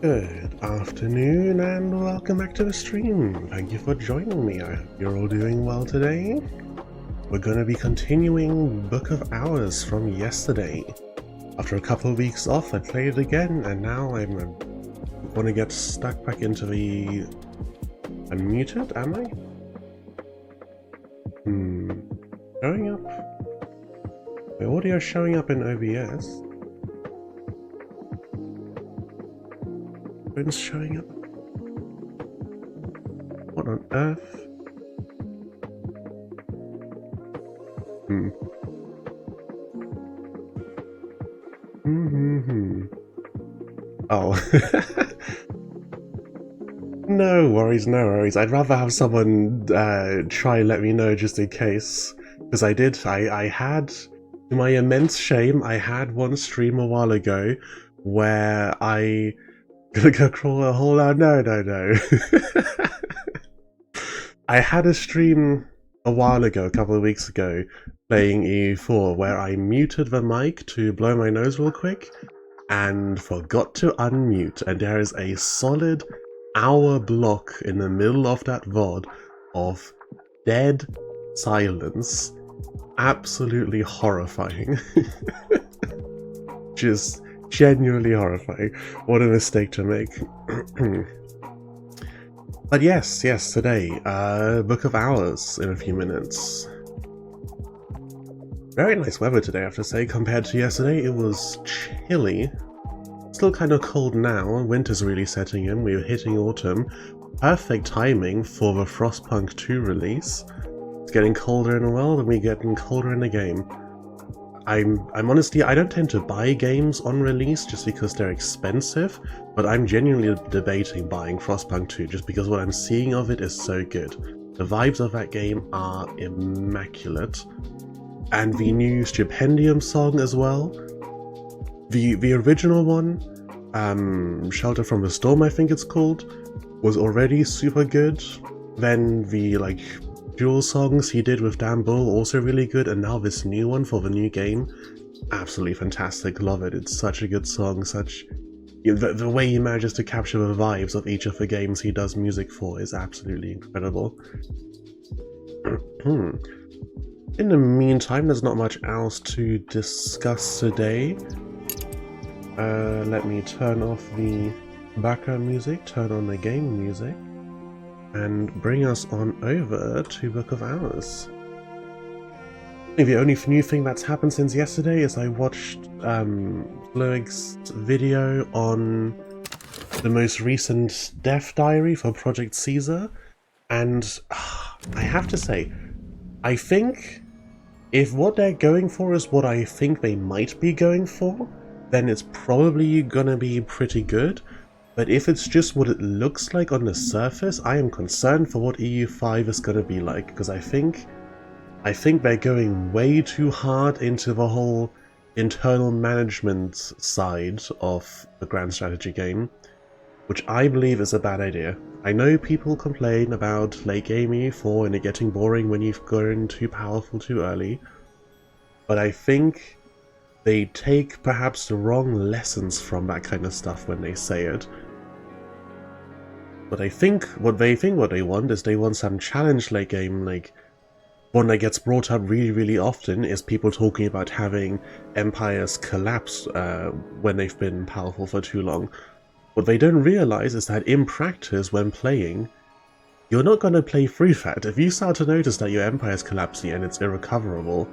Good afternoon and welcome back to the stream. Thank you for joining me. I hope you're all doing well today. We're going to be continuing Book of Hours from yesterday. After a couple of weeks off, I played it again, and now I'm going to get stuck back into the... Unmuted, am I? Showing up? The audio showing up in OBS. Phone's showing up. What on earth? Oh. No worries, no worries. I'd rather have someone try and let me know just in case. Because I had, to my immense shame, I had one stream a while ago where I... Gonna go crawl a hole out? No. I had a stream a while ago, a couple of weeks ago, playing EU4, where I muted the mic to blow my nose real quick, and forgot to unmute, and there is a solid hour block in the middle of that VOD of dead silence. Absolutely horrifying. Just genuinely horrifying. What a mistake to make. But yes, today, Book of Hours in a few minutes. Very nice weather today, I have to say. Compared to yesterday, it was chilly. Still kind of cold now. Winter's really setting in. We're hitting autumn. Perfect timing for the Frostpunk 2 release. It's getting colder in the world, and we're getting colder in the game. I'm honestly, I don't tend to buy games on release just because they're expensive, but I'm genuinely debating buying Frostpunk 2 just because what I'm seeing of it is so good. The vibes of that game are immaculate. And the new Stipendium song as well. The original one, Shelter from the Storm I think it's called, was already super good. Then the dual songs he did with Dan Bull, also really good, and now this new one for the new game, absolutely fantastic, love it. It's such a good song, the way he manages to capture the vibes of each of the games he does music for is absolutely incredible. In the meantime, there's not much else to discuss today. Let me turn off the background music, turn on the game music, and bring us on over to Book of Hours. I think the only new thing that's happened since yesterday is I watched Fluig's video on the most recent death diary for Project Caesar, and I have to say, I think if what they're going for is what I think they might be going for, then it's probably gonna be pretty good. But if it's just what it looks like on the surface, I am concerned for what EU5 is going to be like, because I think they're going way too hard into the whole internal management side of the grand strategy game, which I believe is a bad idea. I know people complain about late game EU4 and it getting boring when you've grown too powerful too early, but I think they take perhaps the wrong lessons from that kind of stuff when they say it. But I think what they want is they want some challenge late game, like one that gets brought up really often is people talking about having empires collapse when they've been powerful for too long. What they don't realize is that in practice, when playing, you're not going to play through that. If you start to notice that your empire's collapsing and it's irrecoverable,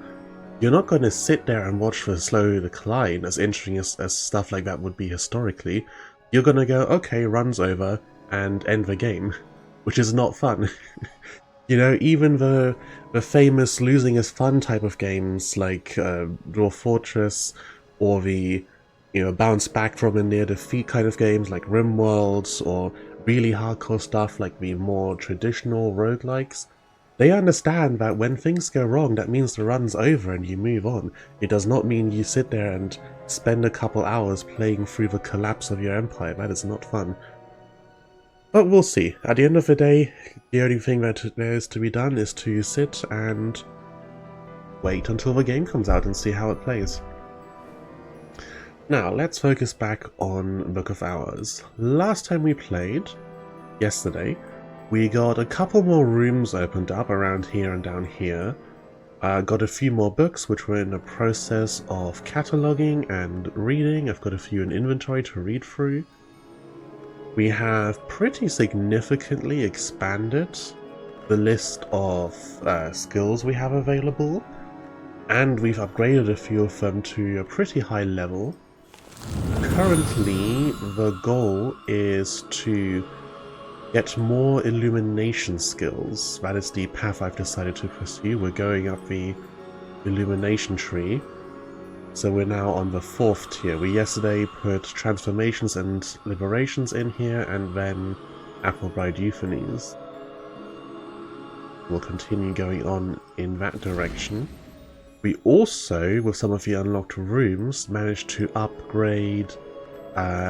you're not going to sit there and watch the slow decline, as interesting as stuff like that would be historically. You're going to go, okay, run's over, and end the game, which is not fun. You know, even the famous losing is fun type of games like Dwarf Fortress, or the bounce back from a near defeat kind of games like RimWorlds, or really hardcore stuff like the more traditional roguelikes, they understand that when things go wrong, that means the run's over and you move on. It does not mean you sit there and spend a couple hours playing through the collapse of your empire. That is not fun. But we'll see. At the end of the day, the only thing that there is to be done is to sit and wait until the game comes out and see how it plays. Now, let's focus back on Book of Hours. Last time we played, yesterday, we got a couple more rooms opened up around here and down here. Got a few more books which were in the process of cataloging and reading. I've got a few in inventory to read through. We have pretty significantly expanded the list of skills we have available, and we've upgraded a few of them to a pretty high level. Currently, the goal is to get more illumination skills. That is the path I've decided to pursue. We're going up the illumination tree. So we're now on the 4th tier. We yesterday put transformations and liberations in here, and then Applebride Euphonies. We'll continue going on in that direction. We also, with some of the unlocked rooms, managed to upgrade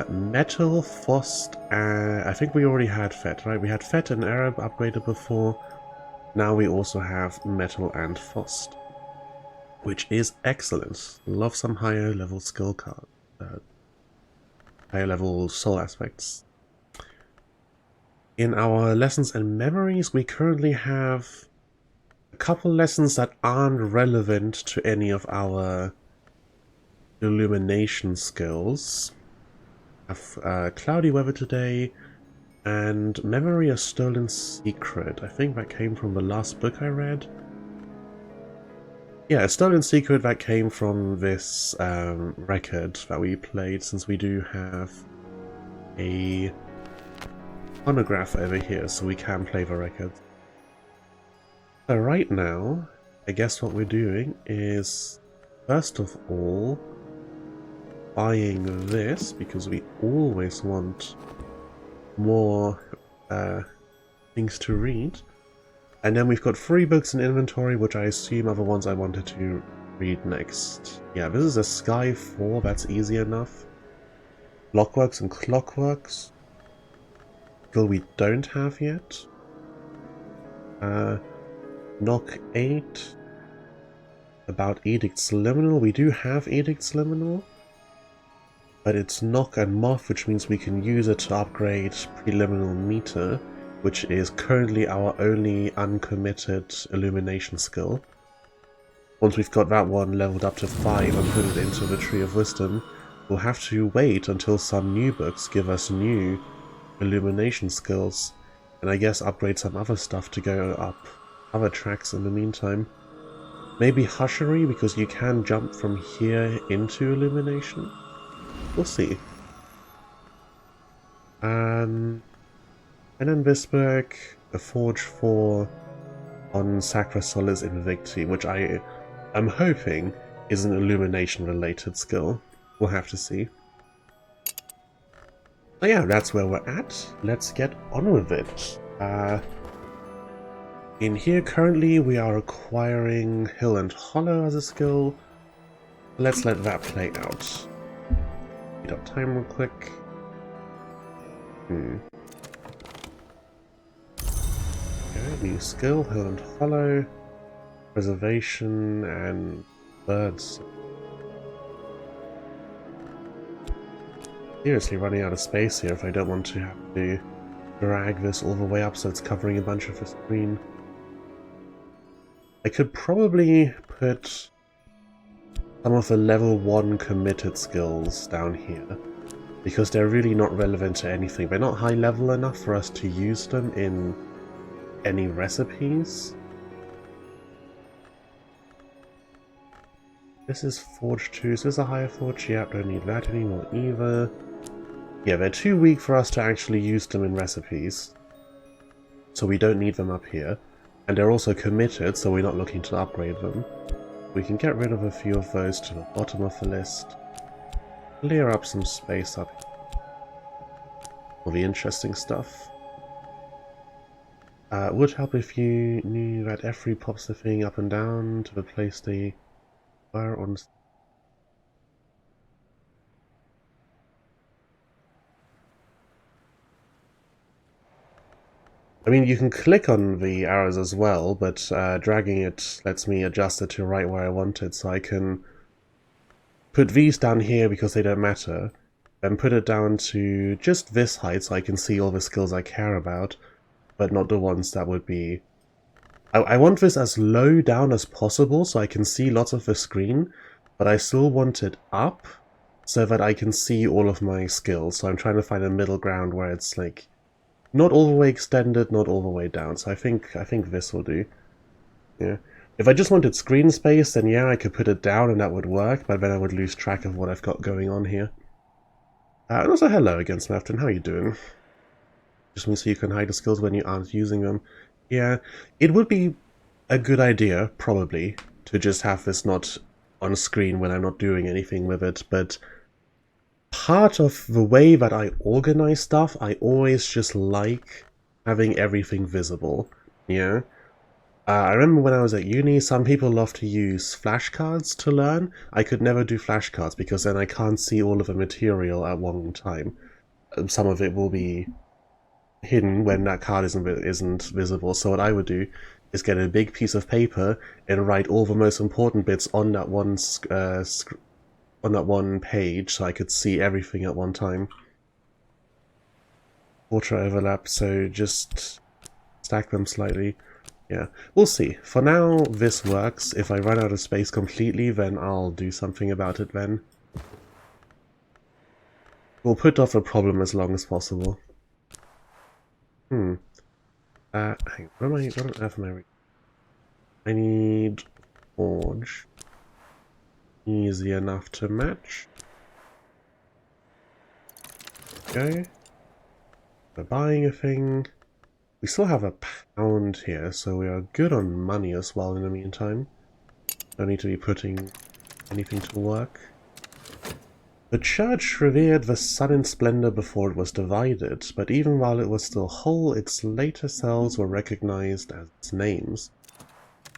Metal, Fost, I think we already had Fet, right? We had Fet and Arab upgraded before. Now we also have Metal and Fost, which is excellent. Love some higher level skill card, higher level soul aspects. In our lessons and memories, we currently have a couple lessons that aren't relevant to any of our illumination skills. Have Cloudy Weather today, and Memory of Stolen Secret. I think that came from the last book I read. Yeah, Stolen Secret, that came from this record that we played, since we do have a phonograph over here, so we can play the record. So right now, I guess what we're doing is, first of all, buying this, because we always want more things to read. And then we've got 3 books in inventory, which I assume are the ones I wanted to read next. Yeah, this is a Sky 4, that's easy enough. Blockworks and Clockworks. Skill we don't have yet. Knock 8. About Edict's Liminal. We do have Edict's Liminal, but it's Knock and Moth, which means we can use it to upgrade Preliminal Meter, which is currently our only uncommitted illumination skill. Once we've got that one leveled up to 5 and put it into the Tree of Wisdom, we'll have to wait until some new books give us new illumination skills, and I guess upgrade some other stuff to go up other tracks in the meantime. Maybe Hushery, because you can jump from here into illumination. We'll see. And then this book, a Forge 4 on Sacra Solis Invicti, which I'm hoping is an illumination related skill. We'll have to see. So yeah, that's where we're at. Let's get on with it. In here currently we are acquiring Hill and Hollow as a skill. Let's let that play out. Speed up time real quick. Okay, new skill, Hill and Hollow. Preservation and birds. Seriously running out of space here if I don't want to have to drag this all the way up so it's covering a bunch of the screen. I could probably put some of the level 1 committed skills down here, because they're really not relevant to anything. They're not high level enough for us to use them in any recipes. This is Forge 2, is this a higher Forge? Yep, don't need that anymore either. Yeah, they're too weak for us to actually use them in recipes, so we don't need them up here. And they're also committed, so we're not looking to upgrade them. We can get rid of a few of those to the bottom of the list. Clear up some space up here. All the interesting stuff. Would help if you knew that F3 pops the thing up and down to the place they were on. I mean, you can click on the arrows as well, but dragging it lets me adjust it to right where I want it, so I can put these down here because they don't matter, and put it down to just this height so I can see all the skills I care about, but not the ones that would be... I want this as low down as possible so I can see lots of the screen, but I still want it up so that I can see all of my skills. So I'm trying to find a middle ground where it's like not all the way extended, not all the way down. So I think this will do. Yeah. If I just wanted screen space, then yeah, I could put it down and that would work, but then I would lose track of what I've got going on here. And also hello again, Smafton, how are you doing? Just means so you can hide the skills when you aren't using them. Yeah, it would be a good idea, probably, to just have this not on screen when I'm not doing anything with it, but part of the way that I organize stuff, I always just like having everything visible, yeah? I remember when I was at uni, some people love to use flashcards to learn. I could never do flashcards because then I can't see all of the material at one time. Some of it will be hidden when that card isn't visible. So what I would do is get a big piece of paper and write all the most important bits on that one page, so I could see everything at one time. Auto overlap, so just stack them slightly. Yeah, we'll see. For now, this works. If I run out of space completely, then I'll do something about it then. We'll put off the problem as long as possible. Hang on, what on earth am I need forge. Easy enough to match. Okay. We're buying a thing. We still have a pound here, so we are good on money as well in the meantime. Don't need to be putting anything to work. The church revered the sun in splendor before it was divided, but even while it was still whole, its later cells were recognized as its names.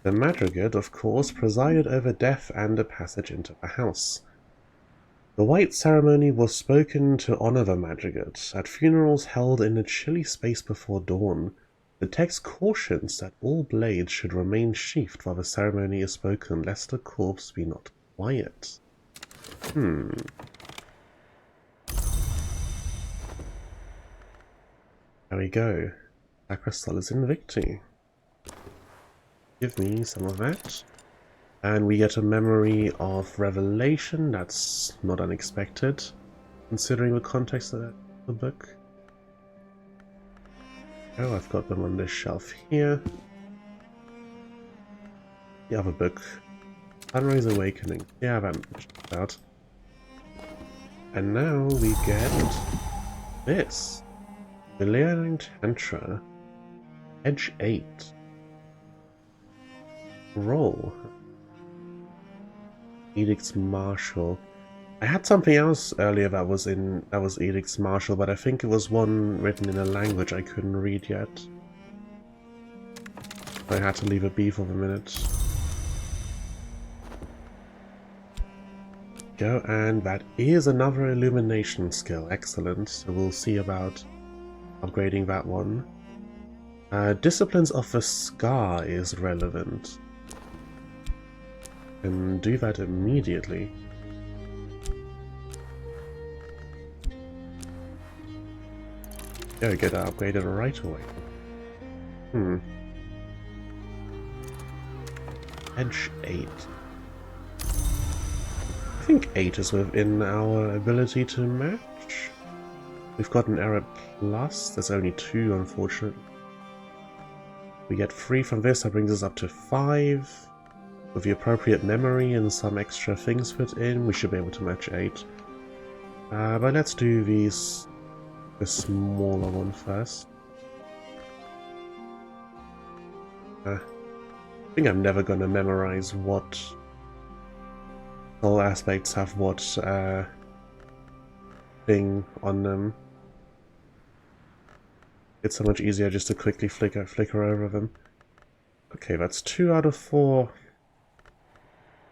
The madrigate, of course, presided over death and the passage into the house. The white ceremony was spoken to honor the madrigate, at funerals held in the chilly space before dawn. The text cautions that all blades should remain sheathed while the ceremony is spoken, lest the corpse be not quiet. There we go. Sacrosolis Invicti. Give me some of that. And we get a memory of revelation. That's not unexpected, considering the context of the book. Oh, I've got them on this shelf here. The other book. Sunrise Awakening. Yeah, that checked out. And now we get this. Valerian Tantra. Edge 8. Roll. Edict's Marshal. I had something else earlier that was Edict's Marshal, but I think it was one written in a language I couldn't read yet. I had to leave it be for a minute. Go, and that is another illumination skill. Excellent. So we'll see about upgrading that one. Disciplines of the Scar is relevant. And do that immediately. Go, get that upgraded right away. Edge 8. I think 8 is within our ability to match. We've got an error plus. There's only 2, unfortunately. We get 3 from this, that brings us up to 5. With the appropriate memory and some extra things put in, we should be able to match 8. But let's do the smaller one first. I think I'm never going to memorize what all aspects have what thing on them. It's so much easier just to quickly flicker over them. Okay, that's 2 out of 4.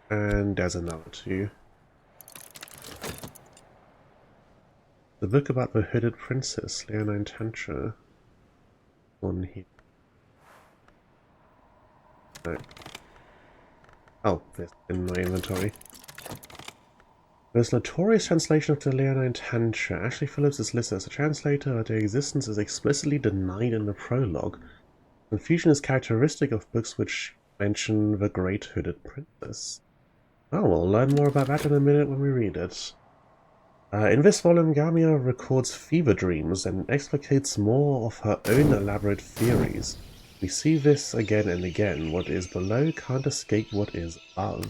And there's another 2. The book about the hooded princess, Leonine Tantra. One here. No. Oh, this in my inventory. This notorious translation of the Leonine Tantra. Ashley Phillips is listed as a translator, but their existence is explicitly denied in the prologue. Confusion is characteristic of books which mention the Great Hooded Princess. Oh, we'll learn more about that in a minute when we read it. In this volume, Gamia records fever dreams and explicates more of her own elaborate theories. We see this again and again. What is below can't escape what is above.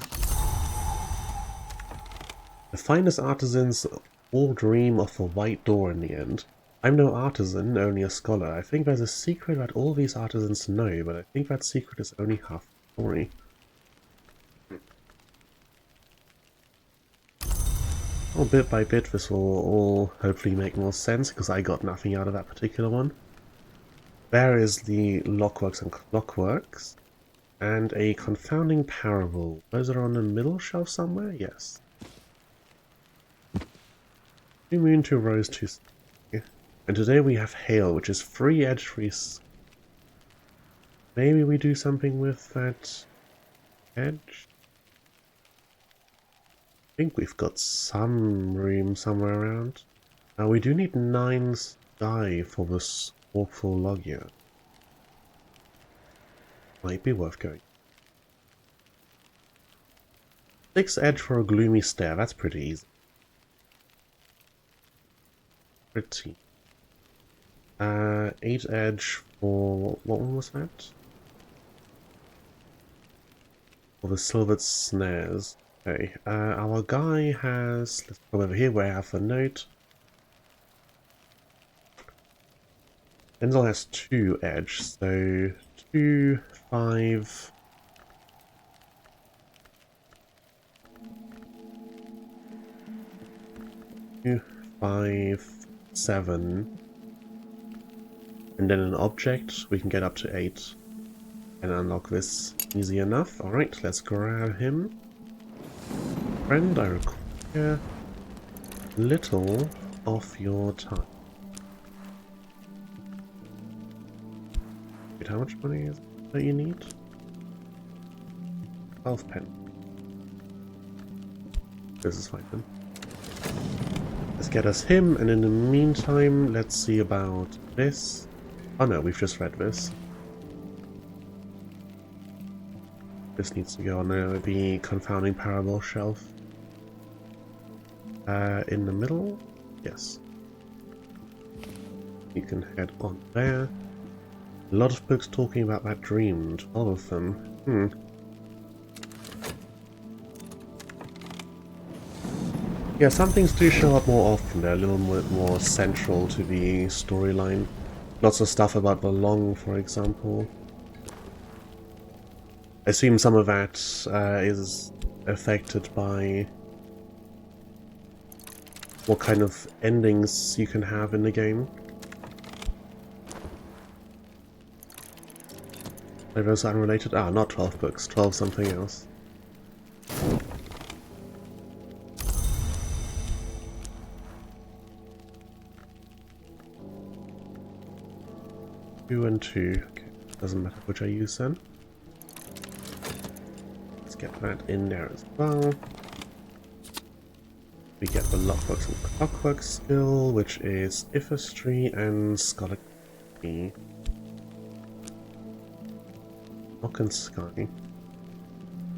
The finest artisans all dream of the white door in the end. I'm no artisan, only a scholar. I think there's a secret that all these artisans know, but I think that secret is only half the story. Well, bit by bit this will all hopefully make more sense, because I got nothing out of that particular one. There is the Lockworks and Clockworks, and a confounding parable. Those are on the middle shelf somewhere? Yes. Two moon, two rose, two... And today we have hail, which is free edge, free... Maybe we do something with that edge? I think we've got some room somewhere around. Now we do need 9 sky for this awful Logia. Might be worth going. 6 edge for a gloomy stare, that's pretty easy. Pretty. 8 edge for... what one was that? For the silvered snares. Okay, our guy has... let's go over here where I have the note. Denzel has 2 edge, so 2, 5... 2, 5, 7... and then an object, we can get up to 8 and unlock this easy enough. Alright, let's grab him. Friend, I require little of your time. Wait, how much money is that you need? 12 pen. This is fine then. Let's get us him, and in the meantime, let's see about this. Oh no, we've just read this. This needs to go on the confounding parable shelf. In the middle? Yes. You can head on there. A lot of books talking about that dream, 12 of them. Yeah, some things do show up more often. They're a little bit more central to the storyline. Lots of stuff about the Long, for example. I assume some of that is affected by what kind of endings you can have in the game. Are those unrelated? Ah, not 12 books, 12 something else. Two and 2. Okay, doesn't matter which I use then. Let's get that in there as well. We get the Lockworks and Clockwork skill, which is Ifastry and Scholar Key. Lock and Sky.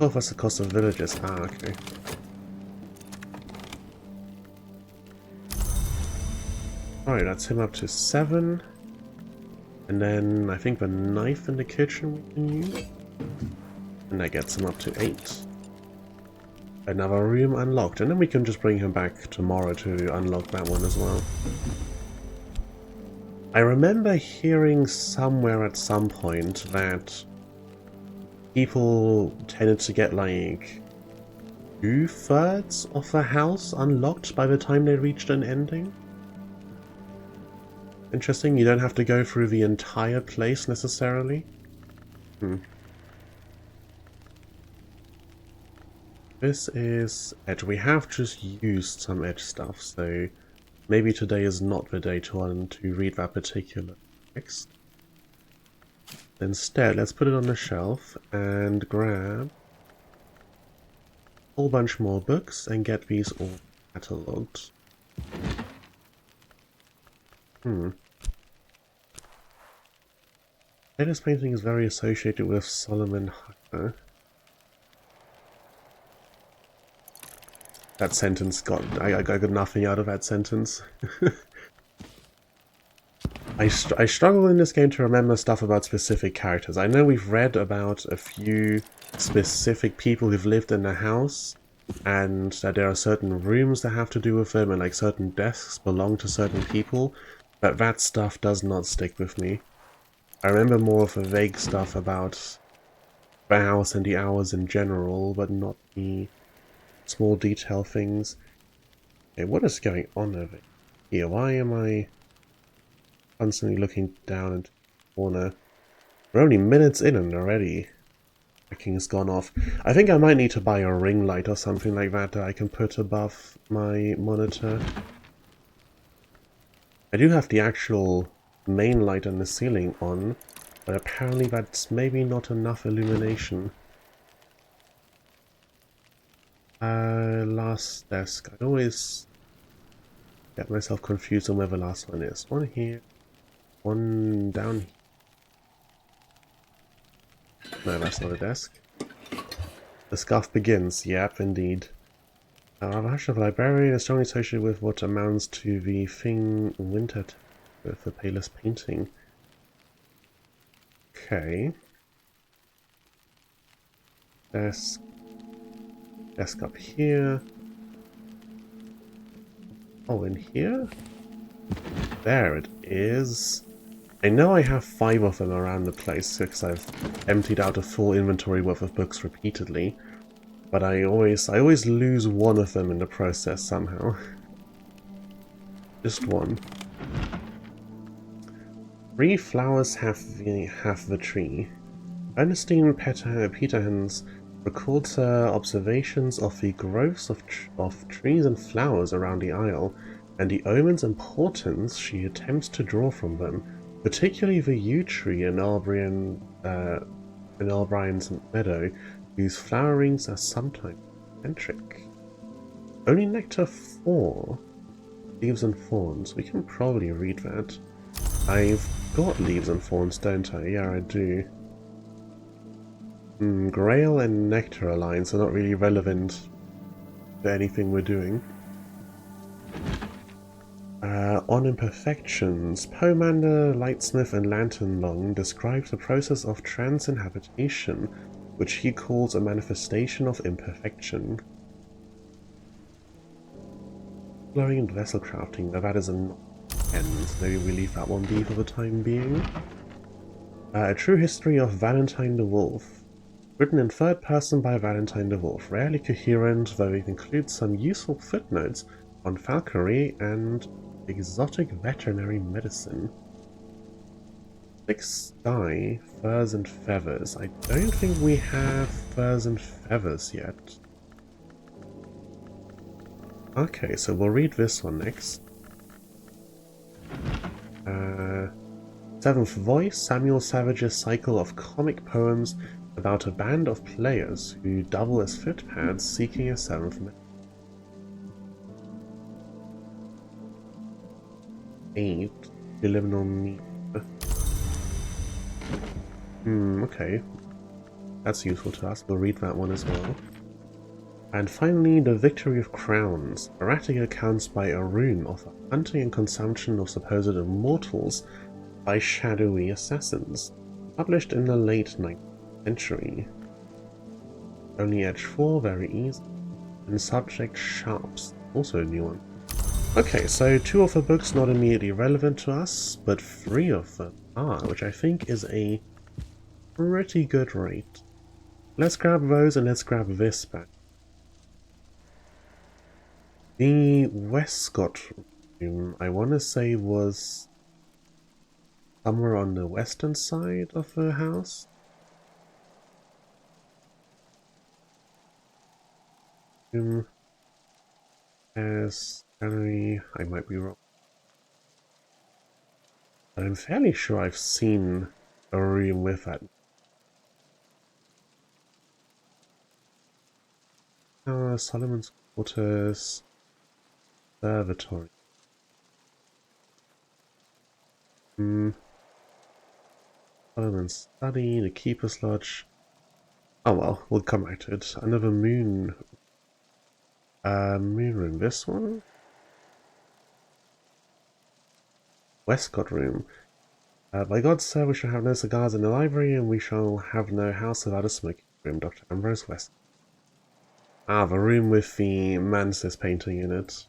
Oh, that's the cost of villages. Ah, okay. Alright, that's him up to 7. And then I think the knife in the kitchen we can use. And that gets him up to 8. Another room unlocked, and then we can just bring him back tomorrow to unlock that one as well. I remember hearing somewhere at some point that people tended to get like 2/3 of the house unlocked by the time they reached an ending. Interesting, you don't have to go through the entire place necessarily. This is edge. We have just used some edge stuff, so maybe today is not the day to read that particular text. Instead, let's put it on the shelf and grab a whole bunch more books and get these all catalogued. Hmm. This painting is very associated with Solomon Hunter. That sentence I got nothing out of that sentence. I struggle in this game to remember stuff about specific characters. I know we've read about a few specific people who've lived in the house, and that there are certain rooms that have to do with them, and like certain desks belong to certain people, but that stuff does not stick with me. I remember more of the vague stuff about the house and the hours in general, but not the small detail things. Okay, what is going on over here? Why am I constantly looking down into the corner? We're only minutes in and already tracking's gone off. I think I might need to buy a ring light or something like that that I can put above my monitor. I do have the actual main light on the ceiling on, but apparently that's maybe not enough illumination. Last desk. I always get myself confused on where the last one is. One here, one down here. No, that's not a desk. The scuff begins. Yep, indeed. Rash of Librarian is strongly associated with what amounts to the thing Winter with the Palest painting. Okay. Desk. Desk up here. Oh, in here? There it is. I know I have 5 of them around the place because I've emptied out a full inventory worth of books repeatedly, but I always lose one of them in the process somehow. Just one. 3 flowers have the tree. Ernestine Peterhans records her observations of the growths of trees and flowers around the isle, and the omen's importance she attempts to draw from them, particularly the yew tree in Albrian's meadow, whose flowerings are sometimes eccentric. Only Nectar 4, Leaves and Thorns. We can probably read that. I've got Leaves and Thorns, don't I? Yeah, I do. Grail and Nectar Alliance are not really relevant to anything we're doing. On Imperfections, Pomander, Lightsmith and Lanternlong describes the process of transinhabitation, which he calls a manifestation of imperfection. Glowing and vessel crafting, now that is an end. Maybe we leave that one be for the time being. A True History of Valentine the Wolf. Written in third person by Valentine the Wolf, rarely coherent, though it includes some useful footnotes on falconry and exotic veterinary medicine. 6 Sky, Furs and Feathers. I don't think we have Furs and Feathers yet. Okay, so we'll read this one next. Seventh Voice, Samuel Savage's cycle of comic poems about a band of players who double as footpads seeking a seventh member. 8. Subliminal Meter. Okay. That's useful to us. We'll read that one as well. And finally, The Victory of Crowns. Erratic accounts by Arun of the hunting and consumption of supposed immortals by shadowy assassins. Published in the late 19th century. Only Edge 4, very easy. And Subject Sharps, also a new one. Okay, so 2 of the books not immediately relevant to us, but 3 of them are, which I think is a pretty good rate. Let's grab those and let's grab this back. The Westcott room, I want to say, was somewhere on the western side of the house. As gallery, I might be wrong. But I'm fairly sure I've seen a room with that. Solomon's Quarters. conservatory. Parliament study, the keeper's lodge. Oh well, we'll come back to it. Another moon. Moon room. This one? Westcott room. By God, sir, we shall have no cigars in the library, and we shall have no house without a smoking room. Dr. Ambrose West. Ah, the room with the Mantis painting in it.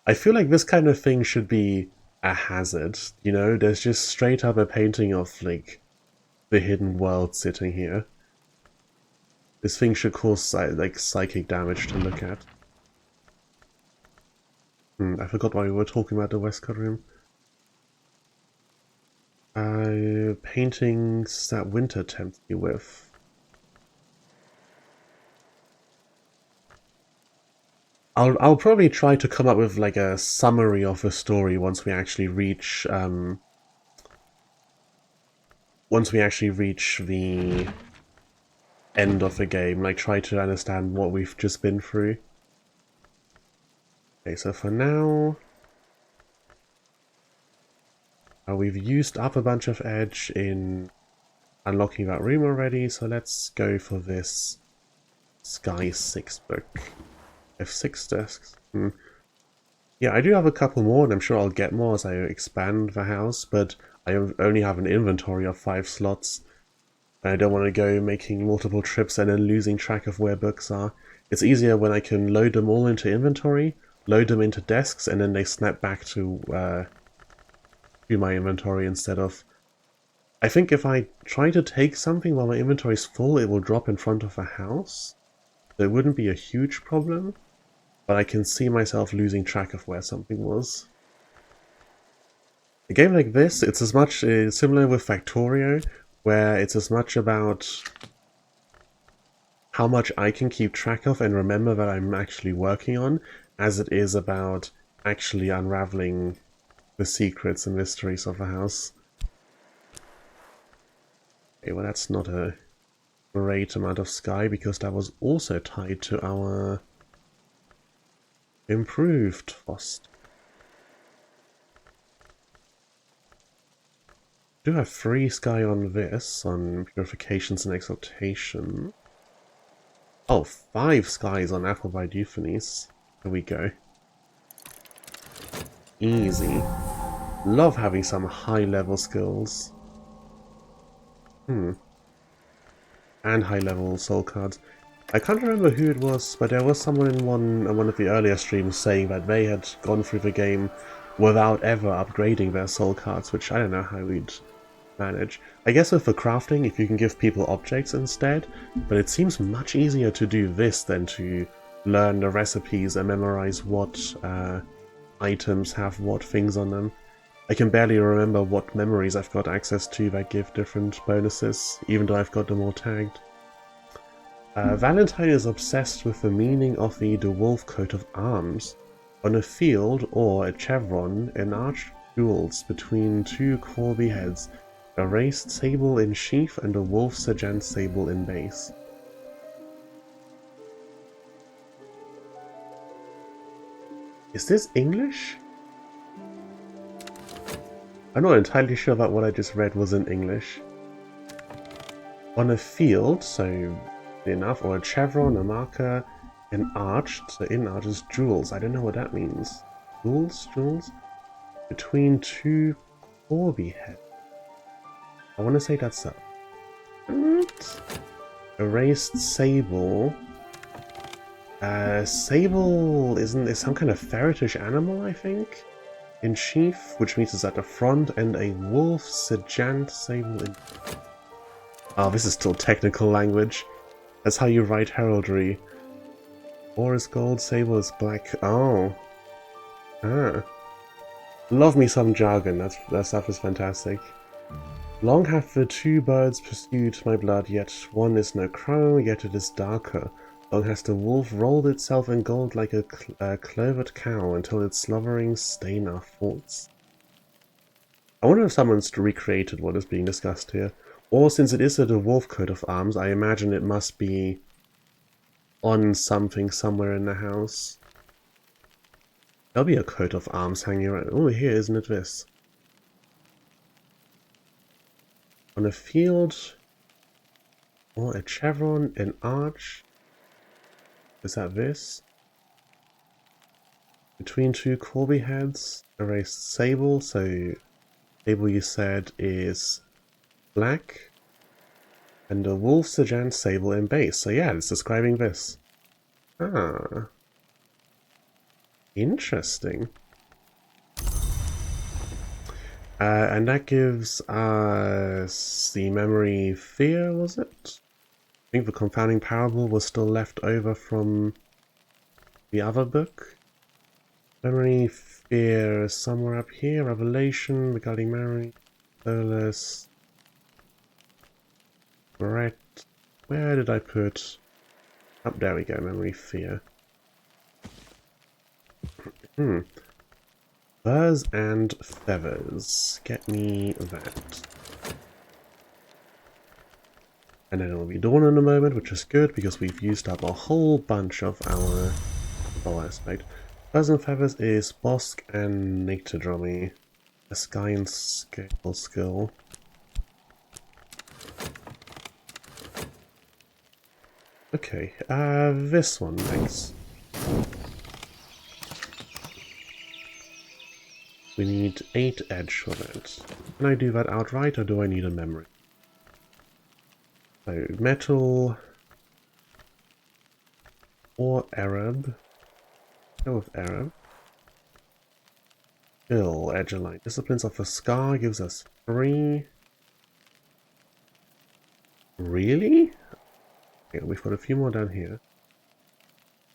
I feel like this kind of thing should be a hazard, you know? There's just straight up a painting of, like, the hidden world sitting here. This thing should cause, like, psychic damage to look at. I forgot why we were talking about the Westcott room. Paintings that Winter tempts me with. I'll probably try to come up with like a summary of the story once we actually reach the end of the game. Like try to understand what we've just been through. Okay, so for now, we've used up a bunch of edge in unlocking that room already. So let's go for this Sky 6 book. F6 desks. Yeah, I do have a couple more, and I'm sure I'll get more as I expand the house, but I only have an inventory of 5 slots. And I don't want to go making multiple trips and then losing track of where books are. It's easier when I can load them all into inventory, load them into desks, and then they snap back to my inventory instead of... I think if I try to take something while my inventory is full, it will drop in front of the house. So it wouldn't be a huge problem. But I can see myself losing track of where something was. A game like this, it's as much similar with Factorio, where it's as much about how much I can keep track of and remember that I'm actually working on, as it is about actually unraveling the secrets and mysteries of the house. Okay, well that's not a great amount of sky, because that was also tied to our... improved Fost. Do have 3 sky on this, on purifications and exaltation. Oh, 5 skies on Appleby Euphonies. There we go. Easy. Love having some high level skills. And high level soul cards. I can't remember who it was, but there was someone in one of the earlier streams saying that they had gone through the game without ever upgrading their soul cards, which I don't know how we'd manage. I guess with the crafting, if you can give people objects instead, but it seems much easier to do this than to learn the recipes and memorize what items have what things on them. I can barely remember what memories I've got access to that give different bonuses, even though I've got them all tagged. Valentine is obsessed with the meaning of the wolf coat of arms. On a field or a chevron, an arched jewels between 2 Corby heads, a raised sable in sheath and a wolf sergeant sable in base. Is this English? I'm not entirely sure that what I just read was in English. On a field, so enough, or a chevron, a marker, an arch, so in arch is jewels. I don't know what that means. Jewels? Between 2 Corby heads. I want to say that's a... Erased sable. Sable is some kind of ferretish animal, I think? In sheath, which means it's at the front, and a wolf sergeant sable in... Oh, this is still technical language. That's how you write heraldry. Ore is gold, sable is black. Oh. Ah. Love me some jargon, that stuff is fantastic. Long have the 2 birds pursued my blood, yet one is no crow, yet it is darker. Long has the wolf rolled itself in gold like a clovered cow, until its slobberings stain our forts. I wonder if someone's recreated what is being discussed here. Or, since it is a wolf coat of arms, I imagine it must be on something somewhere in the house. There'll be a coat of arms hanging around. Oh, here, isn't it this? On a field, or a chevron, an arch. Is that this? Between two Corby heads, a raised sable. So, sable you said is black. And a wolf, sergeant, sable, and base. So yeah, it's describing this. Ah. Interesting. And that gives us the memory fear, was it? I think the confounding parable was still left over from the other book. Memory fear is somewhere up here. Revelation regarding memory. Solus. Brett. Where did I put? Oh, there we go. Memory fear. Furs and feathers. Get me that. And then it will be dawn in a moment, which is good because we've used up a whole bunch of our bow aspect. Furs and feathers is Bosk and Nyctodromy. A sky and scale skill. Okay, this one next. We need 8 edge for that. Can I do that outright or do I need a memory? So, metal or Arab. Go with Arab. Skill, edge align. Disciplines of the Scar gives us 3. Really? Okay, we've got a few more down here.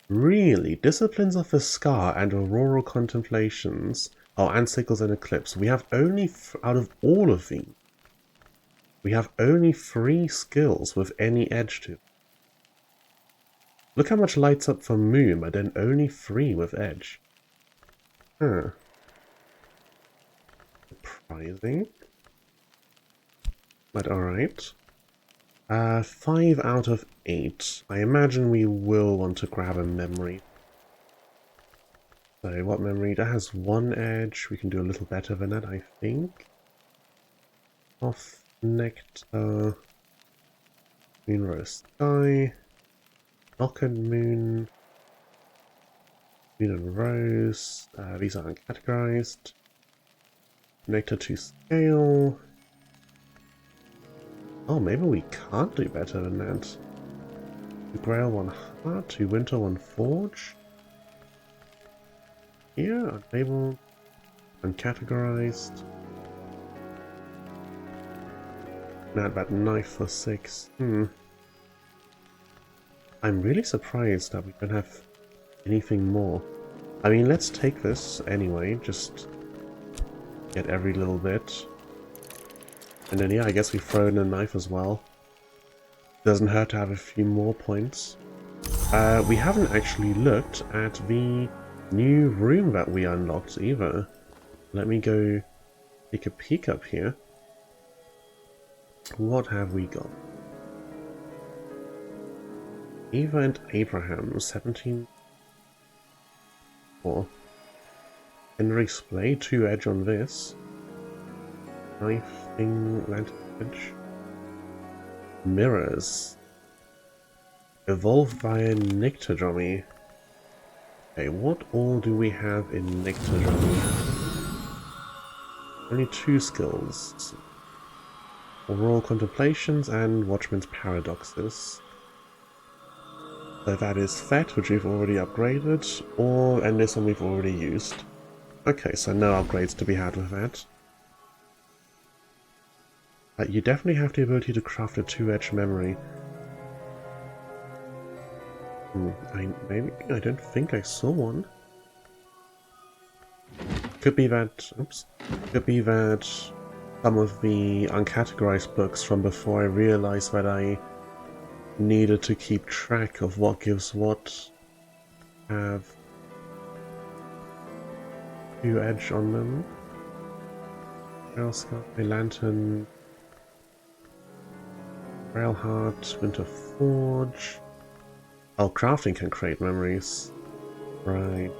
Really? Disciplines of the Scar and Auroral Contemplations. Oh, and Sickles and Eclipse. We have only, out of all of these, we have only 3 skills with any edge to. Look how much lights up for Moon, but then only 3 with edge. Huh. Surprising. But alright. 5 out of 8. I imagine we will want to grab a memory. So what memory? That has 1 edge. We can do a little better than that, I think. Off Nectar. Moon Rose Sky. Knockered Moon. Moon and Rose. These aren't categorized. Nectar to scale. Oh, maybe we can't do better than that. 2 Grail, 1 Heart, 2 Winter, 1 Forge. Here, unable, uncategorized. Add that knife for 6. I'm really surprised that we don't have anything more. I mean, let's take this anyway, just get every little bit. And then yeah, I guess we throw in a knife as well. Doesn't hurt to have a few more points. We haven't actually looked at the new room that we unlocked either. Let me go take a peek up here. What have we got? Eva and Abraham, 17. Or Henry's Blade, 2 edge on this. Knife thing, lantern edge. Mirrors. Evolve via Nyctodromy. Okay, what all do we have in Nyctodromy? Only 2 skills. Auroral Contemplations and Watchman's Paradoxes. So that is Fet, which we've already upgraded, and this one we've already used. Okay, so no upgrades to be had with that. You definitely have the ability to craft a 2-edge memory. I don't think I saw one. Could be that, could be that some of the uncategorized books from before I realized that I needed to keep track of what gives what have 2 edge on them. Rail Sky, Lantern, Railheart, Winter Forge. Oh, crafting can create memories. Right.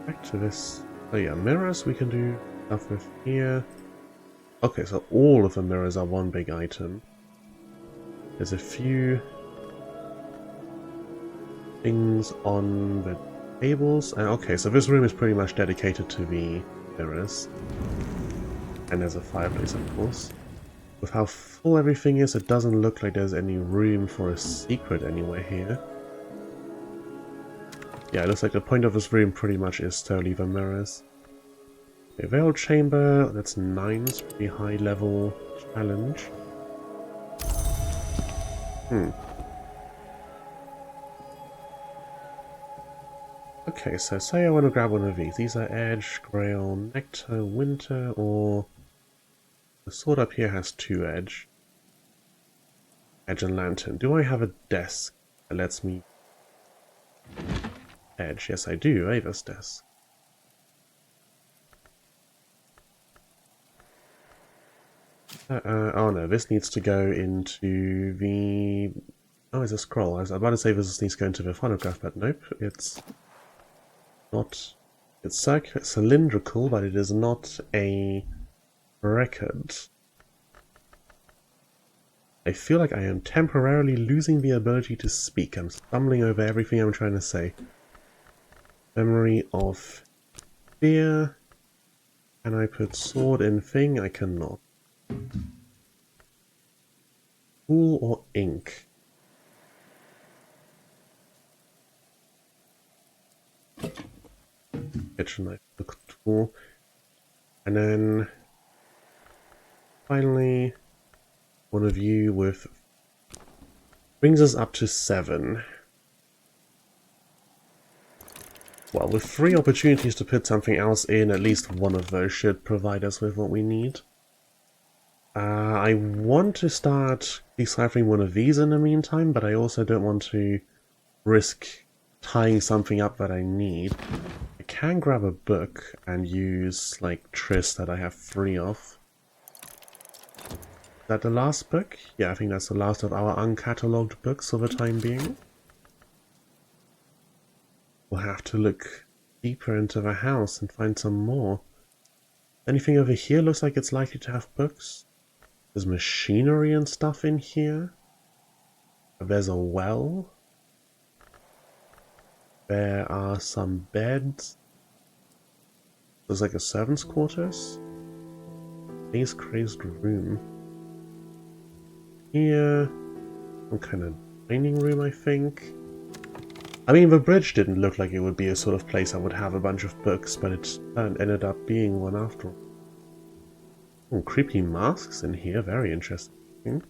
Back to this. Oh yeah, mirrors we can do stuff with here. Okay, so all of the mirrors are one big item. There's a few things on the tables. Okay, so this room is pretty much dedicated to the mirrors. And there's a fireplace, of course. With how full everything is, it doesn't look like there's any room for a secret anywhere here. Yeah, it looks like the point of this room pretty much is to leave the mirrors. A veil chamber, that's 9, pretty high level challenge. Okay, so say I want to grab one of these. These are Edge, Grail, Nectar, Winter, or... The sword up here has 2 Edge. Edge and Lantern. Do I have a desk that lets me... Edge? Yes, I do. Ava's desk. Oh no, this needs to go into the... Oh, it's a scroll. I was about to say this needs to go into the phonograph, but nope, it's not... It's cylindrical, but it is not a record. I feel like I am temporarily losing the ability to speak. I'm stumbling over everything I'm trying to say. Memory of fear. Can I put sword in thing? I cannot. Tool or ink? Kitchen knife, look tool. And then finally one of you with brings us up to 7. Well, with 3 opportunities to put something else in, at least one of those should provide us with what we need. I want to start deciphering one of these in the meantime, but I also don't want to risk tying something up that I need. I can grab a book and use, like, Triss that I have 3 of. Is that the last book? Yeah, I think that's the last of our uncatalogued books for the time being. We'll have to look deeper into the house and find some more. Anything over here looks like it's likely to have books. There's machinery and stuff in here. There's a well. There are some beds. There's like a servant's quarters. Space crazed room. Here, some kind of dining room, I think. I mean, the bridge didn't look like it would be a sort of place that would have a bunch of books, but it ended up being one after all. Oh, creepy masks in here, very interesting.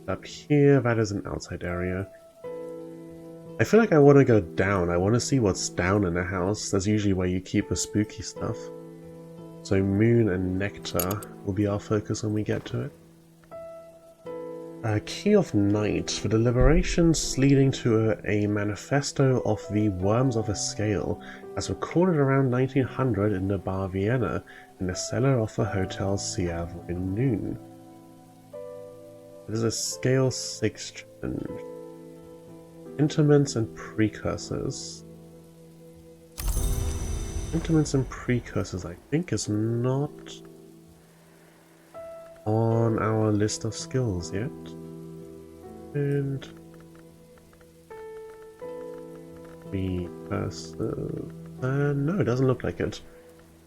Up here, that is an outside area. I feel like I want to go down. I want to see what's down in the house. That's usually where you keep the spooky stuff. So Moon and Nectar will be our focus when we get to it. Key of Night. For the liberations leading to a manifesto of the Worms of a Scale, as recorded around 1900 in the Bar Vienna, in the cellar of the Hotel Sèvres in Noon. It is a Scale 6 challenge. Intimates and Precursors. Intimates and Precursors, I think, is not on our list of skills yet. And Precursors. No, it doesn't look like it.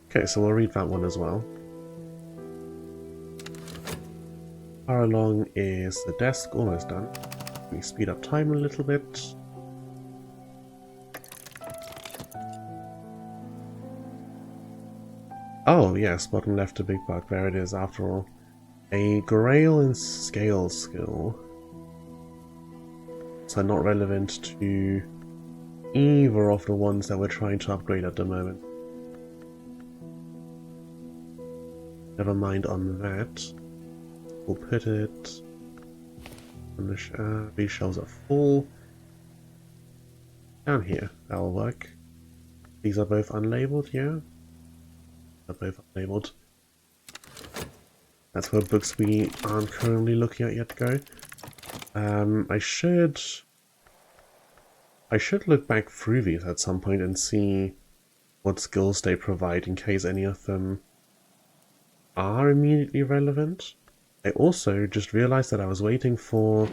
Okay, so we'll read that one as well. Far along is the desk, almost done. Let me speed up time a little bit. Oh yes, bottom left a big bug, there it is after all. A Grail and Scale skill. So not relevant to either of the ones that we're trying to upgrade at the moment. Never mind on that. We'll put it on the these shelves are full. Down here, that'll work. These are both unlabeled, yeah? They're both unlabeled. That's where books we aren't currently looking at yet go. I should I should look back through these at some point and see what skills they provide in case any of them are immediately relevant. I also just realized that I was waiting for...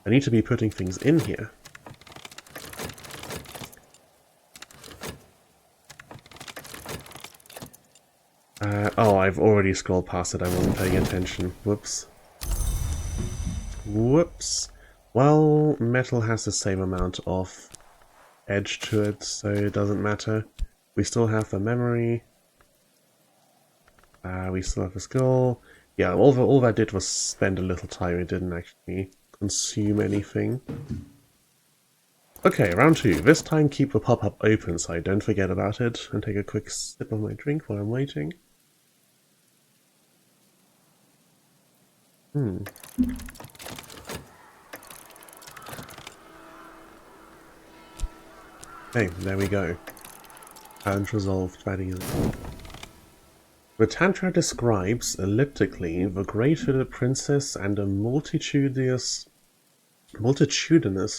I need to be putting things in here. Oh, I've already scrolled past it. I wasn't paying attention. Whoops. Whoops. Well, metal has the same amount of edge to it, so it doesn't matter. We still have the memory. We still have the skill. Yeah, all that did was spend a little time. It didn't actually consume anything. Okay, round 2. This time keep the pop-up open so I don't forget about it. And take a quick sip of my drink while I'm waiting. Okay, there we go. Challenge resolved, that easy. The Tantra describes, elliptically, the great-hooded princess and the multitudinous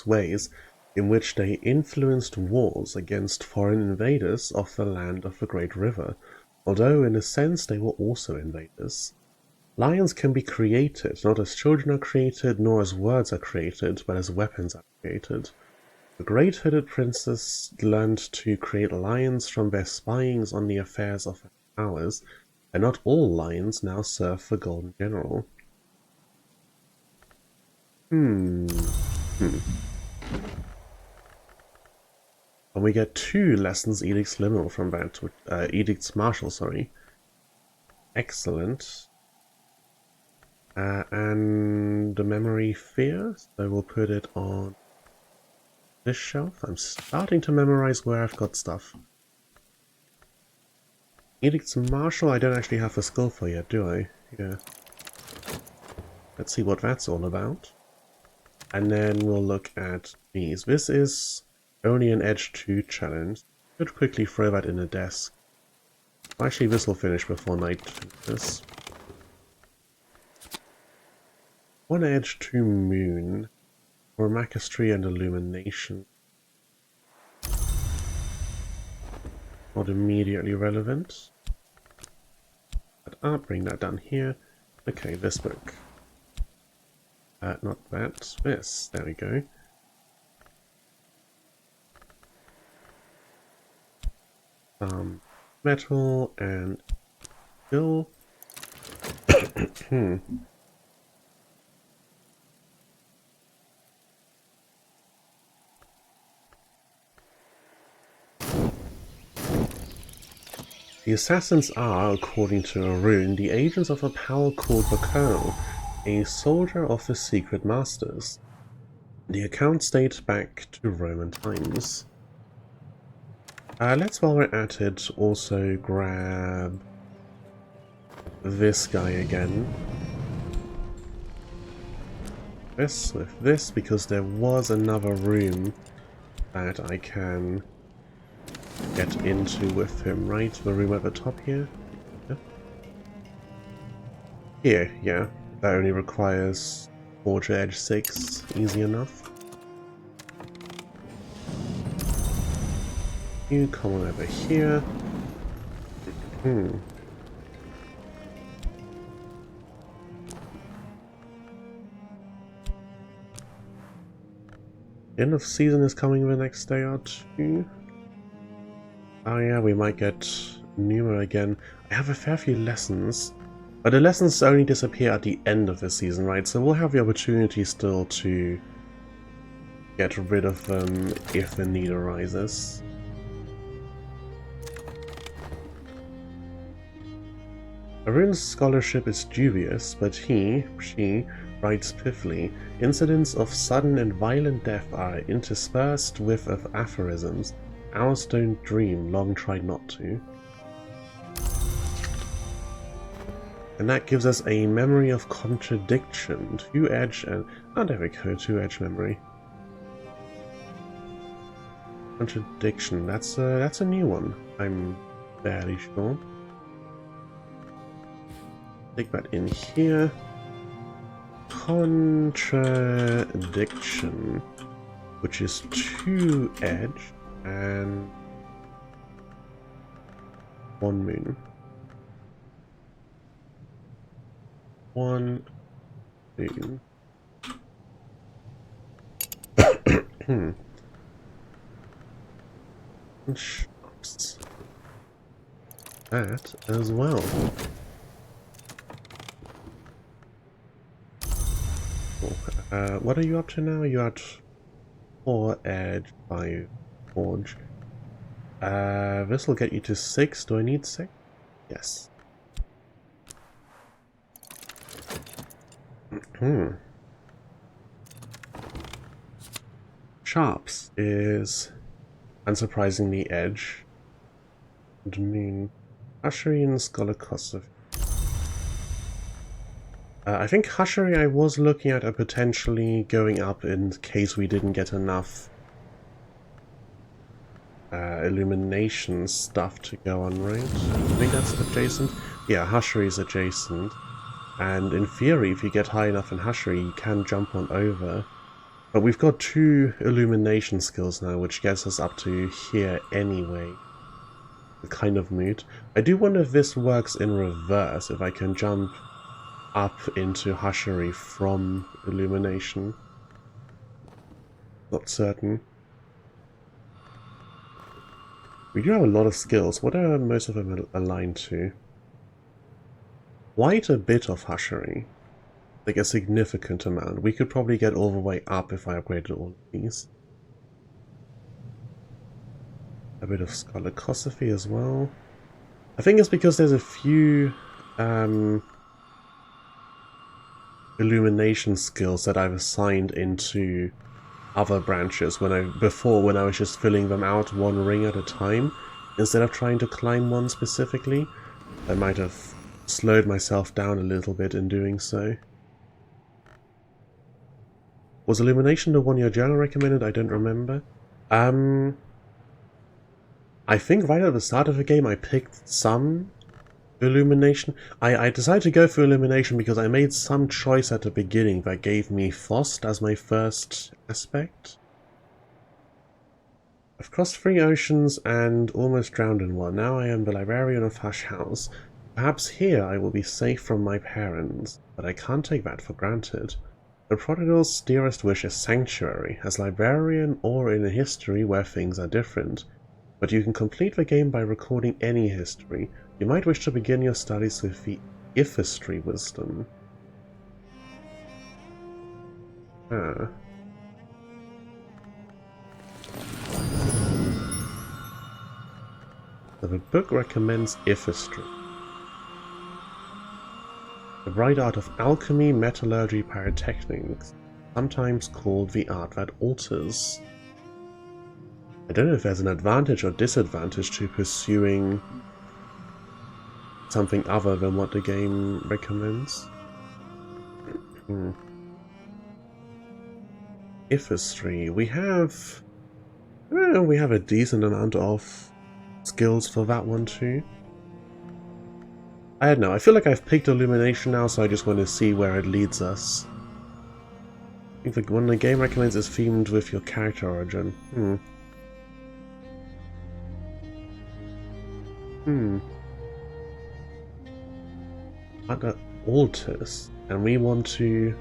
ways in which they influenced wars against foreign invaders of the land of the Great River, although in a sense they were also invaders. Lions can be created, not as children are created, nor as words are created, but as weapons are created. The great-hooded princess learned to create lions from their spyings on the affairs of her powers, and not all lions now serve the Golden General. And we get 2 lessons Edict's Liminal from that, Edict's Martial, sorry. Excellent. And the Memory Fear, so we'll put it on this shelf. I'm starting to memorize where I've got stuff. Edict's Martial, I don't actually have a skill for yet, do I? Yeah. Let's see what that's all about. And then we'll look at these. This is only an Edge 2 challenge. Could quickly throw that in a desk. Actually, this will finish before night finishes. 1 Edge 2 Moon. For Macastry and Illumination. Not immediately relevant. But I'll bring that down here. Okay, this book. Not that. This. There we go. Metal and steel. The assassins are, according to a rune, the agents of a power called the Colonel, a soldier of the Secret Masters. The accounts date back to Roman times. Let's, while we're at it, also grab this guy again. This with this, because there was another room that I can get into with him, right? The room at the top here? Yeah. Here, yeah. That only requires Forge Edge 6. Easy enough. You come on over here. End of season is coming the next day or 2. Oh yeah, we might get Numa again. I have a fair few lessons, but the lessons only disappear at the end of the season, right? So we'll have the opportunity still to get rid of them if the need arises. Arun's scholarship is dubious, but she writes pithily. Incidents of sudden and violent death are interspersed with aphorisms. Ours don't dream, long try not to. And that gives us a memory of contradiction. 2-edge and... oh, there we go, 2-edge memory. Contradiction, that's a new one, I'm fairly sure. Stick that in here. Contradiction. which is 2 edge and 1 moon. 1 moon. And shops. That as well. Cool. What are you up to now? You're at 4 edge, 5 forge. This will get you to 6. Do I need 6? Yes. Sharps is unsurprisingly edge. And moon. Hushery and Scholar. I think Hushery I was looking at potentially going up in case we didn't get enough illumination stuff to go on, right? I think that's adjacent. Yeah, Hushery is adjacent. And in theory, if you get high enough in Hushery, you can jump on over. But we've got 2 illumination skills now, which gets us up to here anyway. Kind of moot. I do wonder if this works in reverse, if I can jump up into Hushery from illumination. Not certain. We do have a lot of skills. What are most of them aligned to? Quite a bit of Hushery. Like a significant amount. We could probably get all the way up if I upgraded all of these. A bit of Scholarosophy as well. I think it's because there's a few illumination skills that I've assigned into other branches when I was just filling them out 1 ring at a time instead of trying to climb one specifically. I might have slowed myself down a little bit in doing so. Was illumination the one your journal recommended? I don't remember. I think right at the start of the game I picked some illumination. I decided to go for illumination because I made some choice at the beginning that gave me Frost as my first aspect. I've crossed 3 oceans and almost drowned in one. Now I am the librarian of Hush House. Perhaps here I will be safe from my parents, but I can't take that for granted. The prodigal's dearest wish is sanctuary, as librarian or in a history where things are different. But you can complete the game by recording any history. You might wish to begin your studies with the Ifistry wisdom. Ah. So the book recommends Ifistry. The bright art of alchemy, metallurgy, pyrotechnics, sometimes called the art that alters. I don't know if there's an advantage or disadvantage to pursuing something other than what the game recommends. Ifistry. We have a decent amount of skills for that one too. I don't know, I feel like I've picked illumination now, so I just want to see where it leads us. I think the one the game recommends is themed with your character origin. Other altars, and we want to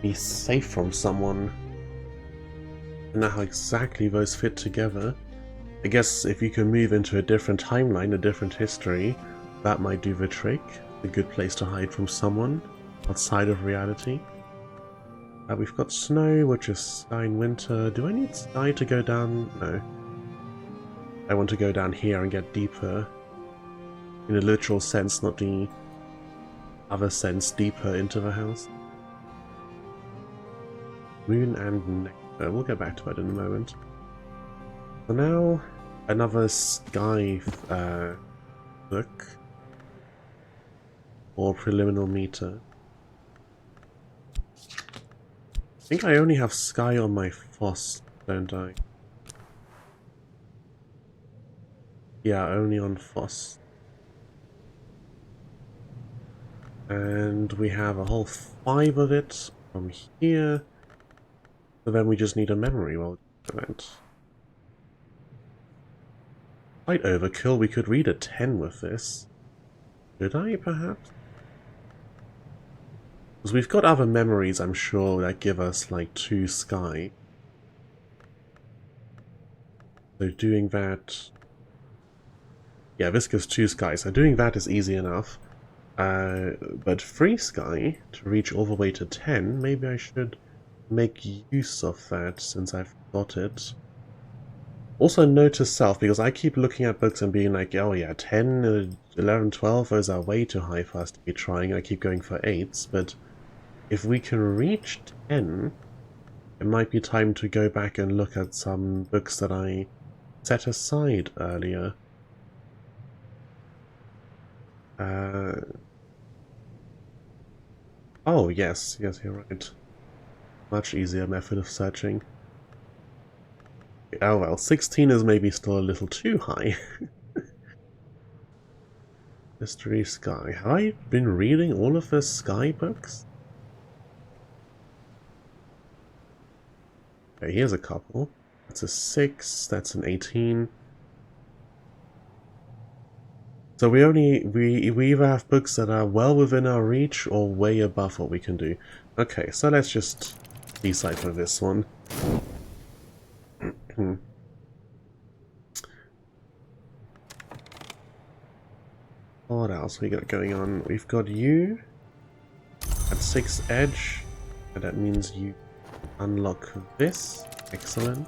be safe from someone. I don't know how exactly those fit together. I guess if you can move into a different timeline, a different history, that might do the trick. A good place to hide from someone outside of reality. We've got snow, which is sky in winter. Do I need sky to go down? No. I want to go down here and get deeper. In a literal sense, not the other sense, deeper into the house. Moon and nectar. We'll get back to that in a moment. So now, another sky book. Or preliminary meter. I think I only have sky on my Foss, don't I? Yeah, only on Foss. And we have a whole 5 of it from here So then we just need a memory while we do that. Quite overkill, we could read a 10 with this. Could I, perhaps? Because we've got other memories, I'm sure, that give us, like, 2 sky. So doing that... Yeah, this gives 2 sky, so doing that is easy enough. But 3 sky, to reach all the way to 10, maybe I should make use of that, since I've got it. Also note to self, because I keep looking at books and being like, oh yeah, 10, 11, 12, those are way too high for us to be trying. I keep going for 8s, but if we can reach 10, it might be time to go back and look at some books that I set aside earlier. Oh, yes, you're right. Much easier method of searching. Oh well, 16 is maybe still a little too high. Mystery Sky. Have I been reading all of the Sky books? Okay, here's a couple. That's a 6, that's an 18. So we either have books that are well within our reach or way above what we can do. Okay, so let's just decipher this one. What else we got going on? We've got you at 6 edge, and that means you unlock this. Excellent.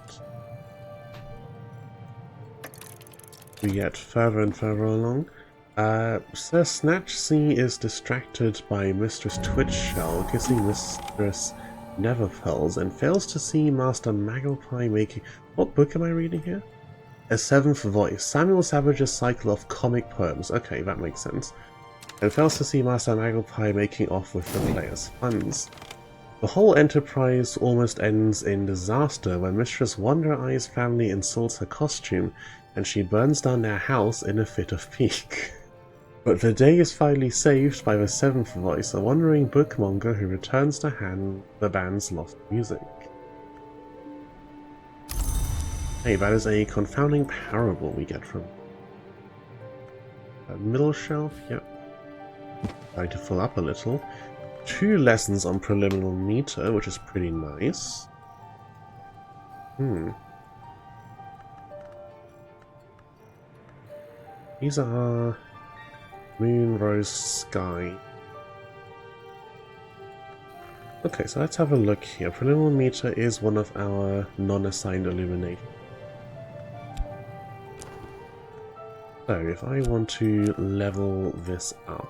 We get further and further along. Sir Snatchsea is distracted by Mistress Twitchshell kissing Mistress Neverfells and fails to see Master Maglepie making... What book am I reading here? A Seventh Voice. Samuel Savage's cycle of comic poems. Okay, that makes sense. And fails to see Master Maglepie making off with the players' funds. The whole enterprise almost ends in disaster when Mistress Wonder Eye's family insults her costume and she burns down their house in a fit of pique. But the day is finally saved by the Seventh Voice, a wandering bookmonger who returns to hand the band's lost music. Hey, that is a confounding parable we get from a middle shelf. Yep. Trying to fill up a little. 2 lessons on preliminary meter, which is pretty nice. These are Moon, Rose, Sky. Okay, so let's have a look here. Preliminary meter is one of our non-assigned illumination. So if I want to level this up,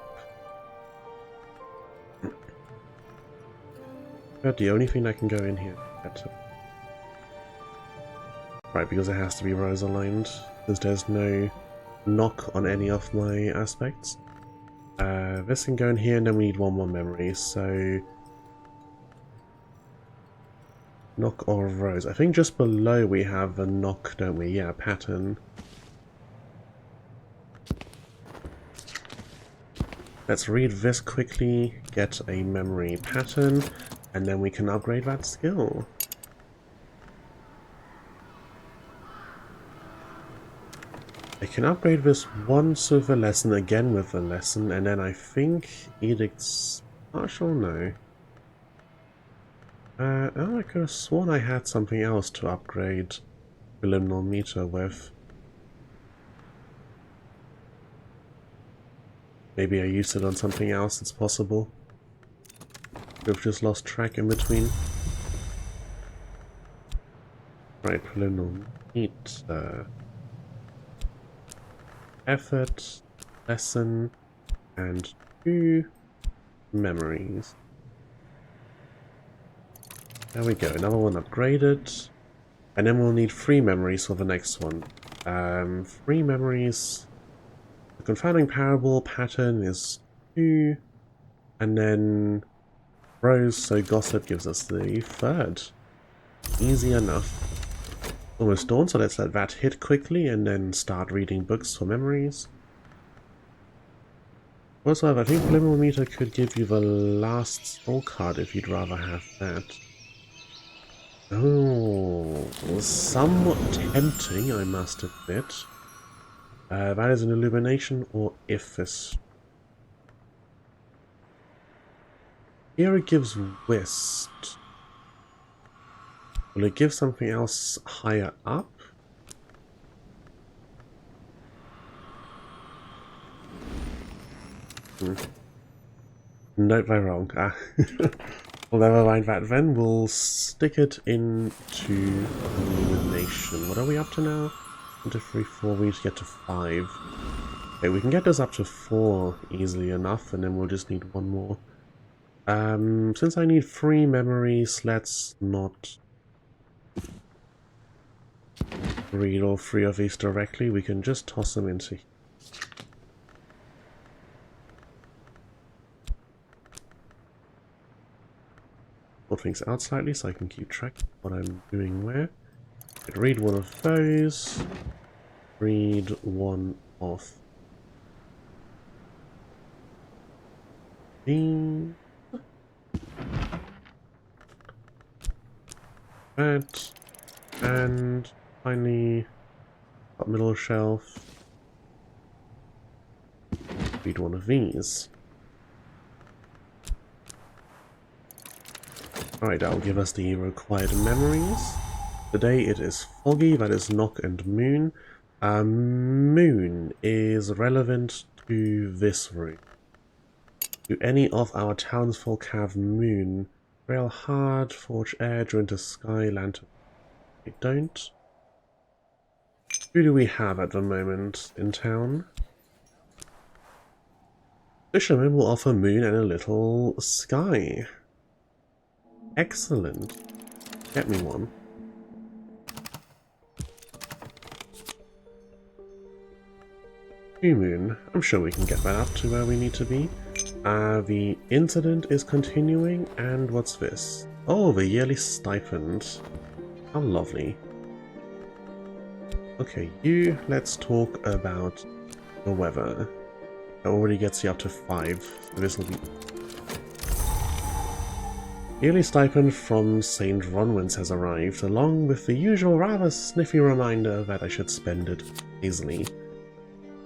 the only thing that can go in here better. Right, because it has to be rose aligned, since there's no knock on any of my aspects. This can go in here, and then we need 1 more memory, so... Knock or rose. I think just below we have a knock, don't we? Yeah, pattern. Let's read this quickly, get a memory pattern, and then we can upgrade that skill. I can upgrade this once with a lesson, again with a lesson, and then I think Edict's partial? No. Oh, I could have sworn I had something else to upgrade preliminary meter with. Maybe I used it on something else, it's possible. We've just lost track in between. Right, preliminary meter. Effort, lesson, and 2 memories. There we go, another one upgraded. And then we'll need 3 memories for the next one. 3 memories. The confounding parable pattern is 2. And then Rose, so Gossip gives us the 3rd. Easy enough. Almost dawn, so let's let that hit quickly and then start reading books for memories. Also, I think preliminary meter could give you the last scroll card if you'd rather have that. Oh, somewhat tempting, I must admit. That is an illumination or Iphis. Here it gives West. Will it give something else higher up? Nope, I'm wrong. Ah. Well, never mind that then. We'll stick it into illumination. What are we up to now? 1, 2, 3, 4. We need to get to 5. Okay, we can get this up to 4 easily enough, and then we'll just need one more. Since I need 3 memories, let's not read all 3 of these directly. We can just toss them into here. Put things out slightly so I can keep track of what I'm doing where. Read one of those. Read one of these. That. And finally, top middle shelf. Read one of these. Alright, that will give us the required memories. Today it is foggy, that is Nock and Moon. Moon is relevant to this room. Do any of our townsfolk have Moon? Rail hard, forge edge, winter sky, lantern. They don't. Who do we have at the moment in town? Fisherman will offer Moon and a little sky. Excellent. Get me one. New Moon. I'm sure we can get that up to where we need to be. The incident is continuing, and what's this? Oh, the yearly stipend. How lovely. Okay, let's talk about the weather. That already gets you up to 5. So this will be... Yearly stipend from St. Ronwins has arrived, along with the usual rather sniffy reminder that I should spend it easily.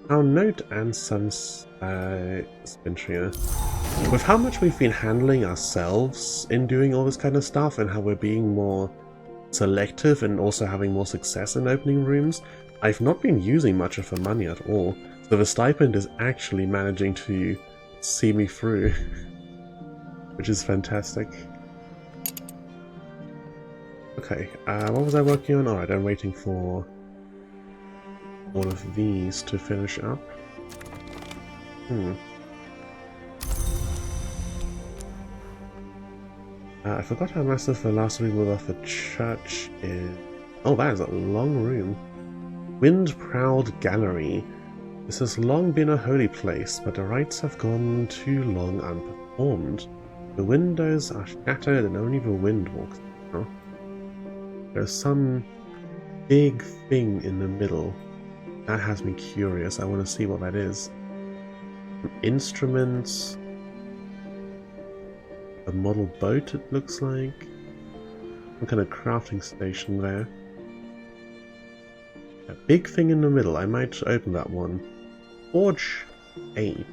Our note and some Spintria. With how much we've been handling ourselves in doing all this kind of stuff, and how we're being more selective and also having more success in opening rooms, I've not been using much of the money at all. So the stipend is actually managing to see me through, which is fantastic. Okay, what was I working on? Alright, I'm waiting for all of these to finish up. I forgot how massive the last room of the church is. Oh, that is a long room. Wind-proud gallery. This has long been a holy place, but the rites have gone too long unperformed. The windows are shattered and only the wind walks now. There's some big thing in the middle. That has me curious. I want to see what that is. Some instruments. A model boat, it looks like. Some kind of crafting station there. A big thing in the middle. I might open that one. Forge 8.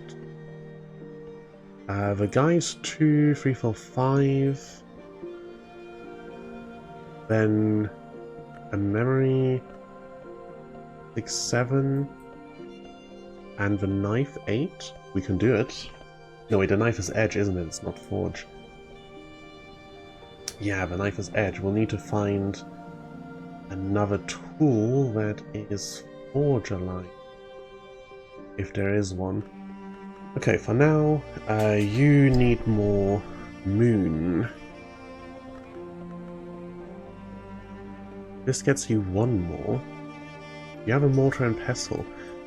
The guys 2, 3, 4, 5. Then a memory 6, 7. And the knife 8. We can do it. No wait, the knife is edge, isn't it? It's not forge. Yeah, the knife is edge. We'll need to find another tool that is forge-aligned, if there is one. Okay, for now, you need more moon. This gets you one more. You have a mortar and pestle.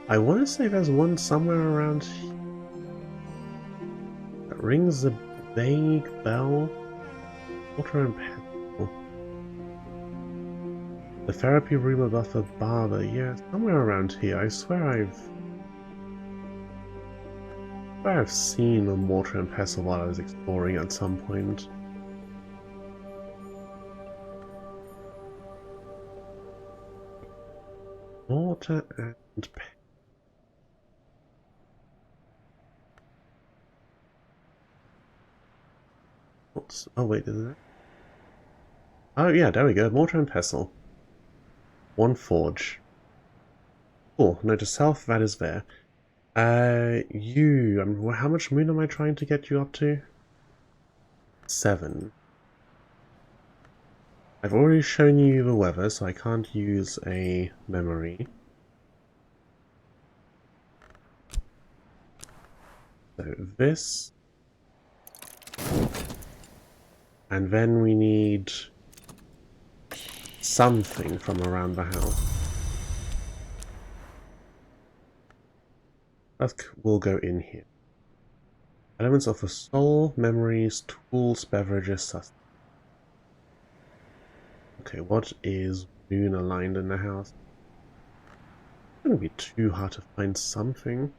I want to say there's one somewhere around here. That rings a vague bell. Mortar and pestle. The therapy room above the barber. Yeah, somewhere around here. I swear I've seen a mortar and pestle while I was exploring at some point. Water and pebbles. Oh wait, is it? Oh yeah, there we go. Mortar and pestle. One forge. Cool. Note to self, that is there. How much moon am I trying to get you up to? 7. I've already shown you the weather, so I can't use a memory. So this. And then we need something from around the house. That will go in here. Elements of the soul, memories, tools, beverages, sustenance. Okay, what is moon aligned in the house? It's gonna be too hard to find something.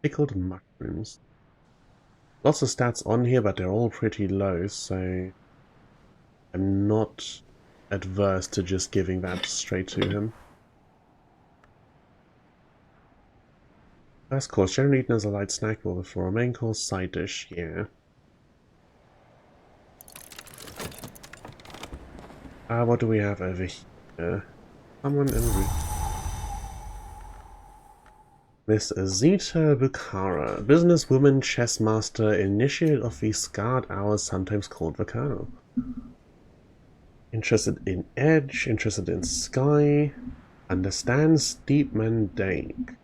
Pickled mushrooms. Lots of stats on here, but they're all pretty low, so I'm not adverse to just giving that straight to him. First course, generally eaten as a light snack or for a main course, side dish, yeah. What do we have over here? Someone en route. Miss Zita Bukhara, businesswoman, chess master, initiate of the scarred hours, sometimes called Vakano. Interested in edge, interested in sky, understands deep mundane.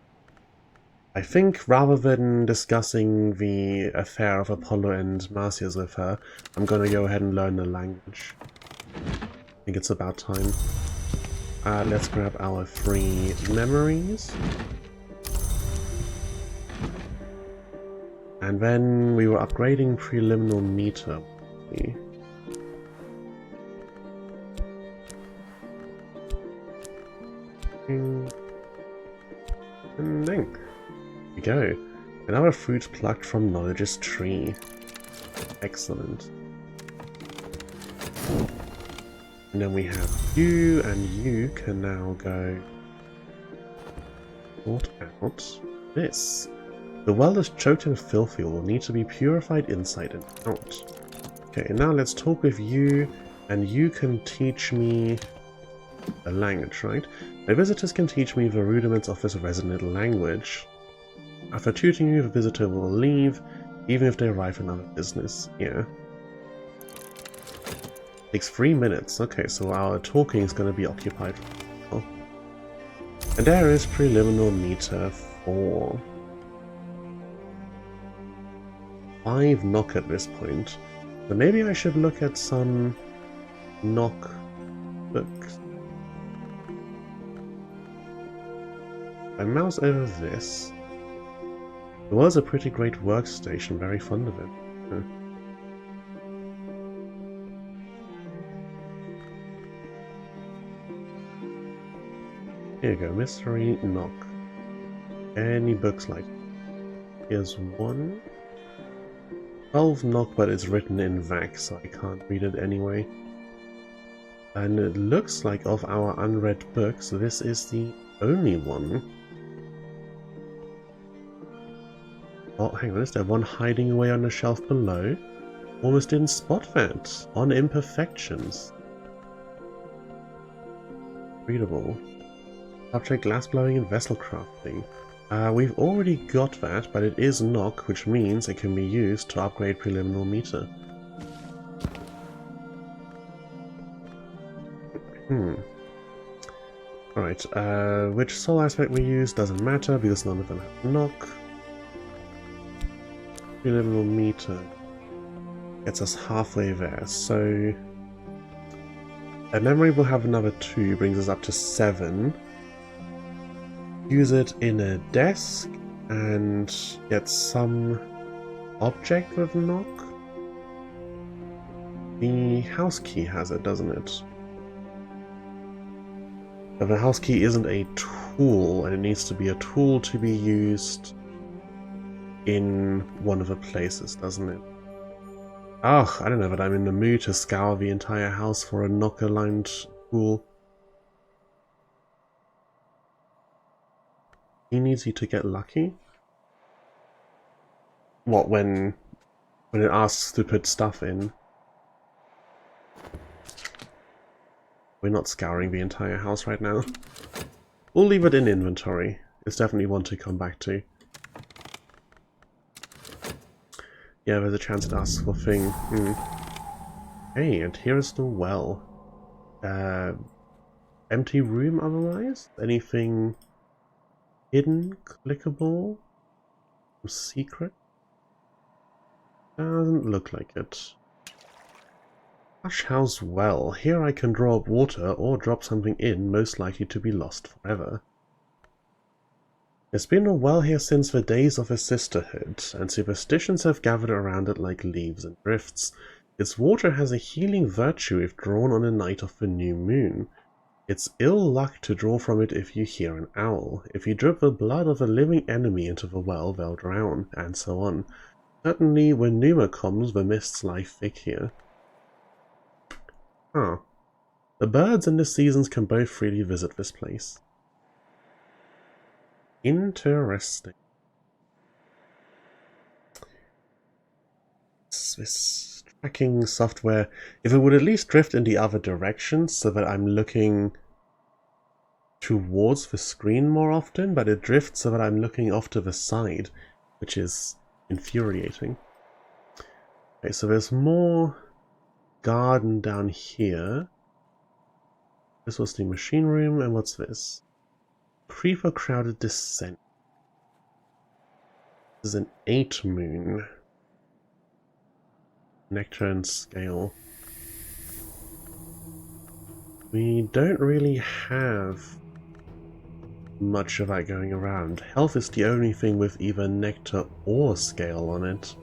I think rather than discussing the affair of Apollo and Marcius with her, I'm gonna go ahead and learn the language. I think it's about time. Let's grab our 3 memories. And then we were upgrading preliminary meter. And then we go. Another fruit plucked from knowledge's tree. Excellent. And then we have you, and you can now go sort out this. The well is choked and filthy, will need to be purified inside and out. Okay, now let's talk with you, and you can teach me a language, right? My visitors can teach me the rudiments of this resonant language. After tutoring you, the visitor will leave, even if they arrive in another business. Yeah. Takes 3 minutes. Okay, so our talking is going to be occupied. Oh. And there is preliminary meter 4. 5 knock at this point. So maybe I should look at some knock books. I mouse over this. It was a pretty great workstation, very fond of it. Huh. Here you go, mystery knock. Any books like here's 1. 12 knock, but it's written in VAC, so I can't read it anyway. And it looks like of our unread books, this is the only one. Oh, hang on, is there one hiding away on the shelf below? Almost didn't spot that. On imperfections. Readable. Subject glass blowing and vessel crafting. We've already got that, but it is knock, which means it can be used to upgrade preliminary meter. Alright, which soul aspect we use doesn't matter because none of them have knock. Preliminary meter gets us halfway there, so a memory will have another 2, brings us up to 7. Use it in a desk and get some object with knock. The house key has it, doesn't it? But the house key isn't a tool, and it needs to be a tool to be used in one of the places, doesn't it? Ugh, I don't know that I'm in the mood to scour the entire house for a knock-aligned tool. He needs you to get lucky? What, when it asks to put stuff in? We're not scouring the entire house right now. We'll leave it in inventory. It's definitely one to come back to. Yeah, there's a chance it asks for thing. Hey, and here is the well. Empty room otherwise? Anything hidden, clickable, secret? Doesn't look like it. Hush House well. Here I can draw up water or drop something in, most likely to be lost forever. There's been a well here since the days of a sisterhood, and superstitions have gathered around it like leaves and drifts. Its water has a healing virtue if drawn on a night of the new moon. It's ill luck to draw from it if you hear an owl. If you drip the blood of a living enemy into the well, they'll drown, and so on. Certainly, when Numa comes, the mists lie thick here. Ah. The birds and the seasons can both freely visit this place. Interesting. This tracking software, if it would at least drift in the other direction so that I'm looking towards the screen more often, but it drifts so that I'm looking off to the side, which is infuriating. Okay, so there's more garden down here. This was the machine room, and what's this? Creeper crowded descent. This is an 8 moon. Nectar and scale. We don't really have much of that going around. Health is the only thing with either nectar or scale on it.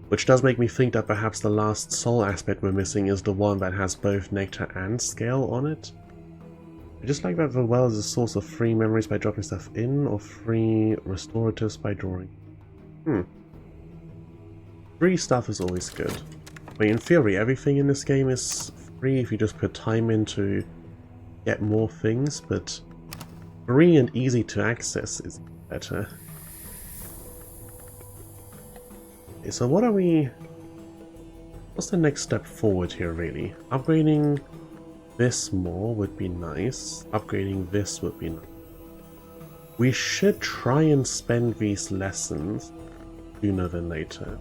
Which does make me think that perhaps the last soul aspect we're missing is the one that has both nectar and scale on it. I just like that the well is a source of free memories by dropping stuff in, or free restoratives by drawing. Free stuff is always good. I mean, in theory, everything in this game is free if you just put time in to get more things, but free and easy to access is better. Okay, so what are we... What's the next step forward here, really? Upgrading this more would be nice. Upgrading this would be nice. We should try and spend these lessons sooner than later.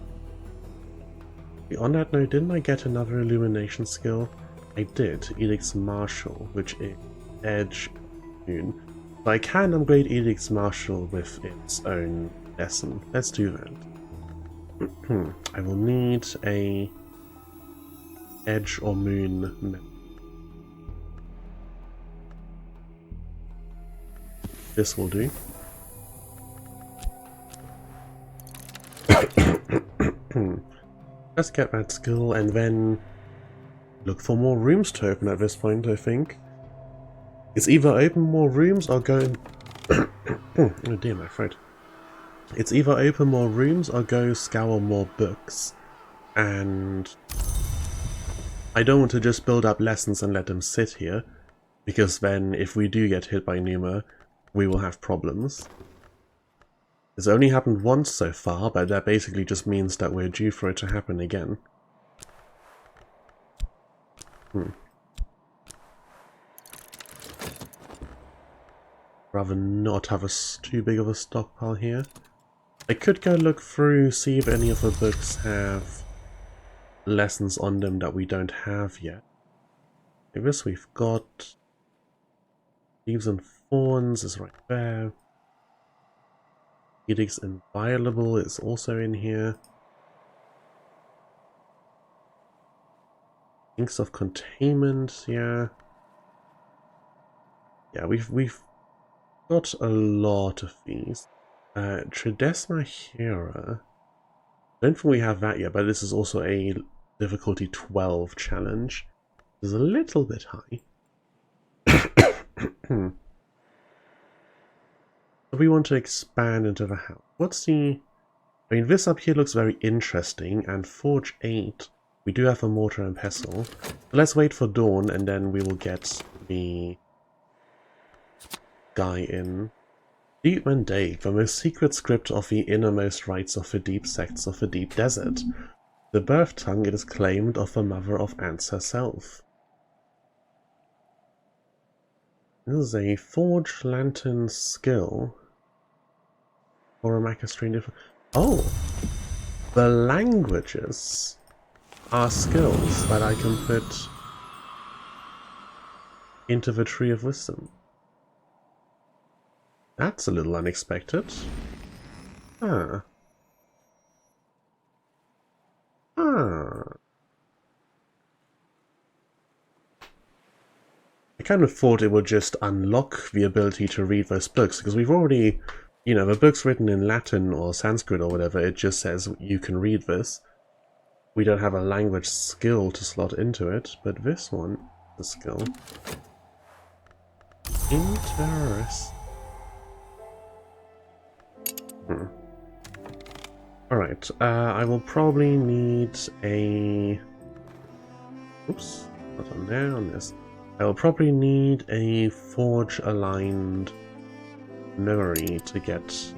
On that note, didn't I get another illumination skill? I did. Edict's Martial, which is Edge Moon. So I can upgrade Edict's Martial with its own lesson. Let's do that. I will need a Edge or Moon. This will do. Let's get that skill and then look for more rooms to open at this point, I think. It's either open more rooms or go... oh dear, my throat. It's either open more rooms or go scour more books. And I don't want to just build up lessons and let them sit here, because then if we do get hit by Numa, we will have problems. It's only happened once so far, but that basically just means that we're due for it to happen again. Rather not have too big of a stockpile here. I could go look through, see if any of the books have lessons on them that we don't have yet. I guess we've got Leaves and Thorns is right there. Edict's Inviolable is also in here. Inks of Containment, yeah. Yeah, we've got a lot of these. Tridesma Hera. Don't think we have that yet, but this is also a difficulty 12 challenge. It's a little bit high. We want to expand into the house. What's the... I mean, this up here looks very interesting, and Forge 8, we do have a mortar and pestle. So let's wait for dawn, and then we will get the guy in. Deep Mandate, the most secret script of the innermost rites of the deep sects of the deep desert. The birth tongue, it is claimed, of the mother of Ants herself. This is a Forge Lantern skill. Or a Macastream. Oh! The languages are skills that I can put into the Tree of Wisdom. That's a little unexpected. Ah. Ah. I kind of thought it would just unlock the ability to read those books, because we've already, you know, the book's written in Latin or Sanskrit or whatever, it just says you can read this. We don't have a language skill to slot into it, but this one, the skill. Interesting. Alright, I will probably need a... Oops, not on there, on this. I will probably need a forge-aligned memory to get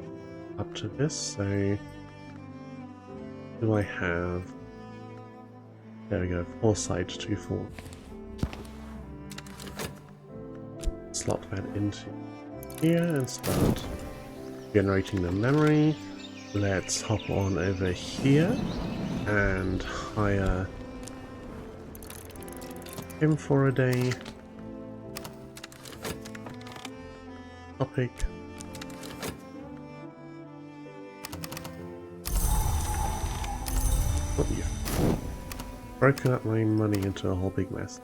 up to this, so... Do I have... There we go, foresight 2-4. Slot that into here and start generating the memory. Let's hop on over here and hire him for a day. Topic. Oh, you've broken up my money into a whole big mess.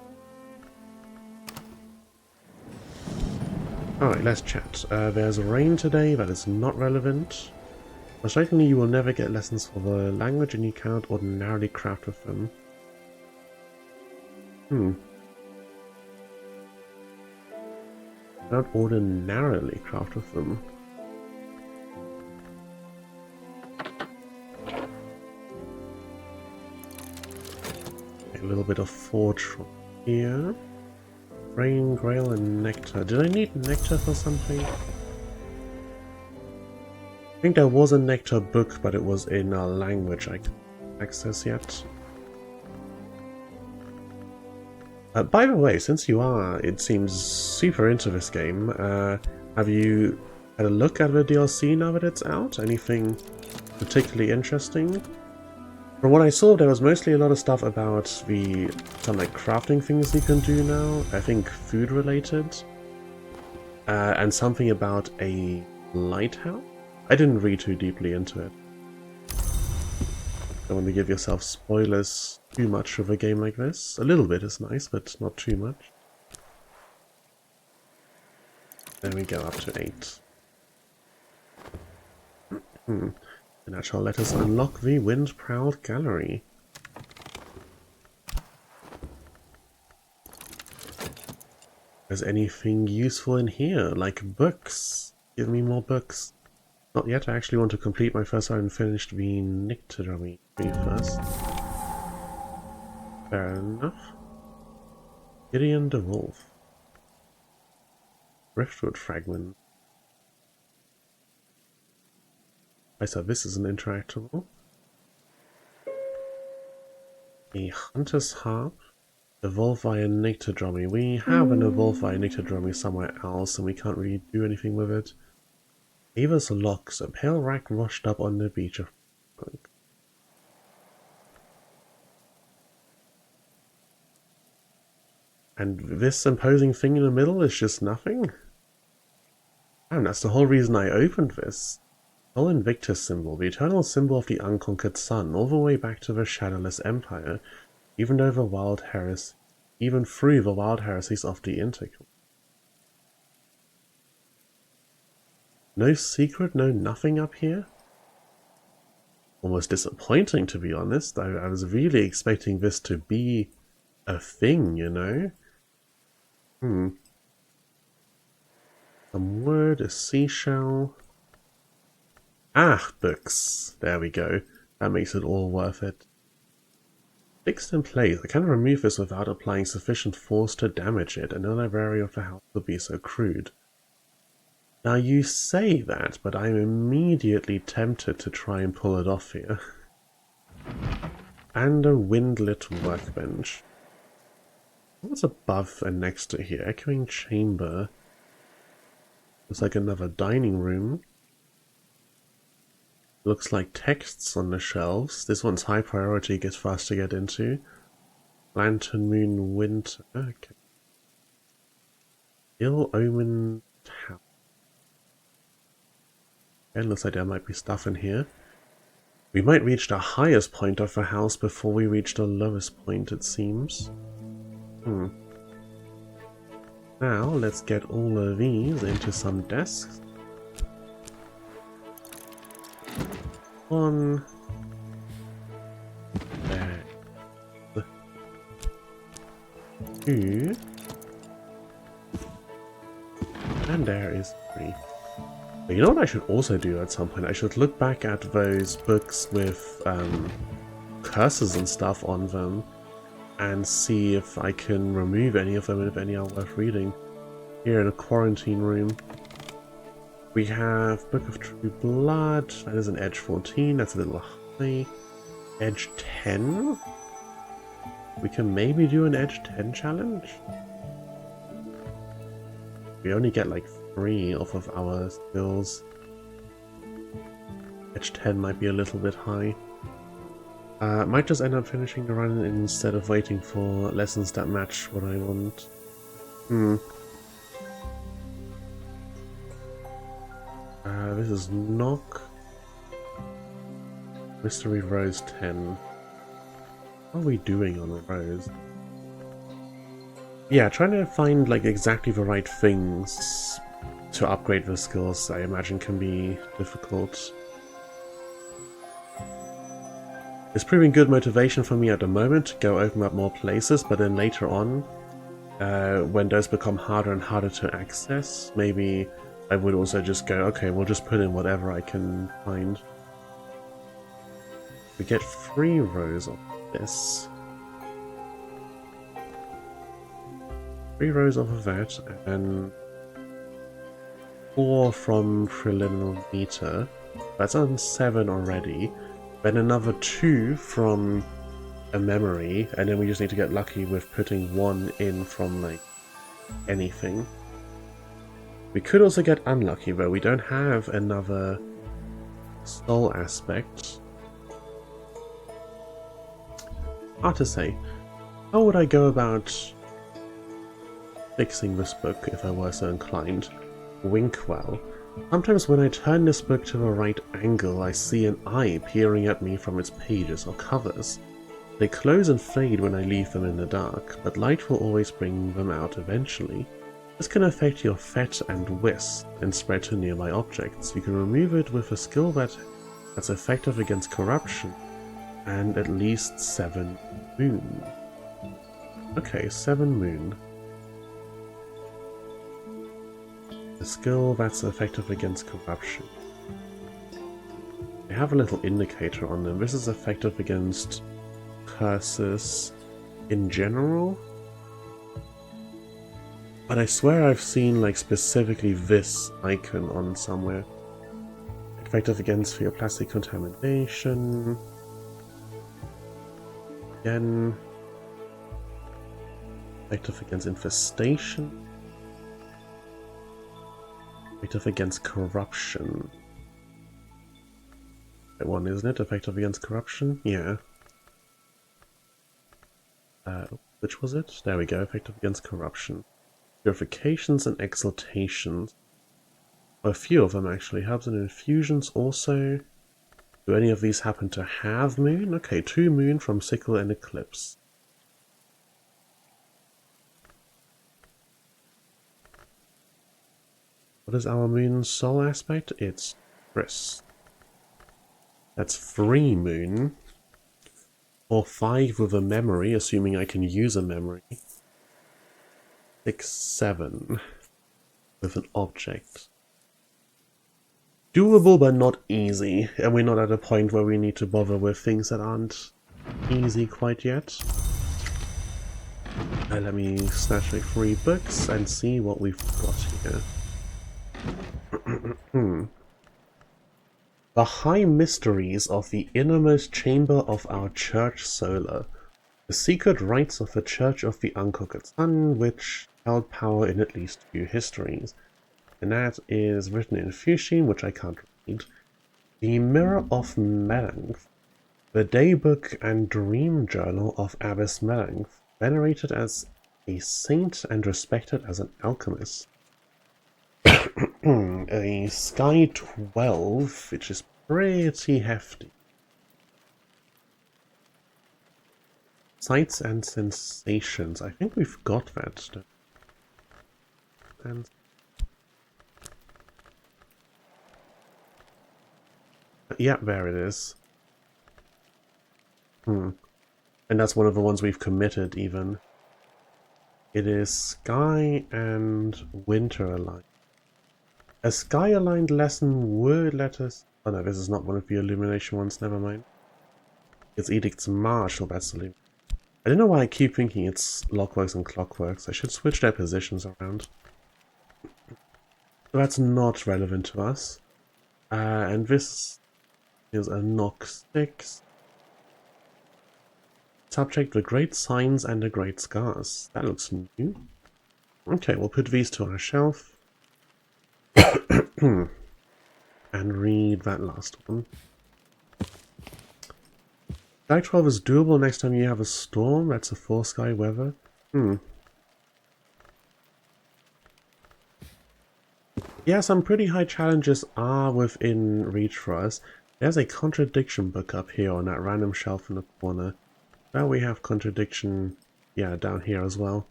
Alright, let's chat. There's rain today, that is not relevant. Most likely you will never get lessons for the language and you cannot ordinarily craft with them. Cannot ordinarily craft with them. A little bit of forge from here. Rain, Grail, and Nectar. Did I need Nectar for something? I think there was a Nectar book, but it was in a language I can't access yet. By the way, since you are, it seems, super into this game, have you had a look at the DLC now that it's out? Anything particularly interesting? From what I saw, there was mostly a lot of stuff about some like crafting things you can do now, I think food related, and something about a lighthouse? I didn't read too deeply into it. Don't want to give yourself spoilers too much of a game like this. A little bit is nice, but not too much. There we go, up to 8. And that shall let us unlock the Wind-Prowled Gallery. Is anything useful in here, like books? Give me more books. Not yet, I actually want to complete my first unfinished the Nyctodramy first. Fair enough. Gideon the Wolf. Driftwood Fragment. I said this is an interactable. A Hunter's Harp. Evolve via Nyctodramy. We have an Evolve via Nyctodramy somewhere else and we can't really do anything with it. Ava's Locks. A pale rack washed up on the beach of... And this imposing thing in the middle is just nothing? And that's the whole reason I opened this. Sol Invictus symbol, the eternal symbol of the unconquered sun, all the way back to the Shadowless Empire, even through the wild heresies of the Intercal. No secret, no nothing up here? Almost disappointing, to be honest. I was really expecting this to be a thing, you know? Some wood, a seashell. Ah, books. There we go. That makes it all worth it. Fixed in place. I can remove this without applying sufficient force to damage it. Another area of the house would be so crude. Now you say that, but I'm immediately tempted to try and pull it off here. And a windlit workbench. What's above and next to here? Echoing chamber. Looks like another dining room. Looks like texts on the shelves. This one's high priority, gets fast to get into. Lantern Moon Winter. Okay. Ill Omen Tower. Okay, looks like there might be stuff in here. We might reach the highest point of the house before we reach the lowest point, it seems. Now, let's get all of these into some desks. One. There. Two. And there is three. But you know what I should also do at some point? I should look back at those books with curses and stuff on them and see if I can remove any of them and if any are worth reading. Here in a quarantine room, we have Book of True Blood. That is an edge 14. That's a little high. Edge 10? We can maybe do an edge 10 challenge? We only get like 3 off of our skills. Edge 10 might be a little bit high. Might just end up finishing the run instead of waiting for lessons that match what I want. This is Knock. Mystery Rose 10. How are we doing on the Rose? Yeah, trying to find like exactly the right things to upgrade the skills, I imagine, can be difficult. It's proving good motivation for me at the moment to go open up more places, but then later on, when those become harder and harder to access, maybe I would also just go, okay, we'll just put in whatever I can find. We get 3 rows of this. 3 rows of that, and 4 from preliminary meter. That's on 7 already. Then another 2 from a memory, and then we just need to get lucky with putting 1 in from like anything. We could also get unlucky though. We don't have another soul aspect. Hard to say. How would I go about fixing this book if I were so inclined? Winkwell. Sometimes when I turn this book to the right angle, I see an eye peering at me from its pages or covers. They close and fade when I leave them in the dark, but light will always bring them out eventually. This can affect your fet and whisk and spread to nearby objects. You can remove it with a skill that's effective against corruption and at least 7 moon. Okay, 7 moon. A skill that's effective against corruption. They have a little indicator on them. This is effective against curses in general. But I swear I've seen like specifically this icon on somewhere. Effective against plastic contamination. Again. Effective against infestation. Effective against corruption. That one, isn't it? Effective against corruption? Yeah. Which was it? There we go. Effective against corruption. Purifications and exaltations. A few of them actually. Herbs and infusions also. Do any of these happen to have moon? Okay, 2 moon from sickle and eclipse. What is our moon soul aspect? It's Chris. That's 3 moon. Or 5 with a memory, assuming I can use a memory. 6, 7 with an object. Doable but not easy, and we're not at a point where we need to bother with things that aren't easy quite yet. Let me snatch my 3 books and see what we've got here. The high mysteries of the innermost chamber of our church solar. The secret rites of the Church of the Uncooked Sun, which held power in at least few histories. And that is written in Fushim, which I can't read. The Mirror of Melanch. The daybook and dream journal of Abbess Melanch, venerated as a saint and respected as an alchemist. A Sky 12, which is pretty hefty. Sights and sensations. I think we've got that stuff. And yeah, there it is. And that's one of the ones we've committed, even. It is Sky and Winter aligned. A Sky aligned lesson would let us... Oh no, this is not one of the illumination ones, never mind. It's Edict's Marshal, that's the... I don't know why I keep thinking it's Lockworks and Clockworks. I should switch their positions around. So that's not relevant to us. And this is a Knock 6. Subject: the Great Signs and the Great Scars. That looks new. Okay, we'll put these to our shelf. And read that last one. Sky 12 is doable next time you have a storm. That's a 4 sky weather. Yeah, some pretty high challenges are within reach for us. There's a contradiction book up here on that random shelf in the corner. Now we have contradiction, yeah, down here as well.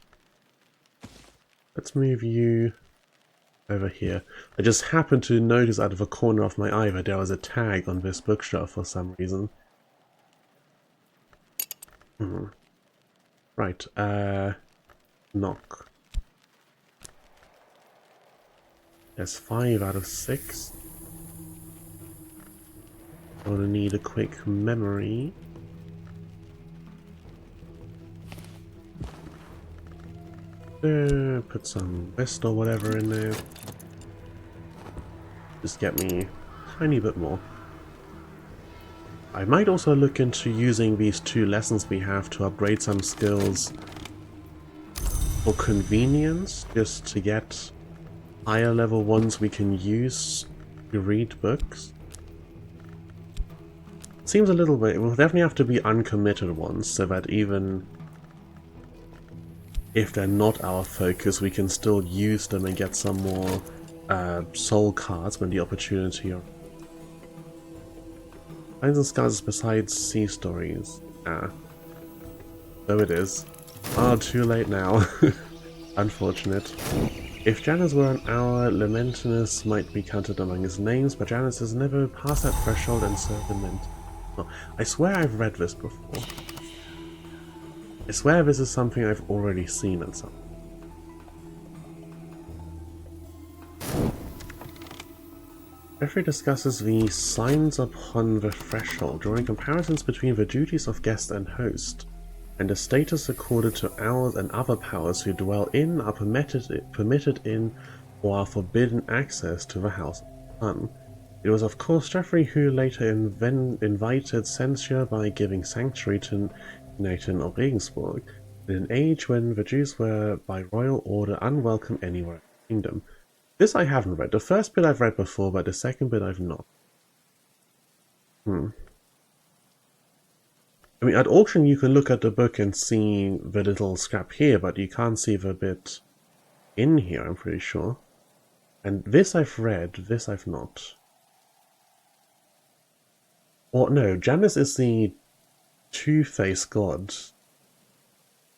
Let's move you over here. I just happened to notice out of the corner of my eye that there was a tag on this bookshelf for some reason. Right, knock. There's 5 out of 6. I'm gonna need a quick memory. Put some vest or whatever in there. Just get me a tiny bit more. I might also look into using these 2 lessons we have to upgrade some skills for convenience, just to get higher level ones we can use to read books. Seems a little bit, it will definitely have to be uncommitted ones, so that even if they're not our focus, we can still use them and get some more soul cards when the opportunity arises. Signs and Scars besides sea stories. So it is. Oh, too late now. Unfortunate. If Janus were an hour, Lamentinus might be counted among his names, but Janus has never passed that threshold and served in Mint. Oh, I swear I've read this before. I swear this is something I've already seen at some. Jeffrey discusses the signs upon the threshold, drawing comparisons between the duties of guest and host, and the status accorded to owls and other powers who dwell in, are permitted in, or are forbidden access to the House of the Sun. It was of course Jeffrey who later invited censure by giving sanctuary to Nathan of Regensburg, in an age when the Jews were by royal order unwelcome anywhere in the kingdom. This I haven't read. The first bit I've read before, but the second bit I've not. I mean, at auction you can look at the book and see the little scrap here, but you can't see the bit in here, I'm pretty sure. And this I've read, this I've not. Or no, Janus is the two-faced god.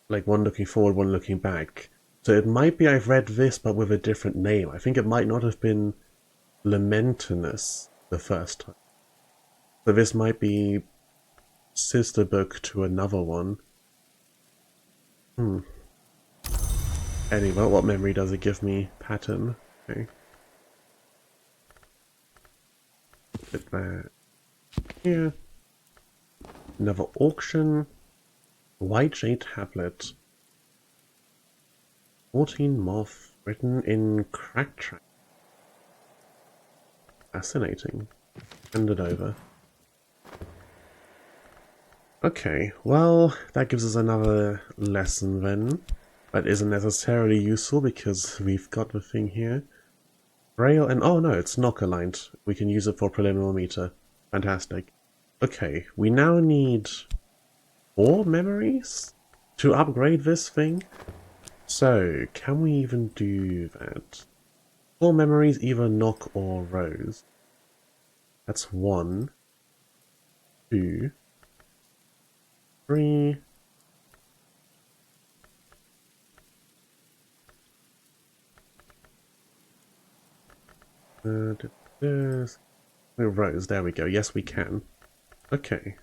Like one looking forward, one looking back. So it might be I've read this but with a different name. I think it might not have been Lamentinus the first time. So this might be sister book to another one. Anyway, what memory does it give me? Pattern. Okay. Put that here. Another auction. White Jade Tablet. 14 Moth, written in crack track. Fascinating. Hand it over. Okay, well, that gives us another lesson then. That isn't necessarily useful because we've got the thing here. Braille and... oh no, it's knock aligned. We can use it for preliminary meter. Fantastic. Okay, we now need 4 memories to upgrade this thing. So, can we even do that? 4 memories, either knock or rose. That's 1, 2, 3... Rose, there we go. Yes, we can. Okay.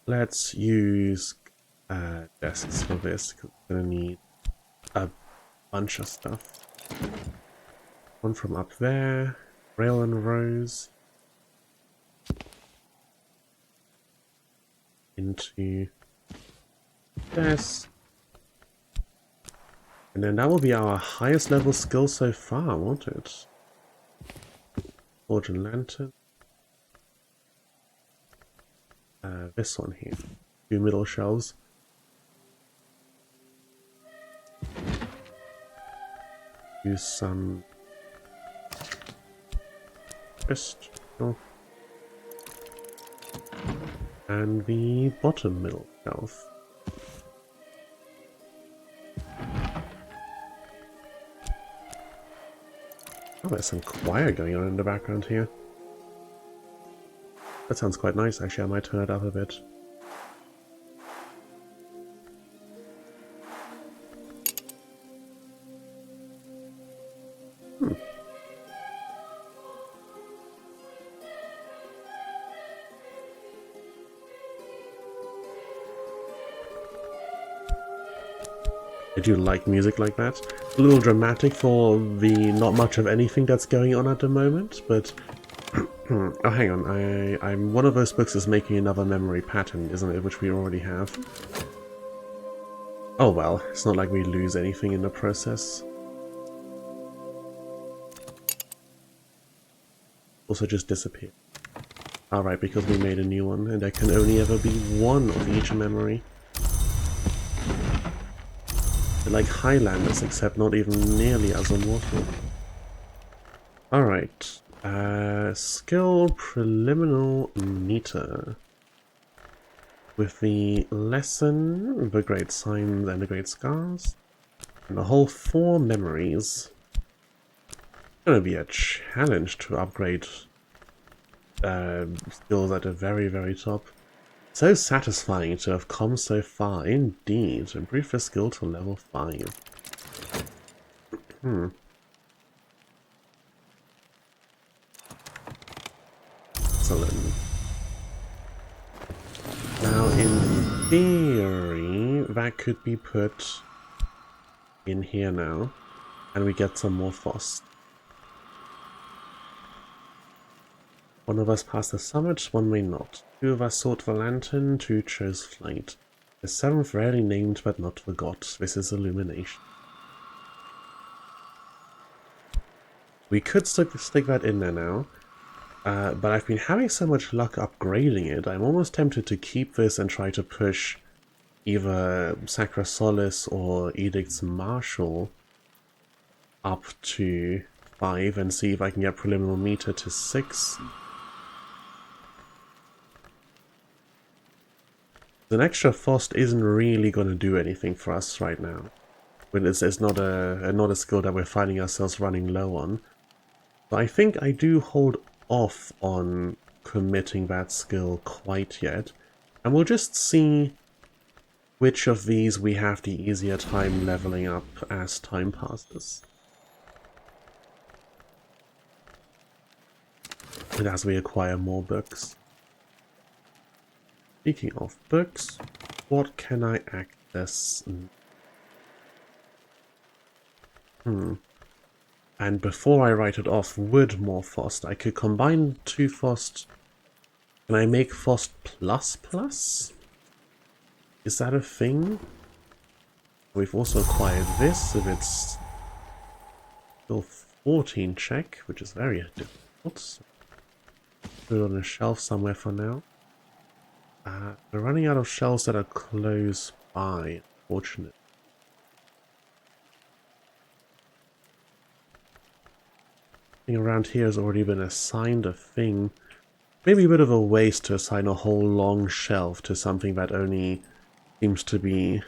Let's use desks for this, because we're going to need a bunch of stuff. One from up there. Rail and Rose. Into this. And then that will be our highest level skill so far, won't it? Forge and Lantern. This one here. 2 middle shelves. Use some crystal. And the bottom middle shelf. Oh, there's some choir going on in the background here. That sounds quite nice, actually. I might turn it up a bit. I do like music like that. A little dramatic for the not much of anything that's going on at the moment, but... oh, hang on. I'm one of those books is making another memory pattern, isn't it? Which we already have. Oh well, it's not like we lose anything in the process. Also just disappear. Alright, because we made a new one, and there can only ever be one of each memory. They're like Highlanders, except not even nearly as immortal. Alright. Skill preliminary meter. With the lesson, the great signs and the great scars, and the whole 4 memories. It's gonna be a challenge to upgrade skills at the very, very top. So satisfying to have come so far, indeed. Improve the skill to level 5. Excellent. Now, in theory, that could be put in here now, and we get some more frost. One of us passed the summit, one may not. 2 of us sought the lantern, 2 chose flight. The 7th rarely named but not forgot. This is illumination. We could stick that in there now, but I've been having so much luck upgrading it, I'm almost tempted to keep this and try to push either Sacra Solis or Edict's Marshal up to 5 and see if I can get preliminary meter to 6. An extra frost isn't really going to do anything for us right now. When it's not a skill that we're finding ourselves running low on. But I think I do hold off on committing that skill quite yet. And we'll just see which of these we have the easier time leveling up as time passes. And as we acquire more books. Speaking of books, what can I access? And before I write it off, would more frost. I could combine 2 frost. Can I make frost plus plus? Is that a thing? We've also acquired this, if it's still 14 check, which is very difficult. Put it on a shelf somewhere for now. We're running out of shelves that are close by, unfortunately. Thing around here has already been assigned a thing. Maybe a bit of a waste to assign a whole long shelf to something that only seems to be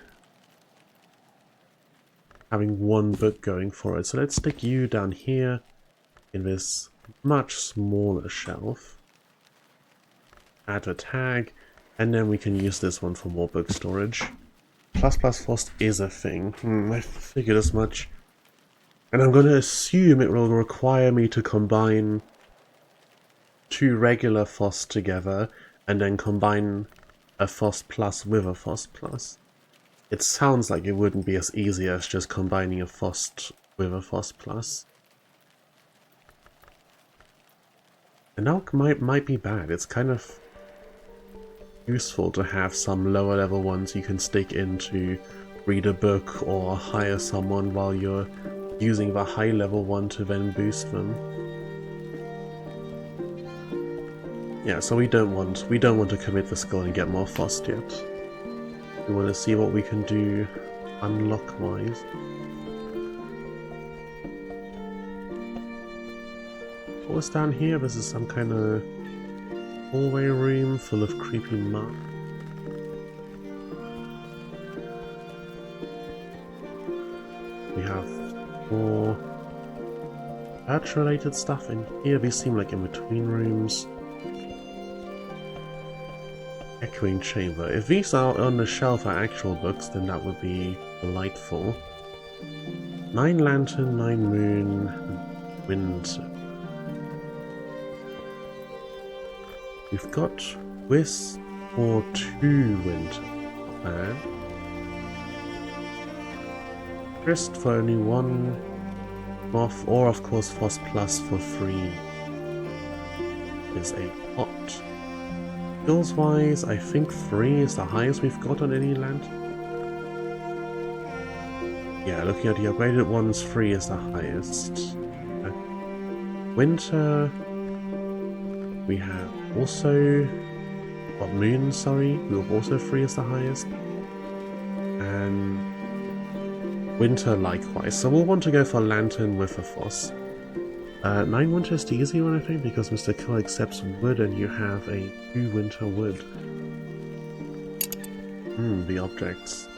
having one book going for it. So let's stick you down here in this much smaller shelf. Add a tag, and then we can use this one for more book storage. Plus Fost is a thing. I figured as much. And I'm going to assume it will require me to combine 2 regular Fost together, and then combine a Fost Plus with a Fost Plus. It sounds like it wouldn't be as easy as just combining a Fost with a Fost Plus. And that might be bad. It's kind of useful to have some lower level ones you can stick in to read a book or hire someone while you're using the high level one to then boost them. Yeah, so we don't want to commit the skill and get more Fost yet. We want to see what we can do unlock wise. What was down here? This is some kind of hallway room full of creepy mud. We have more church-related stuff in here. These seem like in-between rooms. Echoing chamber. If these are on the shelf are actual books, then that would be delightful. 9 lantern, 9 moon, wind. We've got Whis or 2 winter. Bad. Grist for only 1 moth, or of course Fost Plus for 3 is a pot. Skills wise, I think 3 is the highest we've got on any lantern. Yeah, looking at the upgraded ones, 3 is the highest. Winter, we have also, moon, sorry, we have also 3 is the highest. And winter likewise, so we'll want to go for lantern with a Fost. 9 winter is the easy one, I think, because Mr. Kill accepts wood and you have a 2 winter wood. The objects.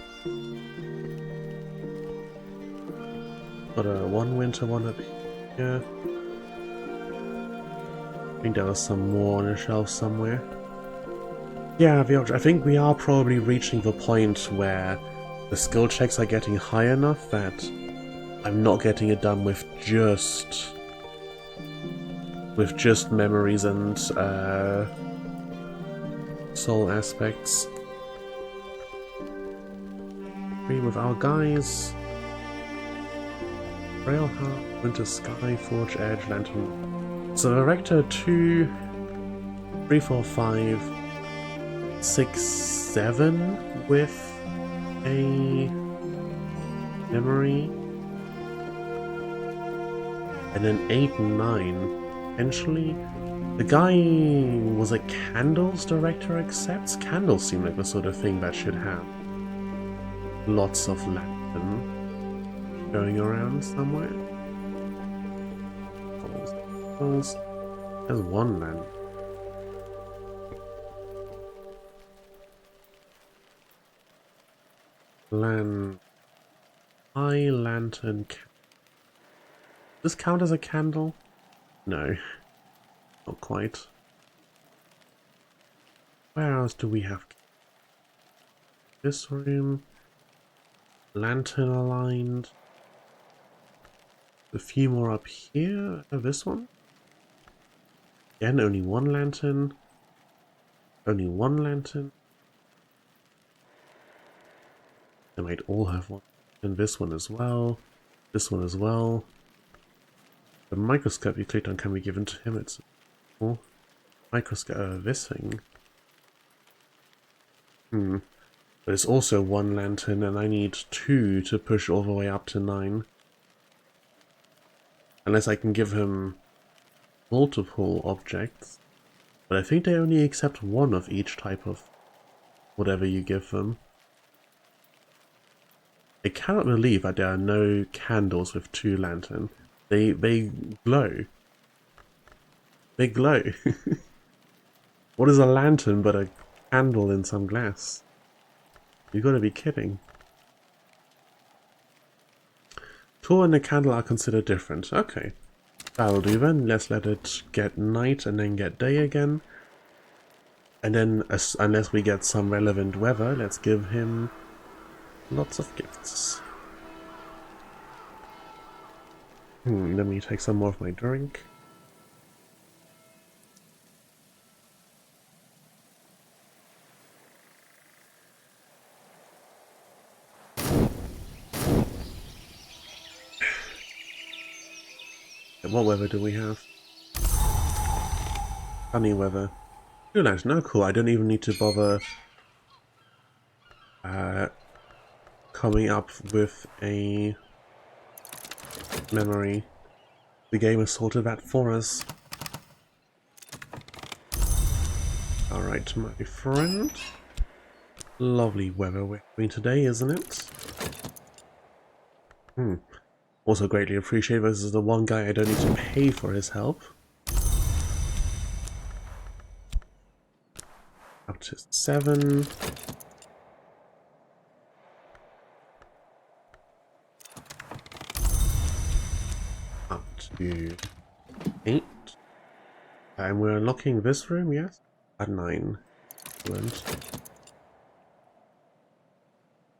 Got a 1 winter one up here. I think there was some more on a shelf somewhere. Yeah, I think we are probably reaching the point where the skill checks are getting high enough that I'm not getting it done with just memories and soul aspects. Agree with our guys. Railheart, Winter Sky, Forge Edge, Lantern. So Director 2, 3, 4, 5, 6, 7 with a memory. And then 8 and 9. Potentially. The guy was a candles director accepts? Candles seem like the sort of thing that should have lots of lantern going around somewhere. There's 1 lantern. High lantern. Does this count as a candle? No, not quite. Where else do we have? This room. Lantern aligned. A few more up here. This one. Again, only 1 lantern. Only 1 lantern. They might all have 1. And this one as well. This one as well. The microscope you clicked on can be given to him. It's a microscope. This thing. But it's also 1 lantern, and I need 2 to push all the way up to 9. Unless I can give him multiple objects. But I think they only accept one of each type of whatever you give them. I cannot believe that there are no candles with 2 lanterns. They glow. They glow. What is a lantern but a candle in some glass? You gotta be kidding. Tool and the candle are considered different. Okay. That'll do then. Let's let it get night and then get day again. And then, unless we get some relevant weather, let's give him lots of gifts. Let me take some more of my drink. What weather do we have? Sunny weather. Two lanterns. No, cool. I don't even need to bother coming up with a memory. The game has sorted that for us. Alright, my friend. Lovely weather we're having today, isn't it? Also greatly appreciate this is the one guy I don't need to pay for his help. Up to 7. Up to 8. And we're unlocking this room, yes? At 9. Excellent.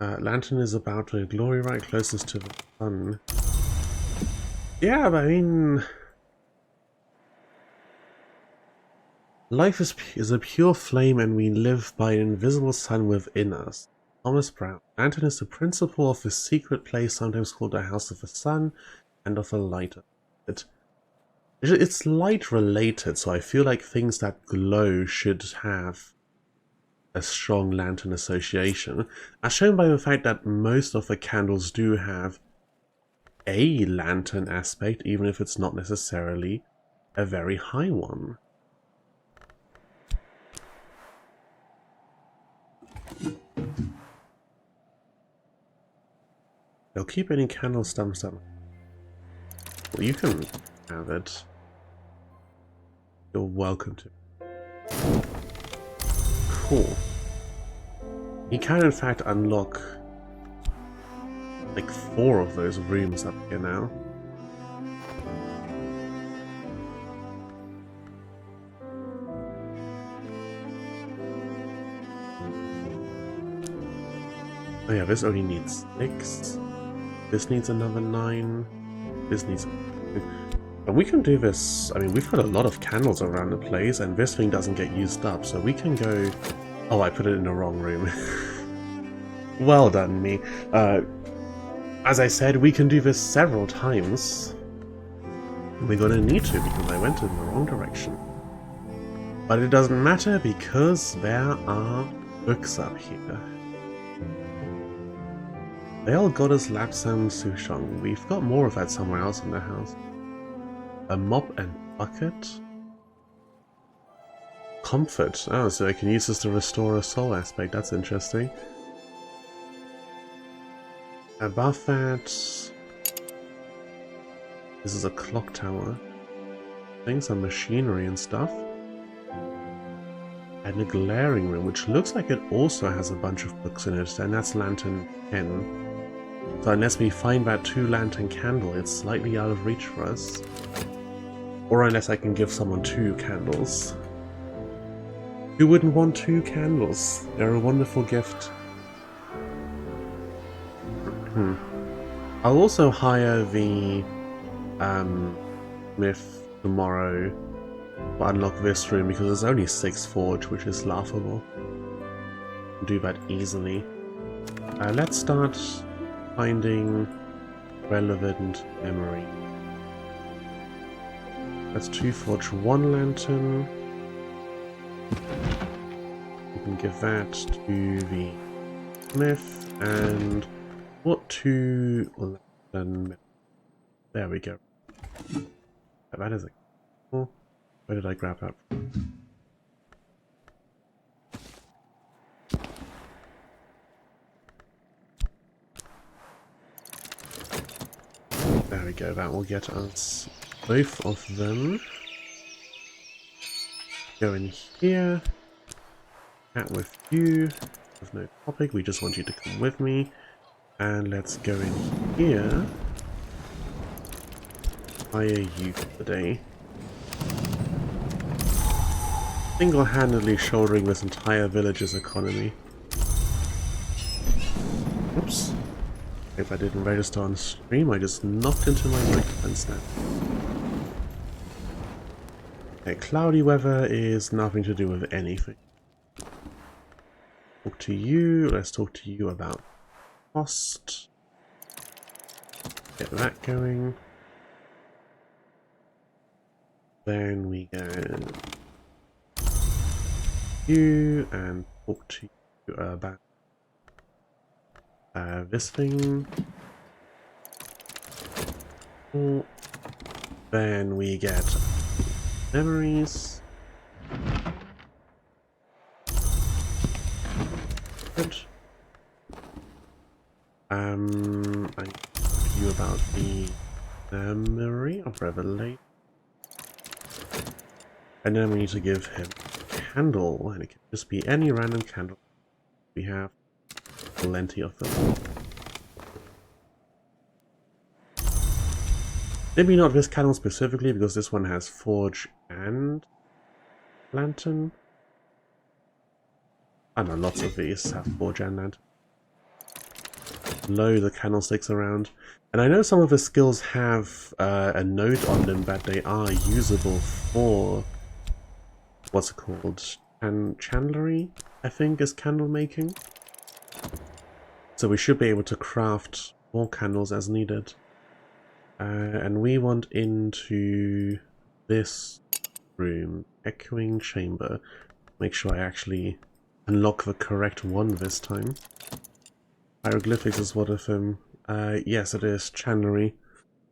Lantern is about to glory right closest to the sun. Yeah, but I mean... Life is a pure flame and we live by an invisible sun within us. Thomas Brown. Lantern is the principle of a secret place, sometimes called the House of the Sun, and of the light of it. It's light related, so I feel like things that glow should have a strong lantern association, as shown by the fact that most of the candles do have a lantern aspect, even if it's not necessarily a very high one. They'll keep any candle stumps up. Well, you can have it. You're welcome to. Cool. You can in fact unlock like 4 of those rooms up here now. Oh yeah, this only needs 6. This needs another 9. This needs... And we can do this... I mean, we've got a lot of candles around the place, and this thing doesn't get used up, so we can go... Oh, I put it in the wrong room. Well done, me. As I said, we can do this several times. We're gonna need to, because I went in the wrong direction. But it doesn't matter, because there are books up here. They all got us Lapsang Souchong. We've got more of that somewhere else in the house. A mop and bucket? Comfort. Oh, so I can use this to restore a soul aspect. That's interesting. Above that... This is a clock tower. Things, some machinery and stuff. And a glaring room, which looks like it also has a bunch of books in it, and that's Lantern 10. So unless we find that 2-lantern candle, it's slightly out of reach for us. Or unless I can give someone 2 candles. Who wouldn't want 2 candles? They're a wonderful gift. I'll also hire the Smith tomorrow to unlock this room because there's only 6 forge, which is laughable. Do that easily. Let's start finding relevant memory. That's 2 forge 1 lantern. We can give that to the Smith and what 2 lantern. There we go. That is a cool. Where did I grab that from? There we go, that will get us both of them. Go in here. Chat with you. With no topic, we just want you to come with me. And let's go in here. Hire you for the day. Single-handedly shouldering this entire village's economy. Oops. If I didn't register on stream, I just knocked into my microphone stand. Okay, cloudy weather is nothing to do with anything. Talk to you. Let's talk to you about cost. Get that going. Then we go you and talk to you about this thing. Then we get memories. Good. I talk to you about the memory of revelation. And then we need to give him a candle, and it can just be any random candle. We have plenty of them. Maybe not this candle specifically, because this one has forge and lantern. I know lots of these have forge and lantern. Loads of candlesticks around. And I know some of the skills have a note on them that they are usable for... what's it called? Chandlery, I think, is candle making. So we should be able to craft more candles as needed. And we want into this room, echoing chamber. Make sure I actually unlock the correct one this time. Hieroglyphics is one of them. Yes, it is chandlery.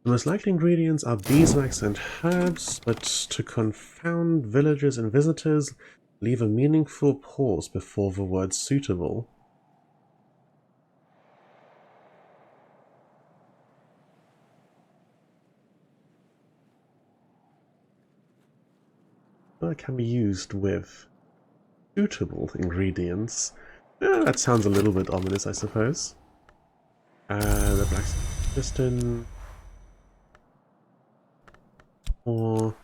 The most likely ingredients are beeswax and herbs, but to confound villagers and visitors, leave a meaningful pause before the word suitable. Well, it can be used with suitable ingredients. That sounds a little bit ominous, I suppose. The blacksmith piston. 4,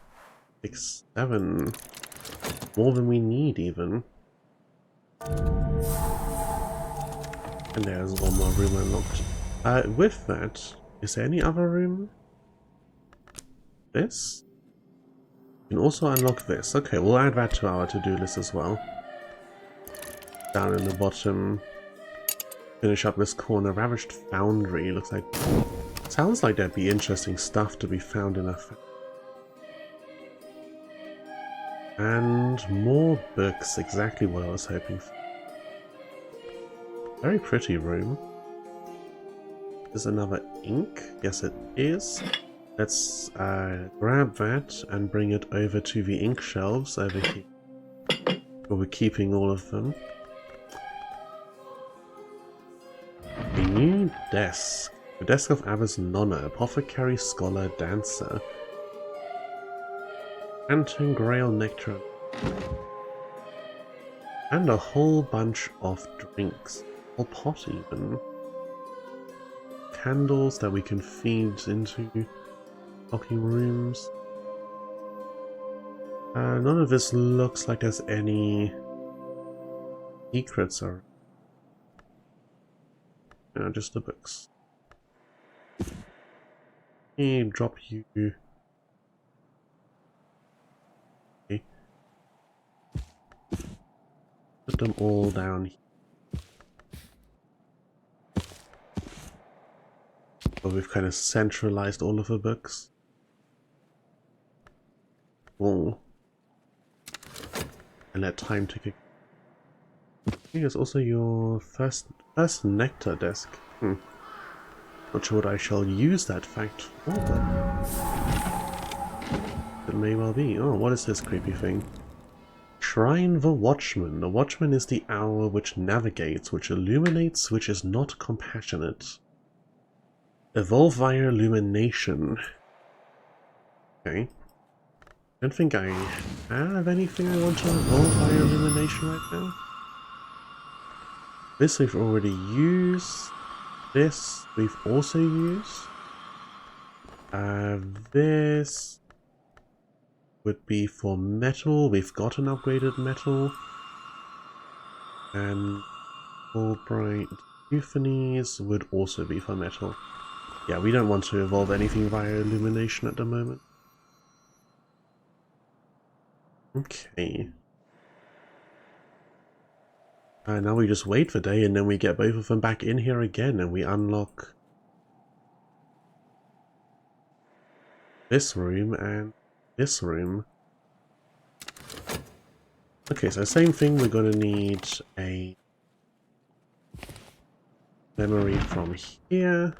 6, 7. More than we need, even. And there's one more room unlocked. With that, is there any other room? This? You can also unlock this. Okay, we'll add that to our to-do list as well. Down in the bottom. Finish up this corner. Ravaged Foundry. Looks like... sounds like there'd be interesting stuff to be found in a... and more books. Exactly what I was hoping for. Very pretty room. There's another ink. Yes, it is. Let's grab that and bring it over to the ink shelves over here. Where we're keeping all of them. A new desk. The desk of Abbas Nonna, apothecary, scholar, dancer. Anton Grail Nectar. And a whole bunch of drinks. A whole pot even. Candles that we can feed into locking rooms. None of this looks like there's any secrets or just the books. Hey, drop you. Okay. Put them all down here. So we've kind of centralized all of the books. Oh. And let time to kick. I think it's also your first nectar desk. Not sure what I shall use that fact for, but it may well be. Oh, what is this creepy thing? Shrine the Watchman. The Watchman is the hour which navigates, which illuminates, which is not compassionate. Evolve via illumination. Okay. Don't think I have anything I want to evolve via illumination right now. This we've already used. This we've also used. This would be for metal. We've got an upgraded metal. And Fulbright Euphonies would also be for metal. Yeah, we don't want to evolve anything via illumination at the moment. Okay. Now we just wait for day and then we get both of them back in here again and we unlock this room and this room. Okay, so same thing, we're going to need a memory from here.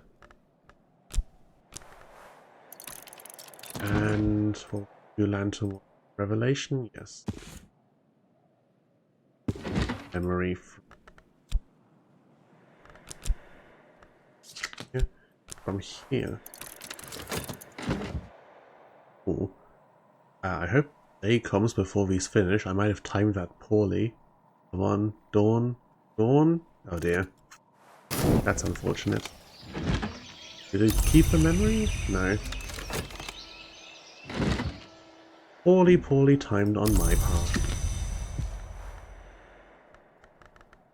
And for Lantern Revelation, yes. Memory from here. Ooh. I hope day comes before these finish. I might have timed that poorly. Come on, dawn, dawn. Oh dear, that's unfortunate. Did it keep the memory? No. Poorly timed on my part.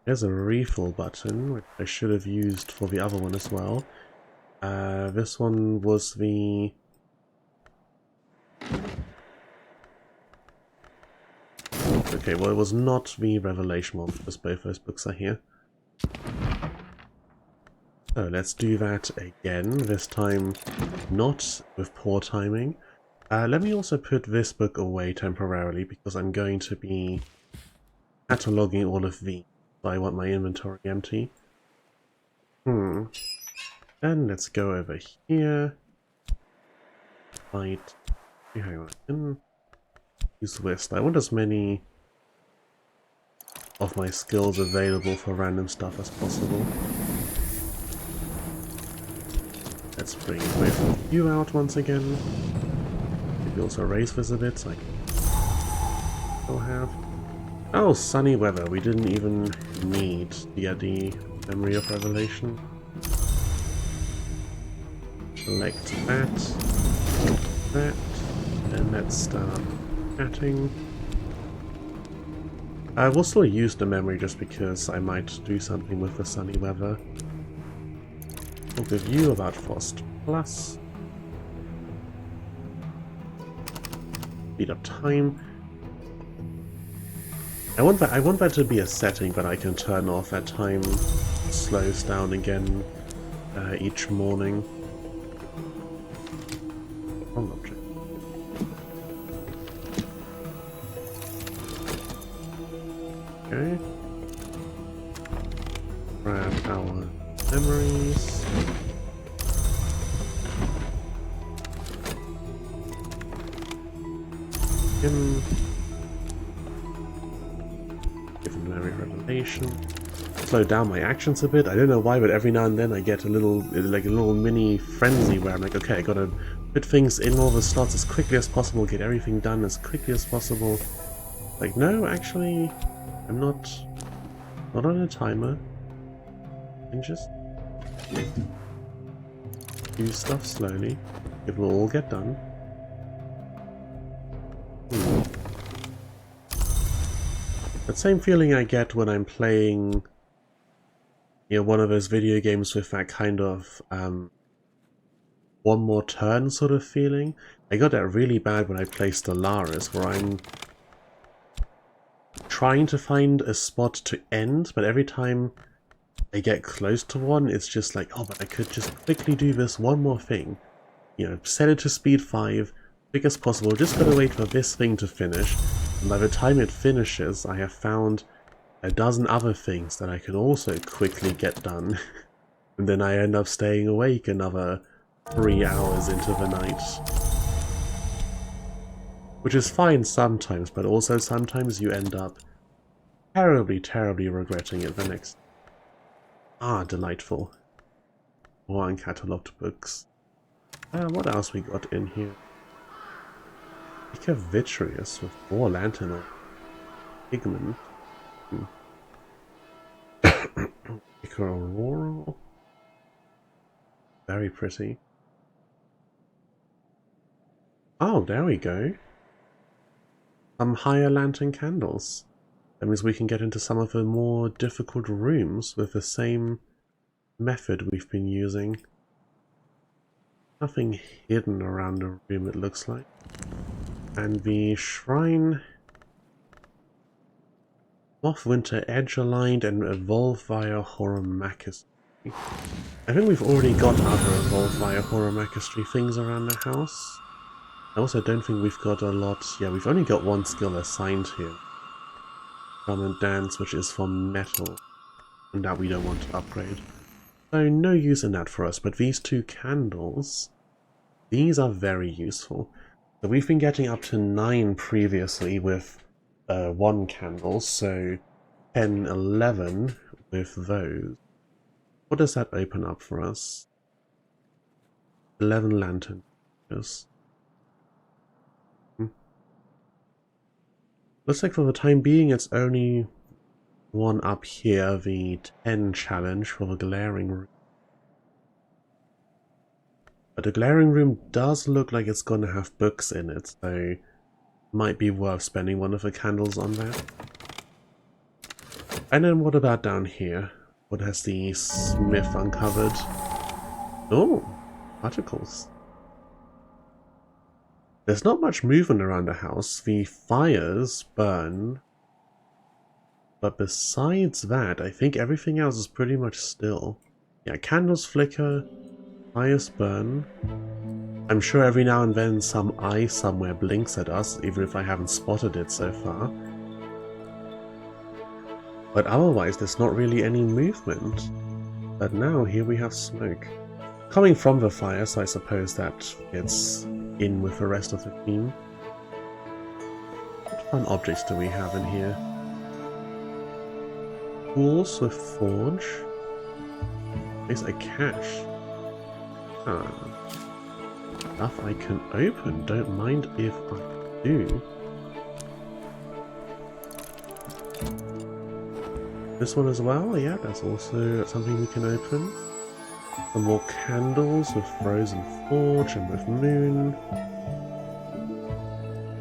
There's a refill button, which I should have used for the other one as well. This one was the... Okay, well it was not the Revelation one, because both those books are here. So let's do that again, this time not with poor timing. Let me also put this book away temporarily, because I'm going to be cataloguing all of these. So I want my inventory empty. Then let's go over here. Right. Hang on. Use list. I want as many of my skills available for random stuff as possible. Let's bring both of you out once again. Maybe also raise this a bit so I can still have. Oh, sunny weather. We didn't even need to get the Memory of Revelation. Select that, and let's start chatting. I will still use the memory just because I might do something with the sunny weather. We'll give you about Frost Plus. Speed up time. I want that to be a setting, but I can turn off at time slows down again each morning. Wrong object. Okay. Grab our memories. Give them memory revelation. Slow down my actions a bit. I don't know why, but every now and then I get a little, like a little mini frenzy where I'm like, okay, I gotta put things in all the slots as quickly as possible, get everything done as quickly as possible. Like, no, actually, I'm not on a timer. I can just do stuff slowly. It will all get done. That same feeling I get when I'm playing, you know, one of those video games with that kind of one more turn sort of feeling. I got that really bad when I play Stellaris, where I'm trying to find a spot to end, but every time I get close to one, it's just like, oh, but I could just quickly do this one more thing. You know, set it to speed 5, quick as possible, just gotta wait for this thing to finish, and by the time it finishes, I have found a dozen other things that I can also quickly get done. And then I end up staying awake another 3 hours into the night. Which is fine sometimes, but also sometimes you end up terribly, terribly regretting it the next. Ah, delightful. More uncatalogued books. What else we got in here? Pica Vitreous with 4 lantern on pigment. Pica Aurora. Very pretty. Oh, there we go. Some higher lantern candles. That means we can get into some of the more difficult rooms with the same method we've been using. Nothing hidden around the room, it looks like. And the shrine... Mothwinter edge-aligned and evolve via Horomachistry. I think we've already got other evolve via Horomachistry things around the house. I also don't think we've got a lot... Yeah, we've only got one skill assigned here. Drum and Dance, which is for metal. And that we don't want to upgrade. So no use in that for us, but these 2 candles... These are very useful. So we've been getting up to 9 previously with 1 candle, so 10, 11 with those. What does that open up for us? 11 lanterns. Looks like for the time being it's only one up here, the 10 challenge for the glaring room. But the glaring room does look like it's going to have books in it, so might be worth spending one of the candles on that. And then what about down here? What has the smith uncovered? Oh, particles. There's not much movement around the house. The fires burn. But besides that, I think everything else is pretty much still. Yeah, candles flicker. Fires burn. I'm sure every now and then some eye somewhere blinks at us, even if I haven't spotted it so far. But otherwise there's not really any movement. But now here we have smoke. Coming from the fire, so I suppose that gets in with the rest of the team. What fun objects do we have in here? Tools with forge. There's a cache. Stuff I can open, don't mind if I do. This one as well, yeah, that's also something we can open. Some more candles with Frozen Forge and with Moon.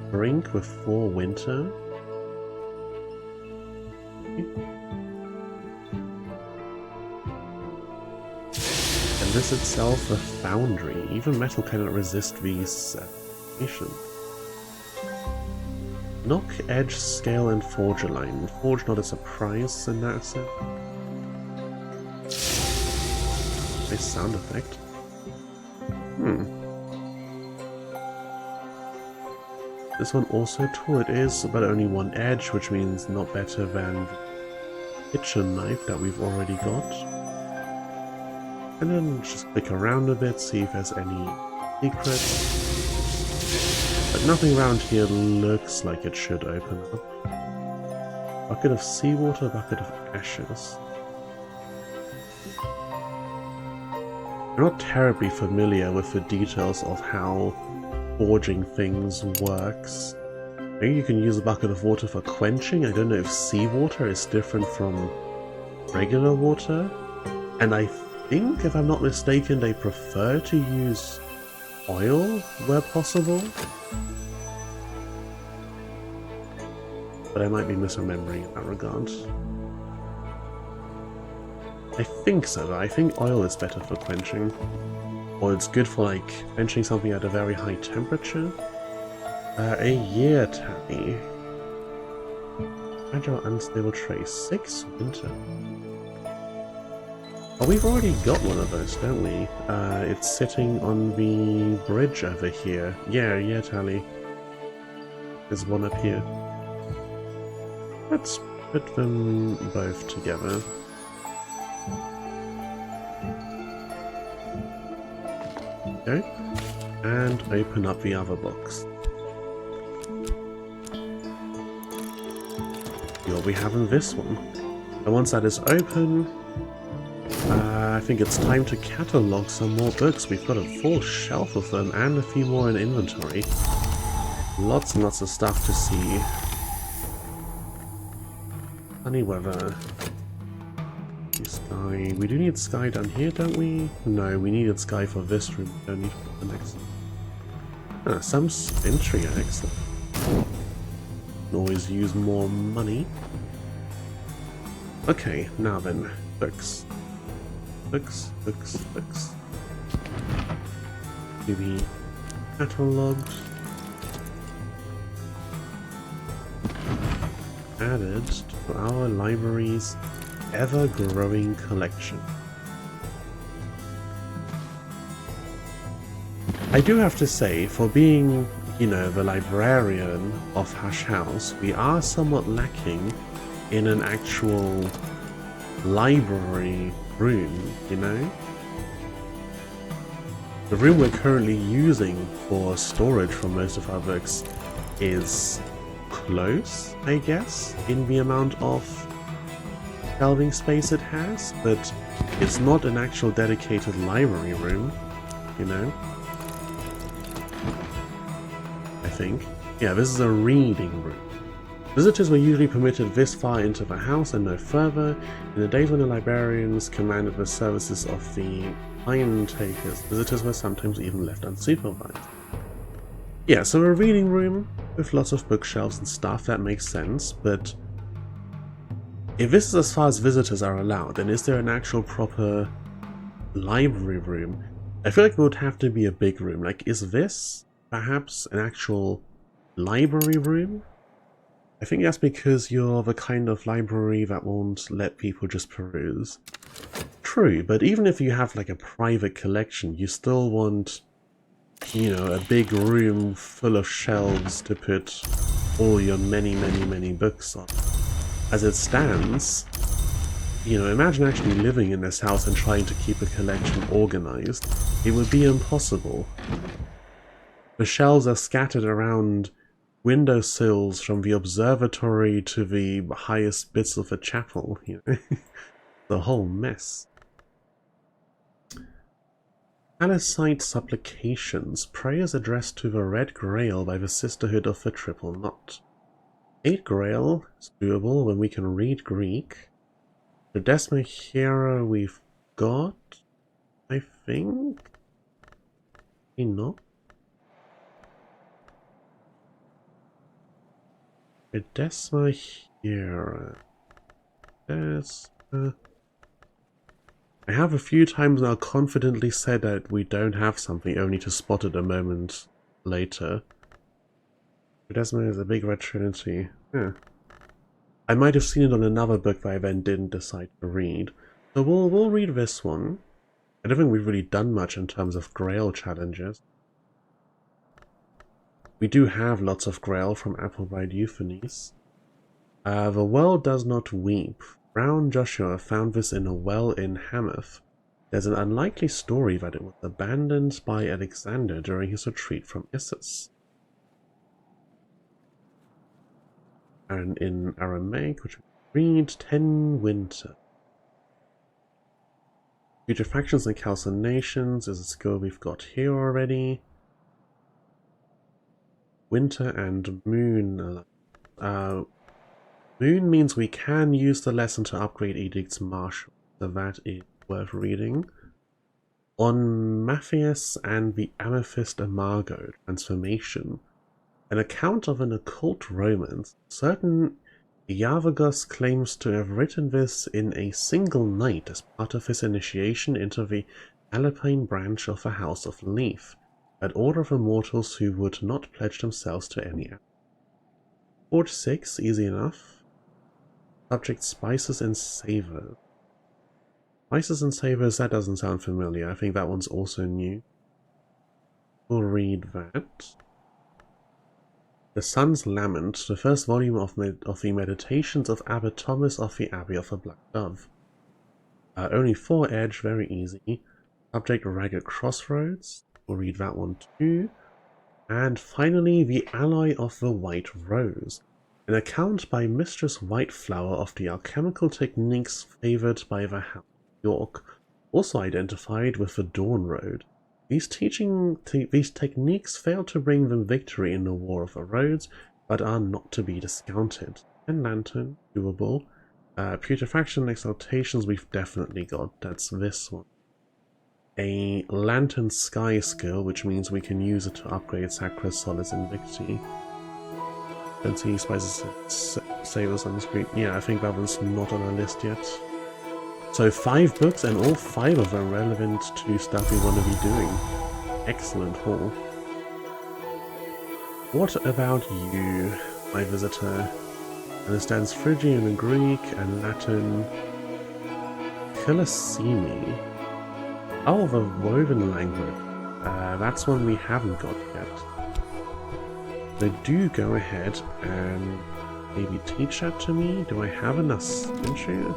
Brink with 4 Winter. And this itself, a foundry. Even metal cannot resist these animations. Knock, edge, scale, and forge align. Forge not a surprise in that sense. Nice sound effect. This one also tool it is, but only 1 edge, which means not better than the kitchen knife that we've already got. And then just click around a bit, see if there's any secrets. But nothing around here looks like it should open up. Bucket of seawater, bucket of ashes. I'm not terribly familiar with the details of how forging things works. Maybe you can use a bucket of water for quenching. I don't know if seawater is different from regular water. And I think, if I'm not mistaken, they prefer to use oil where possible. But I might be misremembering in that regard. I think so, though. I think oil is better for quenching. Or it's good for, like, quenching something at a very high temperature. A year tally. Fragile unstable trace. 6 winter. Oh, we've already got one of those, don't we? It's sitting on the bridge over here. Yeah, year tally. There's one up here. Let's put them both together. Go. And open up the other box. See what we have in this one. And once that is open, I think it's time to catalog some more books. We've got a full shelf of them and a few more in inventory. Lots and lots of stuff to see. Sunny weather. Sky. We do need sky down here, don't we? No, we needed sky for this room. We don't need for the next one. Ah, some spintry eggs. Can always use more money. Okay, now then, books. Books. To be catalogued. Added to our library's ever-growing collection. I do have to say, for being, you know, the librarian of Hush House, we are somewhat lacking in an actual library room, you know? The room we're currently using for storage for most of our books is close, I guess, in the amount of shelving space it has, but it's not an actual dedicated library room, you know? I think. Yeah, this is a reading room. Visitors were usually permitted this far into the house and no further. In the days when the librarians commanded the services of the iron takers, visitors were sometimes even left unsupervised. Yeah, so a reading room with lots of bookshelves and stuff, that makes sense, but if this is as far as visitors are allowed, then is there an actual proper library room? I feel like it would have to be a big room. Like, is this perhaps an actual library room? I think that's because you're the kind of library that won't let people just peruse. True, but even if you have like a private collection, you still want, you know, a big room full of shelves to put all your many books on. As it stands, you know, imagine actually living in this house and trying to keep a collection organized. It would be impossible. The shelves are scattered around windowsills from the observatory to the highest bits of the chapel, you know. The whole mess. Alicite supplications, prayers addressed to the Red Grail by the Sisterhood of the Triple Knot. 8 Grail is doable when we can read Greek. The Desma Hero we've got, I think? Maybe not. The Desma Hero. Desma. I have a few times now confidently said that we don't have something, only to spot it a moment later. Desma is a big red trinity. Yeah. I might have seen it on another book that I then didn't decide to read. So we'll read this one. I don't think we've really done much in terms of Grail challenges. We do have lots of Grail from Applebride Euphonies. The world does not weep. Brown Joshua found this in a well in Hamath. There's an unlikely story that it was abandoned by Alexander during his retreat from Issus. And in Aramaic, which we read, 10 Winter. Putrefactions and calcinations is a skill we've got here already. Winter and Moon. Moon means we can use the lesson to upgrade Edict's Marshal, so that is worth reading. On Matthias and the Amethyst Imago transformation, an account of an occult romance. Certain Iavagos claims to have written this in a single night as part of his initiation into the Alpine branch of the House of Leaf, an order of immortals who would not pledge themselves to any act. Port 6, easy enough. Subject spices and savors. Spices and savors, that doesn't sound familiar. I think that one's also new. We'll read that. The Sun's Lament, the first volume of the Meditations of Abbot Thomas of the Abbey of the Black Dove. Only 4 edge, very easy. Subject Ragged Crossroads. We'll read that one too. And finally, The Ally of the White Rose. An account by Mistress Whiteflower of the alchemical techniques favoured by the House of York, also identified with the Dawn Road. These techniques failed to bring them victory in the War of the Roads, but are not to be discounted. And Lantern, doable. Putrefaction Exaltations we've definitely got, that's this one. A Lantern Sky skill, which means we can use it to upgrade Sacra Solis Invicti. Don't see Spices Savers on the screen. Yeah, I think that one's not on our list yet. So 5 books, and all 5 of them relevant to stuff we want to be doing. Excellent haul. What about you, my visitor? Understands Phrygian and Greek and Latin. Kilasimi. Oh, the Woven language. That's one we haven't got yet. So do go ahead and maybe teach that to me. Do I have enough Stinshare?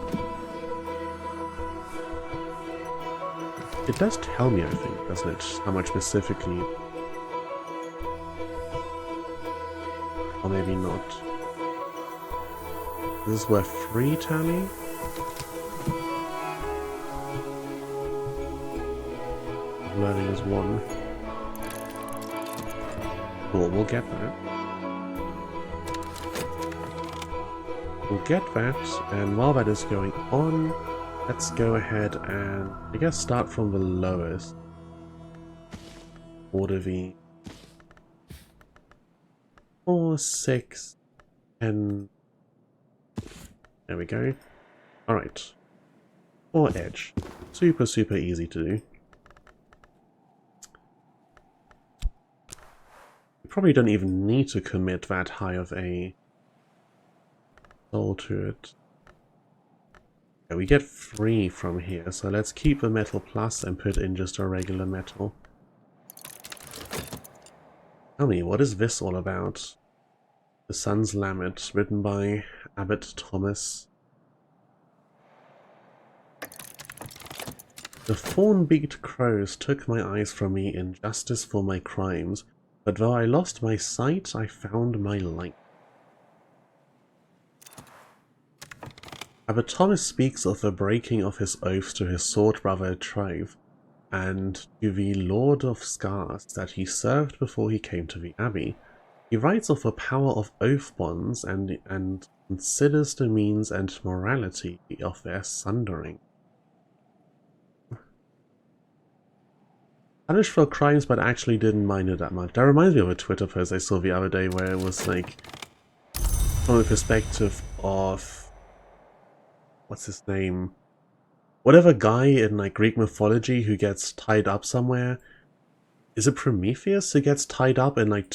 It does tell me, I think, doesn't it? How much specifically. Or maybe not. This is worth 3 tally? Learning is 1. Cool, we'll get that. We'll get that, and while that is going on, let's go ahead and, I guess, start from the lowest. Order V. 4, 6, and there we go. Alright. 4 edge. Super, super easy to do. Probably don't even need to commit that high of a soul to it. Yeah, we get 3 from here, so let's keep the metal plus and put in just a regular metal. Tell me, what is this all about? The Sun's Lamet, written by Abbot Thomas. The fawn-beaked crows took my eyes from me in justice for my crimes. But though I lost my sight, I found my light. Abbot Thomas speaks of the breaking of his oaths to his sword brother Trove, and to the Lord of Scars that he served before he came to the Abbey. He writes of the power of oath bonds and considers the means and morality of their sundering. Punished for crimes, but actually didn't mind it that much. That reminds me of a Twitter post I saw the other day where it was like, from the perspective of, what's his name? Whatever guy in like Greek mythology who gets tied up somewhere. Is it Prometheus who gets tied up and like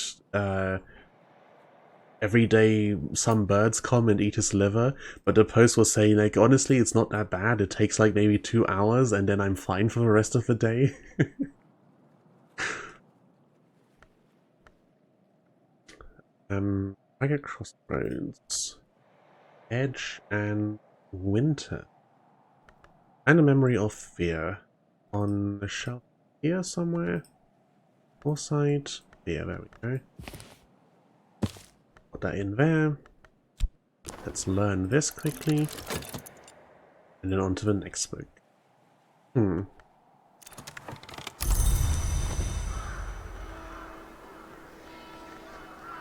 every day some birds come and eat his liver? But the post was saying like, honestly, it's not that bad. It takes like maybe 2 hours and then I'm fine for the rest of the day. Ragged Crossroads, Edge and Winter, and a Memory of Fear on the shelf here somewhere. Foresight, yeah, there we go. Put that in there. Let's learn this quickly, and then on to the next book.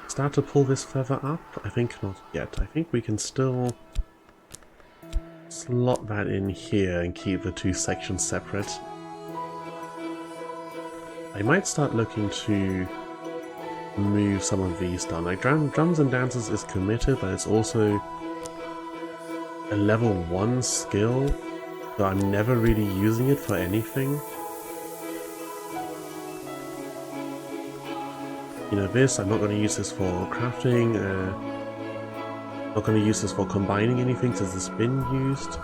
Start to pull this further up? I think not yet. I think we can still slot that in here and keep the 2 sections separate. I might start looking to move some of these down. Like Drums and Dances is committed, but it's also a level 1 skill, so I'm never really using it for anything. You know, this, I'm not going to use this for crafting, not going to use this for combining anything since it's been used.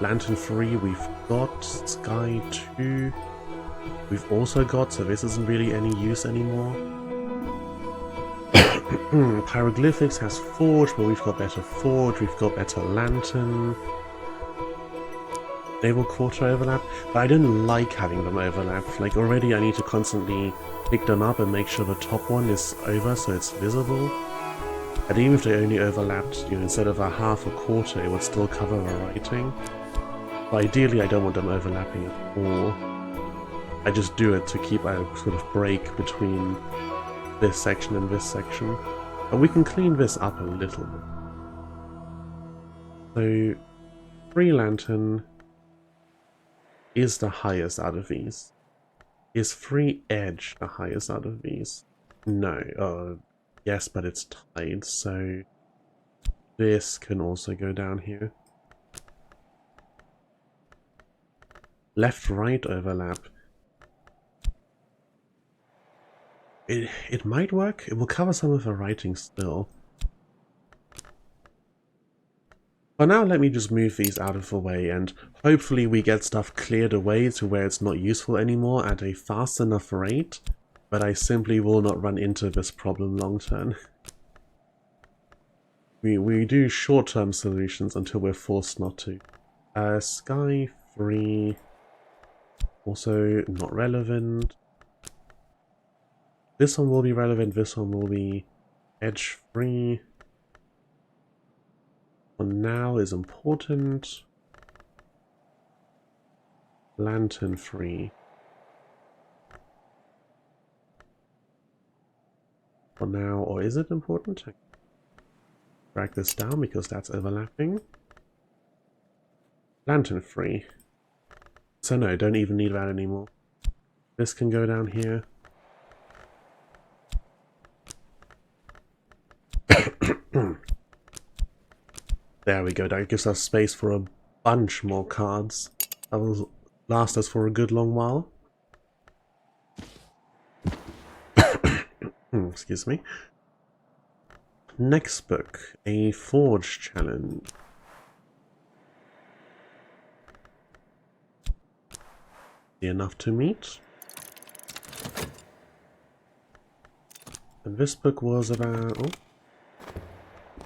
Lantern 3 we've got, Sky 2 we've also got, so this isn't really any use anymore. Pyroglyphics has Forge, but we've got better Forge, we've got better Lantern. naval quarter overlap, but I don't like having them overlap. Like already I need to constantly pick them up and make sure the top one is over so it's visible. And even if they only overlapped, you know, instead of a half a quarter, it would still cover the writing. But ideally I don't want them overlapping at all. I just do it to keep a sort of break between this section and this section. And we can clean this up a little bit. So, 3 lantern is the highest out of these. Is 3 edge the highest out of these? No. Yes, but it's tied, so this can also go down here. Left-right overlap. It might work. It will cover some of the writing still. For now, let me just move these out of the way, and hopefully we get stuff cleared away to where it's not useful anymore at a fast enough rate, but I simply will not run into this problem long term. We do short-term solutions until we're forced not to. Sky 3, also not relevant. This one will be relevant, this one will be edge 3. For now is important. Lantern 3. For now, or is it important? Drag this down because that's overlapping. Lantern 3. So no, don't even need that anymore. This can go down here. There we go, that gives us space for a bunch more cards. That will last us for a good long while. Excuse me. Next book, a Forge Challenge. Enough to meet. And this book was about... Oh,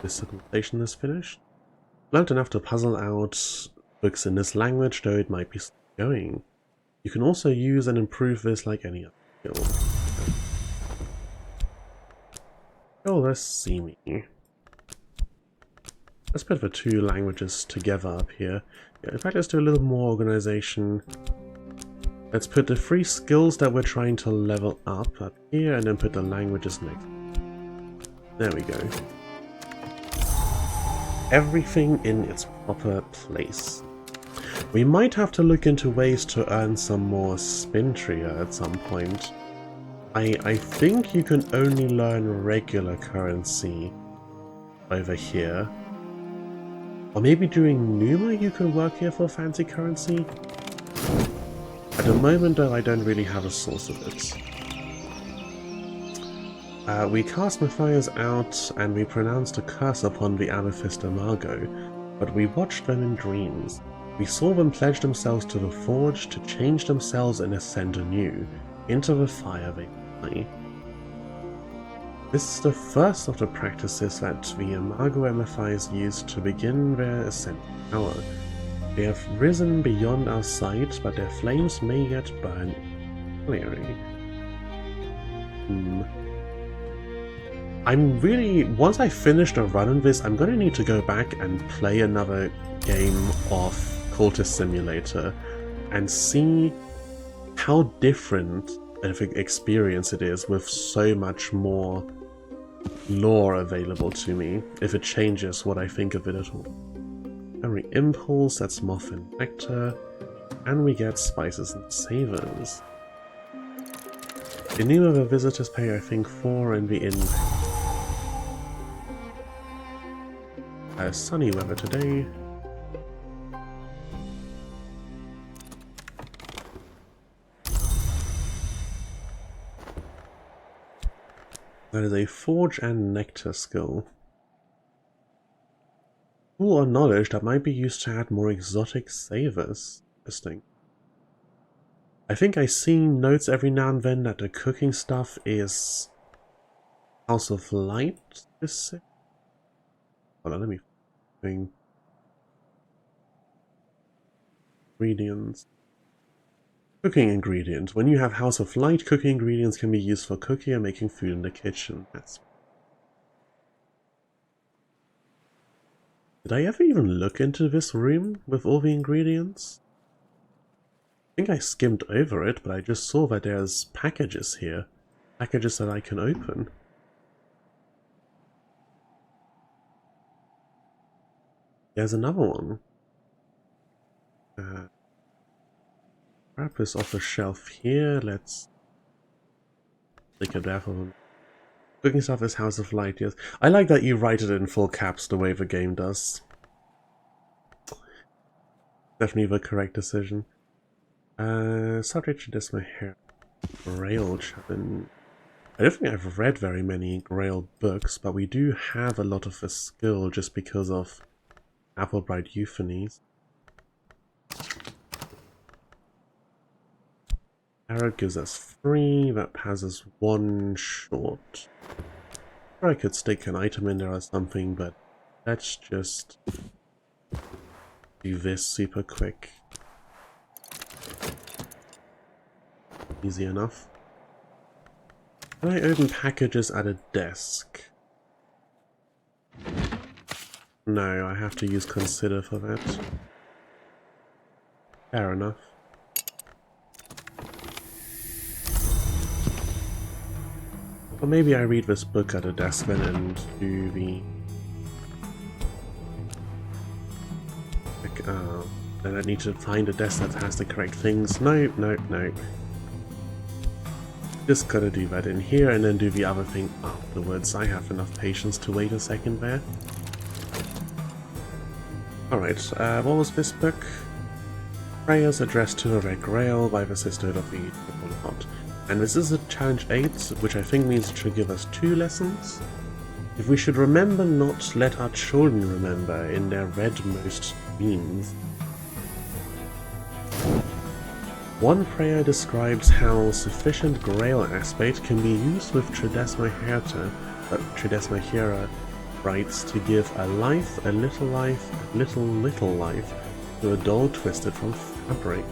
this civilization is finished. Learned enough to puzzle out books in this language, though it might be slow going. You can also use and improve this like any other skill. Oh, let's see me. Let's put the 2 languages together up here. Yeah, in fact, let's do a little more organization. Let's put the 3 skills that we're trying to level up here, and then put the languages next. There we go. Everything in its proper place. We might have to look into ways to earn some more Spintria at some point. I think you can only learn regular currency over here. Or maybe during Numa you can work here for fancy currency? At the moment though, I don't really have a source of it. We cast Matthias out and we pronounced a curse upon the Amethyst Imago, but we watched them in dreams. We saw them pledge themselves to the Forge to change themselves and ascend anew, into the fire they fly. This is the first of the practices that the Imago and Matthias used to begin their ascent power. They have risen beyond our sight, but their flames may yet burn clearly. I'm really... Once I finish the run on this, I'm gonna need to go back and play another game of Cultist Simulator and see how different of an experience it is with so much more lore available to me, if it changes what I think of it at all. Every impulse, that's Moth and Nectar, and we get spices and savors. In Numa, the visitors pay I think 4 and the inn. Sunny weather today. That is a Forge and Nectar skill. Tool or knowledge that might be used to add more exotic savors. Interesting. I think I see notes every now and then that the cooking stuff is House of Light specific. Hold on, let me think. ingredients. Cooking ingredients. When you have House of Light, cooking ingredients can be used for cooking and making food in the kitchen. Did I ever even look into this room with all the ingredients? I think I skimmed over it, but I just saw that there's packages here. Packages that I can open. There's another one. Grab this off the shelf here. Let's take a bath of them. Cooking stuff is House of Light, yes. I like that you write it in full caps the way the game does. Definitely the correct decision. Subject to this, my hair. Grail Chapin. I don't think I've read very many Grail books, but we do have a lot of the skill just because of Applebright Euphonies. Arrow gives us 3, that passes 1 short. Or I could stick an item in there or something, but let's just do this super quick. Easy enough. Can I open packages at a desk? No, I have to use consider for that. Fair enough. Or maybe I read this book at a desk then and do the... then I need to find a desk that has the correct things. No. Just gotta do that in here and then do the other thing afterwards. I have enough patience to wait a second there. Alright, what was this book? Prayers addressed to the Red Grail by the Sisterhood of the Pot. And this is a challenge 8, which I think means it should give us 2 lessons. If we should remember not let our children remember in their redmost dreams. One prayer describes how sufficient Grail aspect can be used with Tridesma Hera writes to give a life, a little life, a little life to a doll twisted from fabric.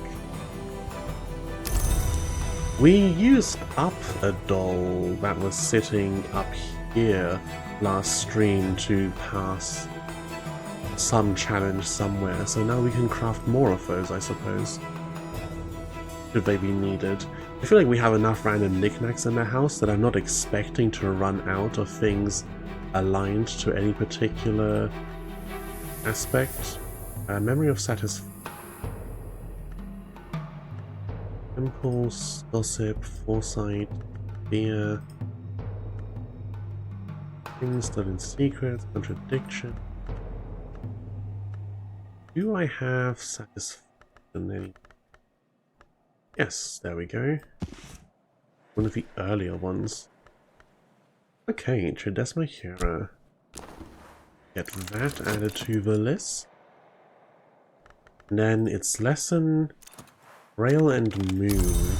We used up a doll that was sitting up here last stream to pass some challenge somewhere, so now we can craft more of those, I suppose. Should they be needed. I feel like we have enough random knickknacks in the house that I'm not expecting to run out of things aligned to any particular aspect. Memory of satisfaction. Impulse, gossip, foresight, fear. Things done in secret, contradiction. Do I have satisfaction? Yes, there we go. One of the earlier ones. Okay, Tridesma Hera. Get that added to the list. And then it's lesson Rail and Moon.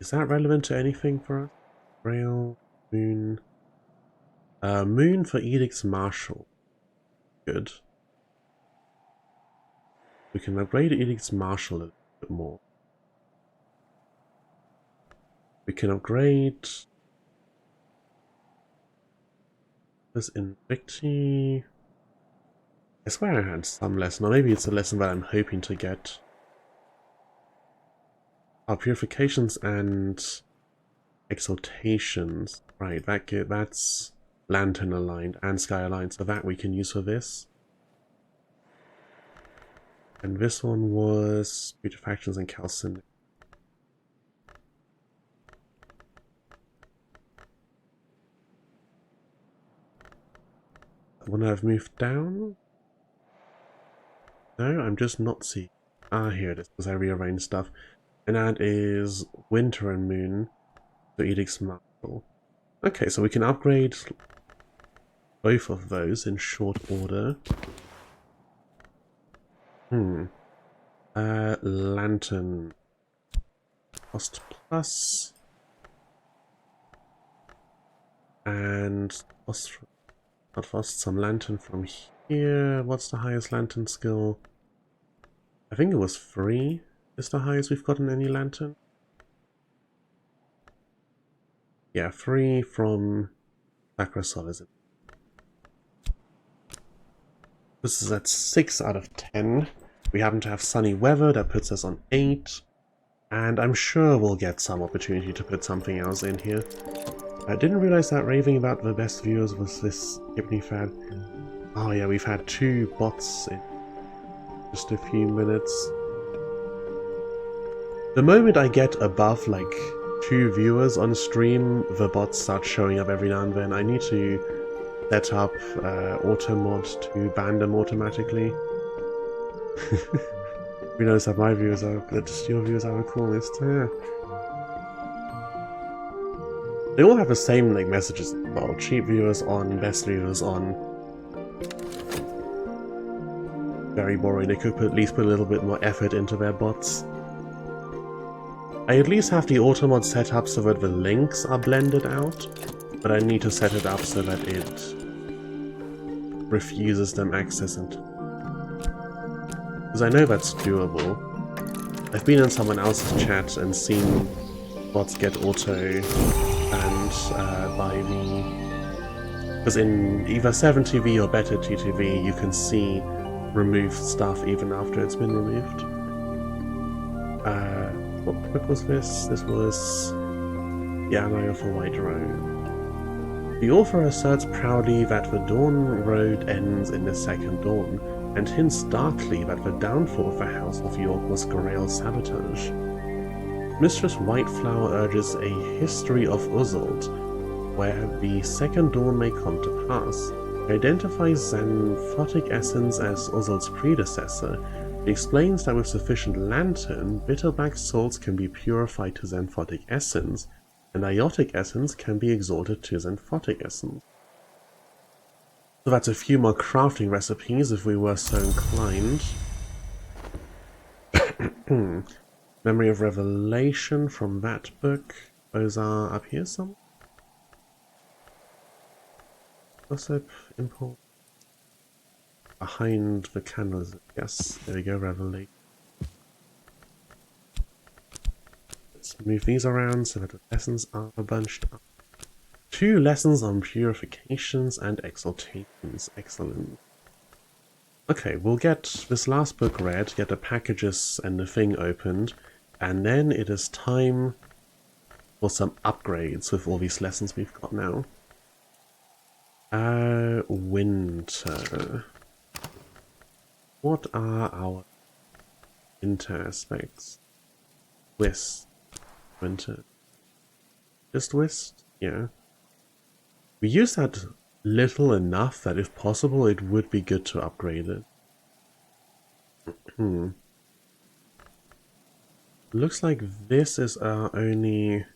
Is that relevant to anything for us? Rail, Moon. Moon for Edict's Marshal. Good. We can upgrade Edict's Marshal a little bit more. We can upgrade this Invicti. I swear I had some lesson, or maybe it's a lesson that I'm hoping to get. Our purifications and exaltations. Right, that's Lantern aligned and Sky aligned, so that we can use for this. And this one was Putrefactions and Calcin. The one I've moved down? No, I'm just not seeing. Ah, here it is, because I rearranged stuff. And that is Winter and Moon to Edict's Marshal. Okay, so we can upgrade both of those in short order. Lantern. Cost plus. And not lost some lantern from here. What's the highest lantern skill? I think it was 3 is the highest we've gotten any lantern. Yeah, 3 from Sacrosolis. This is at 6 out of 10. We happen to have sunny weather, that puts us on 8. And I'm sure we'll get some opportunity to put something else in here. I didn't realize that raving about the best viewers was this Hypnifad. Oh yeah, we've had 2 bots in just a few minutes. The moment I get above like 2 viewers on stream, the bots start showing up every now and then. I need to set up auto mod to ban them automatically. We notice that my viewers are that your viewers are the coolest. Yeah. They all have the same like messages. Well, cheap viewers on, best viewers on. Very boring. They could at least put a little bit more effort into their bots. I at least have the automod set up so that the links are blended out, but I need to set it up so that it refuses them access it. Because I know that's doable. I've been in someone else's chat and seen bots get auto banned by the... Because in either 7TV or better TTV you can see removed stuff even after it's been removed. What was this? This was Yamayo for White Road. The author asserts proudly that the Dawn Road ends in the second dawn, and hints darkly that the downfall of the House of York was Gorael's sabotage. Mistress Whiteflower urges a history of Uzzald, where the second dawn may come to pass. He identifies Xanthotic essence as Uzzald's predecessor. He explains that with sufficient lantern, bitter black souls can be purified to Xanthotic essence, and Iotic essence can be exalted to Xanthotic essence. So that's a few more crafting recipes if we were so inclined. Memory of Revelation from that book. Those are up here somewhere. Gossip, import. Behind the candles. Yes, there we go, Revelation. Let's move these around so that the lessons are bunched up. 2 lessons on purifications and exaltations. Excellent. Okay, we'll get this last book read, get the packages and the thing opened, and then it is time for some upgrades with all these lessons we've got now. Winter. What are our winter aspects? Whist. Winter. Just whist? Yeah. We use that little enough that if possible it would be good to upgrade it. Looks like this is our only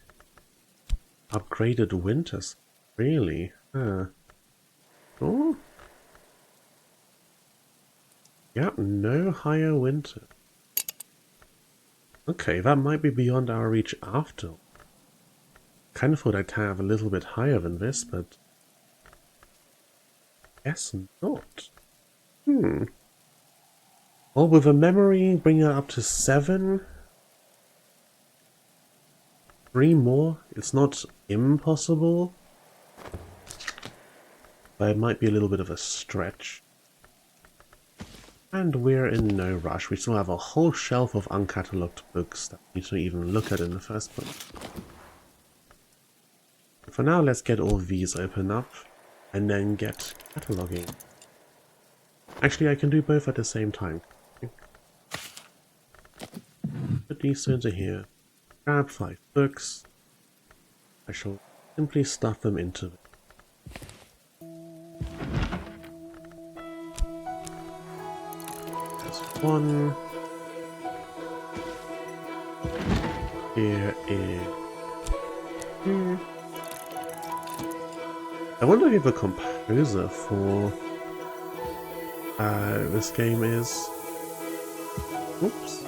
upgraded winters. Really? Huh. Oh. Yeah, no higher winter. Okay, that might be beyond our reach after. Kind of thought I'd have a little bit higher than this, but guess not. Well, with a memory, bring it up to 7. 3 more? It's not impossible, but it might be a little bit of a stretch. And we're in no rush. We still have a whole shelf of uncatalogued books that we need to even look at in the first place. For now, let's get all these open up and then get cataloguing. Actually, I can do both at the same time. Put these into here. Grab 5 books. I shall simply stuff them into them. There's 1. Here is 2. I wonder who the composer for this game is. Oops.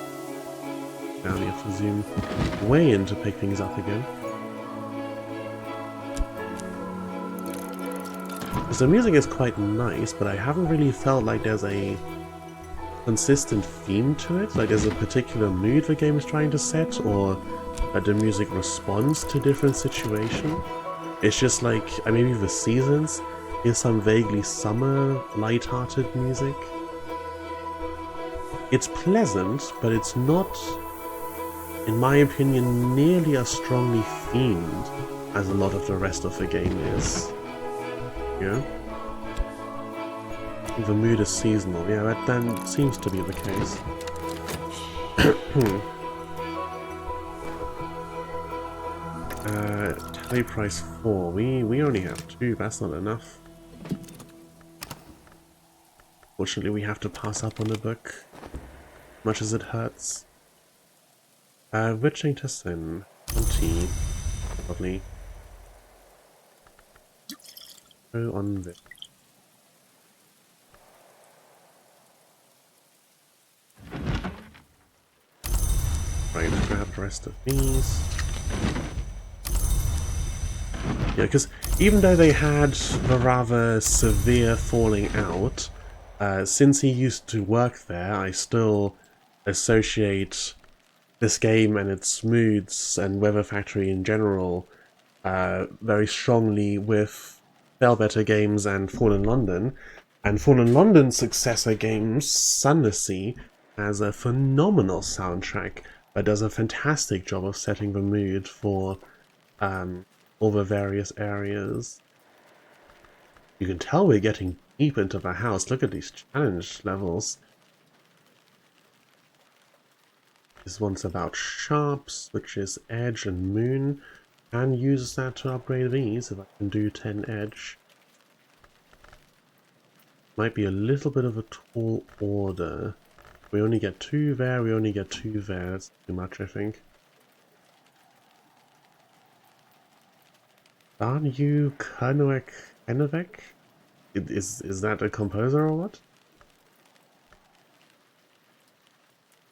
Now we have to zoom way in to pick things up again. Because the music is quite nice, but I haven't really felt like there's a consistent theme to it, like there's a particular mood the game is trying to set, or that the music responds to different situations. It's just like, maybe the seasons, here's some vaguely summer, light-hearted music. It's pleasant, but it's not, in my opinion, nearly as strongly themed as a lot of the rest of the game is. Yeah? The mood is seasonal, yeah, that then seems to be the case. Tally price 4. We only have 2, that's not enough. Fortunately, we have to pass up on the book, much as it hurts. Witching to Sin. 20. Lovely. Go on this. Right, grab the rest of these. Yeah, because even though they had the rather severe falling out, since he used to work there, I still associate this game and its moods and Weather Factory in general very strongly with Bellbetter Games and Fallen London. And Fallen London's successor game, Sunless Sea, has a phenomenal soundtrack that does a fantastic job of setting the mood for all the various areas. You can tell we're getting deep into the house. Look at these challenge levels. This one's about sharps, which is edge and moon, and uses that to upgrade these if I can do 10 edge. Might be a little bit of a tall order. We only get 2 there, we only get 2 there. That's too much, I think. Are you Kernoek Enovek? Is that a composer or what?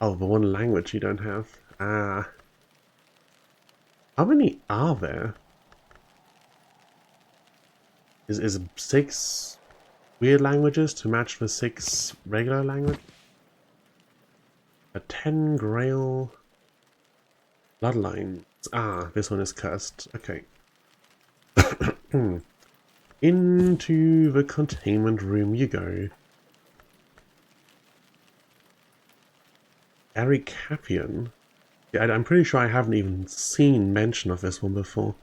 Oh, the one language you don't have. Ah. How many are there? Is 6 weird languages to match the 6 regular language? A 10 Grail bloodlines. Ah, this one is cursed. Okay. Into the containment room you go. Ericapian. Yeah, I'm pretty sure I haven't even seen mention of this one before.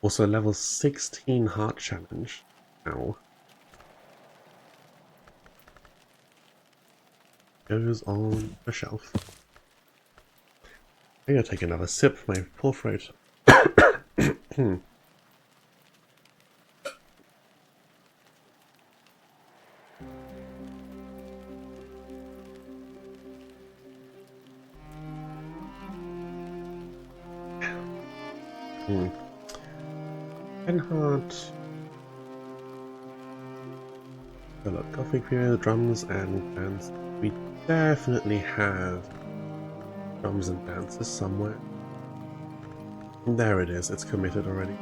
Also, level 16 heart challenge. Ow. Goes on the shelf. I'm gonna take another sip, my poor throat. Penhart. A lot of coffee creamer, drums and bands. We definitely have drums and dances somewhere. There it is, it's committed already.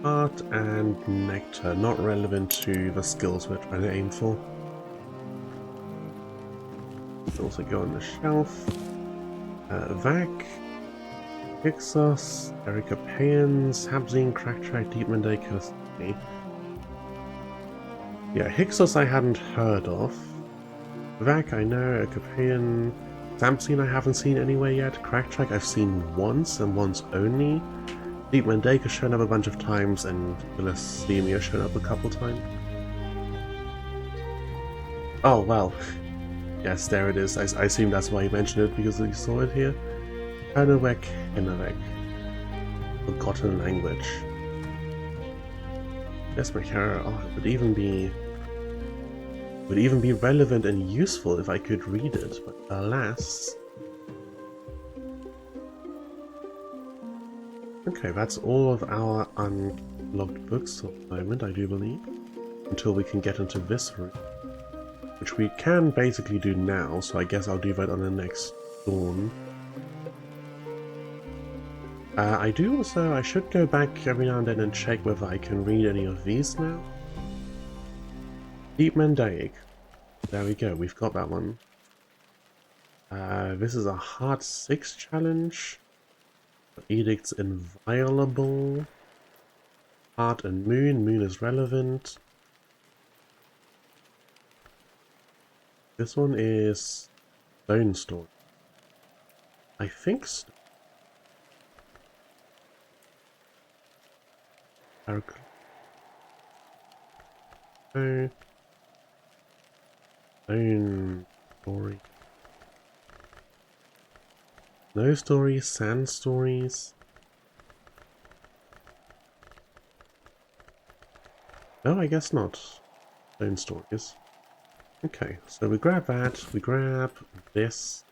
Art and nectar, not relevant to the skills we're trying to aim for. Also go on the shelf. Vac. Ixos, Erica Payans, Habzine, Cracktrack, Deep Monday, Kirsty. Yeah, Hixos I hadn't heard of. Vac I know, Erica Payan. Samsine I haven't seen anywhere yet. Cracktrack I've seen once and once only. Deep Mandaka's shown up a bunch of times and Philisthemia showed up a couple times. Oh, well. Yes, there it is. I assume that's why you mentioned it, because you saw it here. Anawek, Enavek. Forgotten language. Yes, Mechara, oh, it would even be relevant and useful if I could read it, but alas. Okay, that's all of our unlocked books at the moment, I do believe. Until we can get into this room. Which we can basically do now, so I guess I'll do that on the next dawn. I should go back every now and then and check whether I can read any of these now. Deep Mandaic. There we go, we've got that one. This is a hard 6 challenge. Edict's inviolable. Heart and Moon. Moon is relevant. This one is Stone Story. I think so. Stone Story. No stories, sand stories. No, I guess not. Stone stories. Okay, so we grab that, we grab this.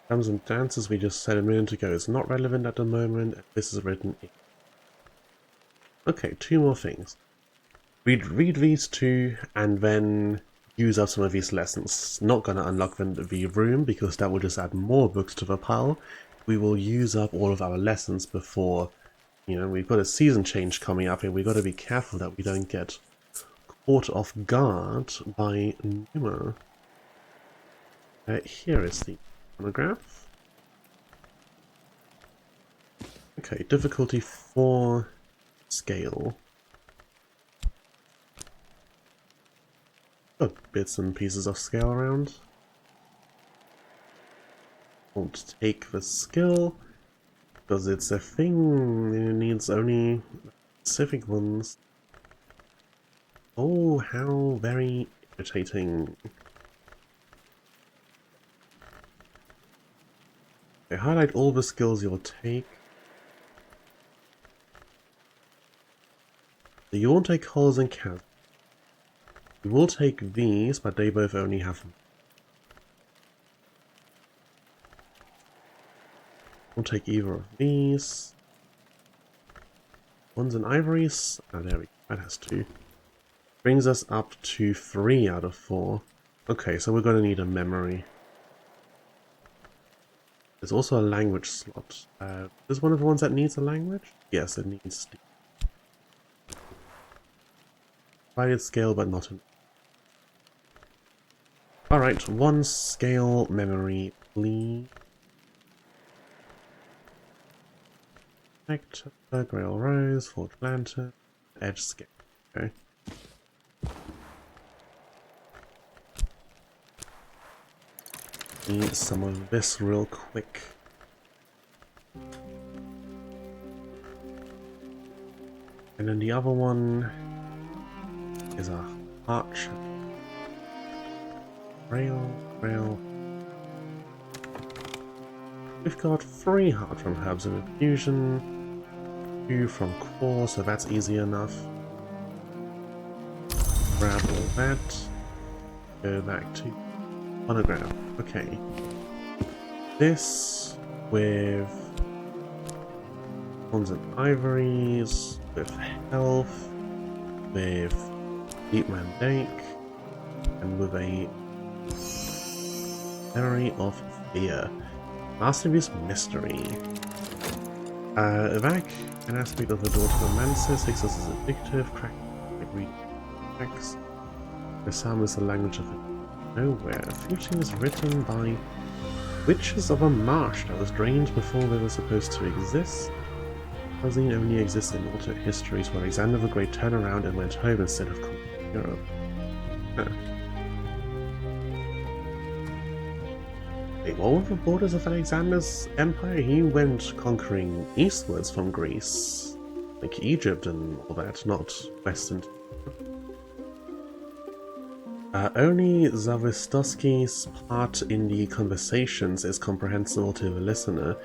Drums and dances we just said a minute ago is not relevant at the moment, and this is written in. Okay, 2 more things. Read these 2 and then use up some of these lessons. Not gonna unlock the room because that will just add more books to the pile. We will use up all of our lessons before, you know, we've got a season change coming up and we've got to be careful that we don't get caught off guard by Numa. Here is the monograph. Okay, difficulty 4 scale. Got bits and pieces of scale around. Won't take the skill because it's a thing. It needs only specific ones. Oh, how very irritating. Okay, highlight all the skills you'll take. So you won't take holes and chasms. You will take these, but they both only have them. Won't take either of these. Ones and ivories. Oh, there we go. That has 2. Brings us up to 3 out of 4. Okay, so we're going to need a memory. There's also a language slot. Is one of the ones that needs a language? Yes, it needs. Provided scale, but not an. Alright, 1 scale memory, please. Nectar, Grail Rose, Forge Lantern, Edge Scale. Okay. Need some of this real quick. And then the other one is a arch. Rail. We've got 3 heart from herbs and infusion, 2 from core, so that's easy enough. Grab all that. Go back to monograph. Okay. This with bronze and ivories, with health, with deep mandate, and with a memory of fear. Master this mystery. Evac, an aspect of the Daughter of Mansis, success is addictive, crack, read cracks. The sound is the language of nowhere. Future is written by witches of a marsh that was drained before they were supposed to exist. Cuisine only exists in alternate histories where Alexander the Great turned around and went home instead of conquering Europe. Huh. Wait, what were the borders of Alexander's empire? He went conquering eastwards from Greece, like Egypt and all that, not western. Only Zavistowski's part in the conversations is comprehensible to the listener.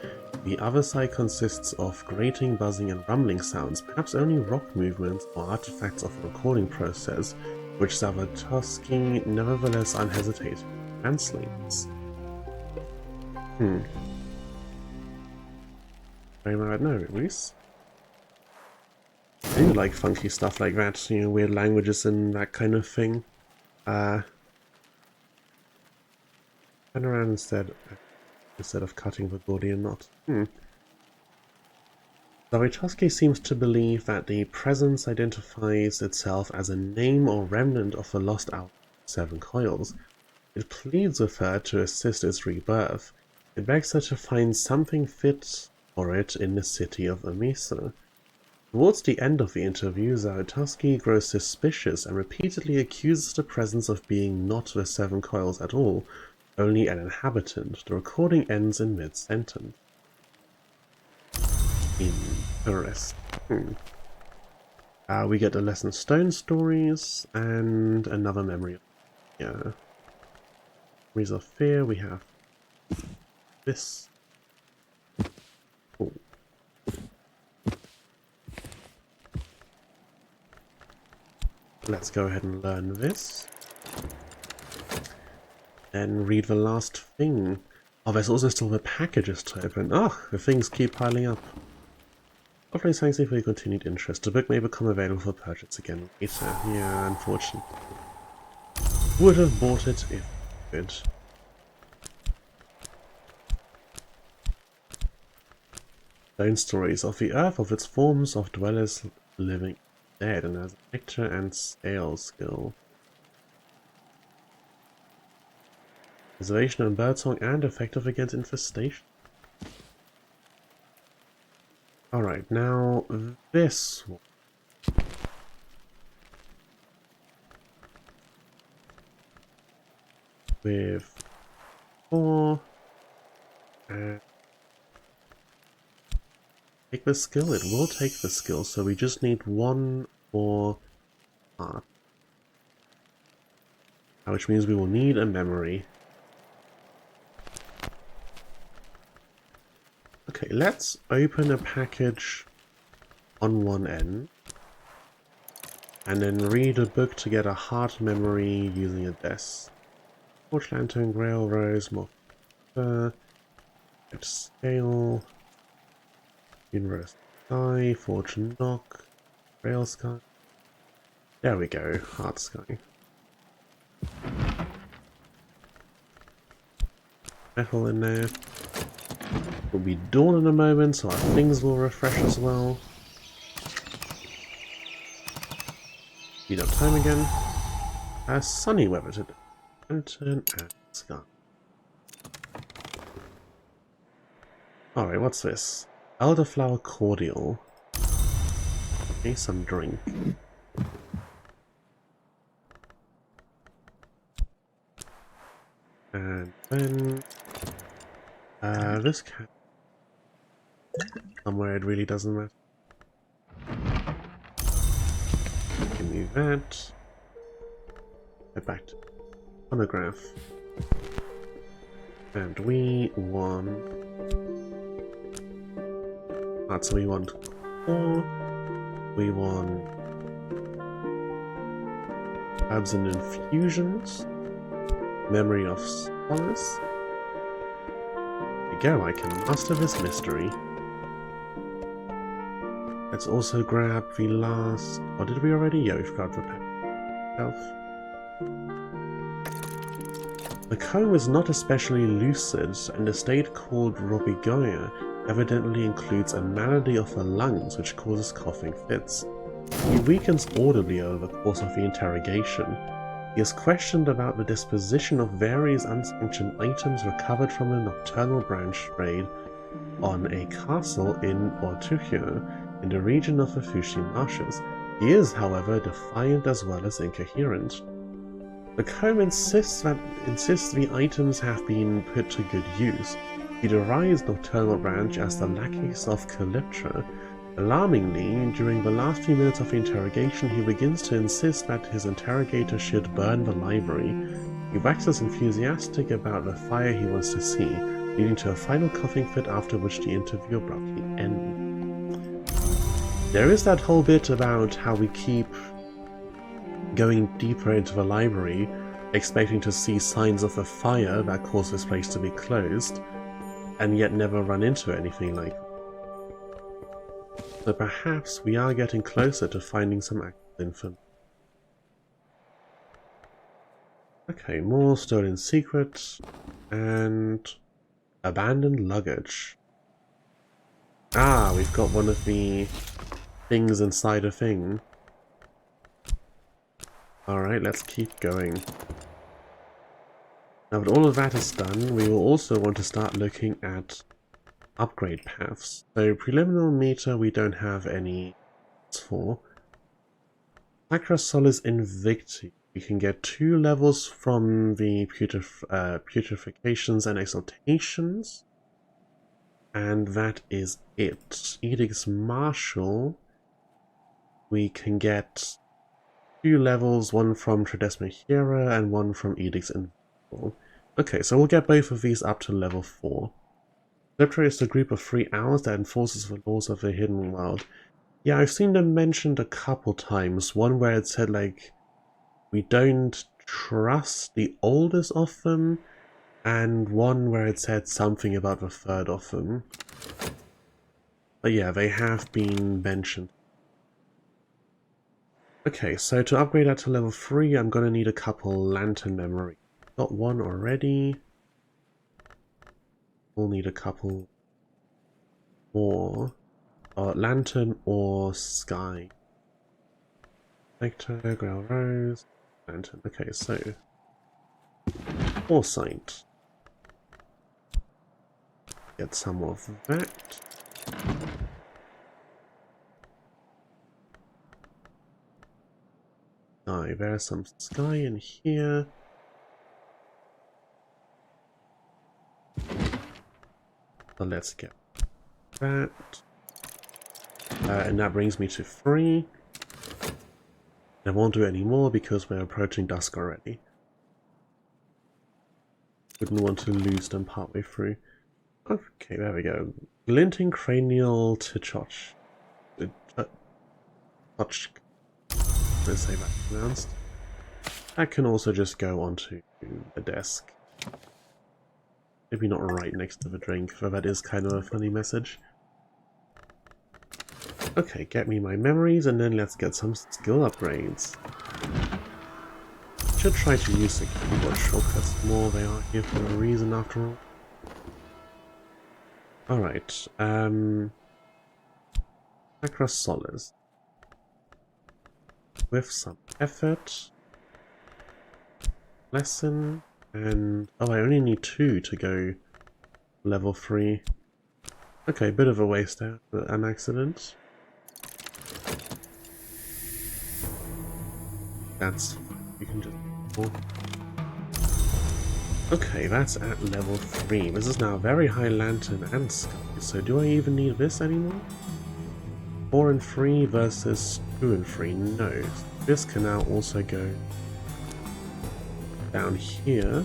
The other side consists of grating, buzzing, and rumbling sounds, perhaps only rock movements or artifacts of the recording process, which Zavistowski nevertheless unhesitatingly translates. I might know, Reese. I do like funky stuff like that, you know, weird languages and that kind of thing. Turn around instead of cutting the Gordian knot. Zaritoski seems to believe that the presence identifies itself as a name or remnant of the lost hour of 7 coils. It pleads with her to assist its rebirth. It begs her to find something fit for it in the city of Amisa. Towards the end of the interview, Zaritoski grows suspicious and repeatedly accuses the presence of being not the 7 coils at all, only an inhabitant. The recording ends in mid-sentence. Interesting. We get the Lesson Stone stories and another memory. Yeah. Memories of Fear, we have this. Oh. Let's go ahead and learn this. And read the last thing. Oh, there's also still the packages to open. Oh, the things keep piling up. Offering thanks for your continued interest. The book may become available for purchase again later. Yeah, unfortunately. Would have bought it if I could. Stone stories of the earth, of its forms, of dwellers living dead, and has a picture and scale skill. Preservation and birdsong and effective against infestation. Alright, now this one. With 4 and take the skill. It will take the skill, so we just need 1 more part. Which means we will need a memory. Okay, let's open a package on one end and then read a book to get a heart memory using a desk. Torch lantern, grail rose, more scale, universe sky, fortune knock, grail sky. There we go, heart sky. Metal in there. Will be dawn in a moment, so our things will refresh as well. Speed up time again. Sunny weather today. Lantern and sky. Alright, what's this? Elderflower cordial. Okay, some drink. And then this cat. Somewhere it really doesn't matter. Give me that. Head back to phonograph. And we want... so we want 4. We want herbs and infusions. Memory of solace. There we go, I can master this mystery. Let's also grab the last... Or did we already? Yeah, we've grabbed the pen itself. The comb is not especially lucid, and the state called robigoya evidently includes a malady of the lungs which causes coughing fits. He weakens audibly over the course of the interrogation. He is questioned about the disposition of various unsanctioned items recovered from a nocturnal branch raid on a castle in Ortuchio, in the region of the Fushi Marshes. He is, however, defiant as well as incoherent. The comb insists the items have been put to good use. He derides Nocturnal Branch as the lackeys of Calyptra. Alarmingly, during the last few minutes of the interrogation, he begins to insist that his interrogator should burn the library. He waxes enthusiastic about the fire he wants to see, leading to a final coughing fit, after which the interview abruptly ends. There is that whole bit about how we keep going deeper into the library, expecting to see signs of a fire that caused this place to be closed, and yet never run into anything like that. So perhaps we are getting closer to finding some actual information. Okay, more stolen secrets and abandoned luggage. Ah, we've got one of the things inside a thing. Alright, let's keep going. Now that all of that is done, we will also want to start looking at upgrade paths. So preliminary meter we don't have any for. Sacra Solis Invicti. We can get 2 levels from the putrefacitions and exaltations. And that is it. Edicts Martial. We can get 2 levels, one from Tridesma Hera and one from Edicts Invisible. Okay, so we'll get both of these up to level 4. Leptra is a group of 3 owls that enforces the laws of the hidden world. Yeah, I've seen them mentioned a couple times. One where it said, like, we don't trust the oldest of them, and one where it said something about the third of them. But yeah, they have been mentioned. Okay, so to upgrade that to level 3, I'm gonna need a couple lantern memory. Got one already. We'll need a couple more. Lantern or sky. Nectar, Grail Rose, Lantern. Okay, so Foresight. Get some of that. Sky. There's some sky in here. So let's get that. And that brings me to 3. I won't do any more because we're approaching dusk already. Wouldn't want to lose them partway through. Okay, there we go. Glinting cranial Tichoch. Let's say that pronounced. That can also just go onto the desk. Maybe not right next to the drink, though that is kind of a funny message. Okay, get me my memories and then let's get some skill upgrades. Should try to use the keyboard shortcuts more, they are here for a reason after all. Alright, Sacra Solis. With some effort. Lesson, and oh, I only need 2 to go level 3. Okay, bit of a waste there, but an accident. That's fine. You can just... Okay, that's at level 3. This is now very high lantern and sky, so do I even need this anymore? 4 and 3 versus 2 and 3, no. This can now also go down here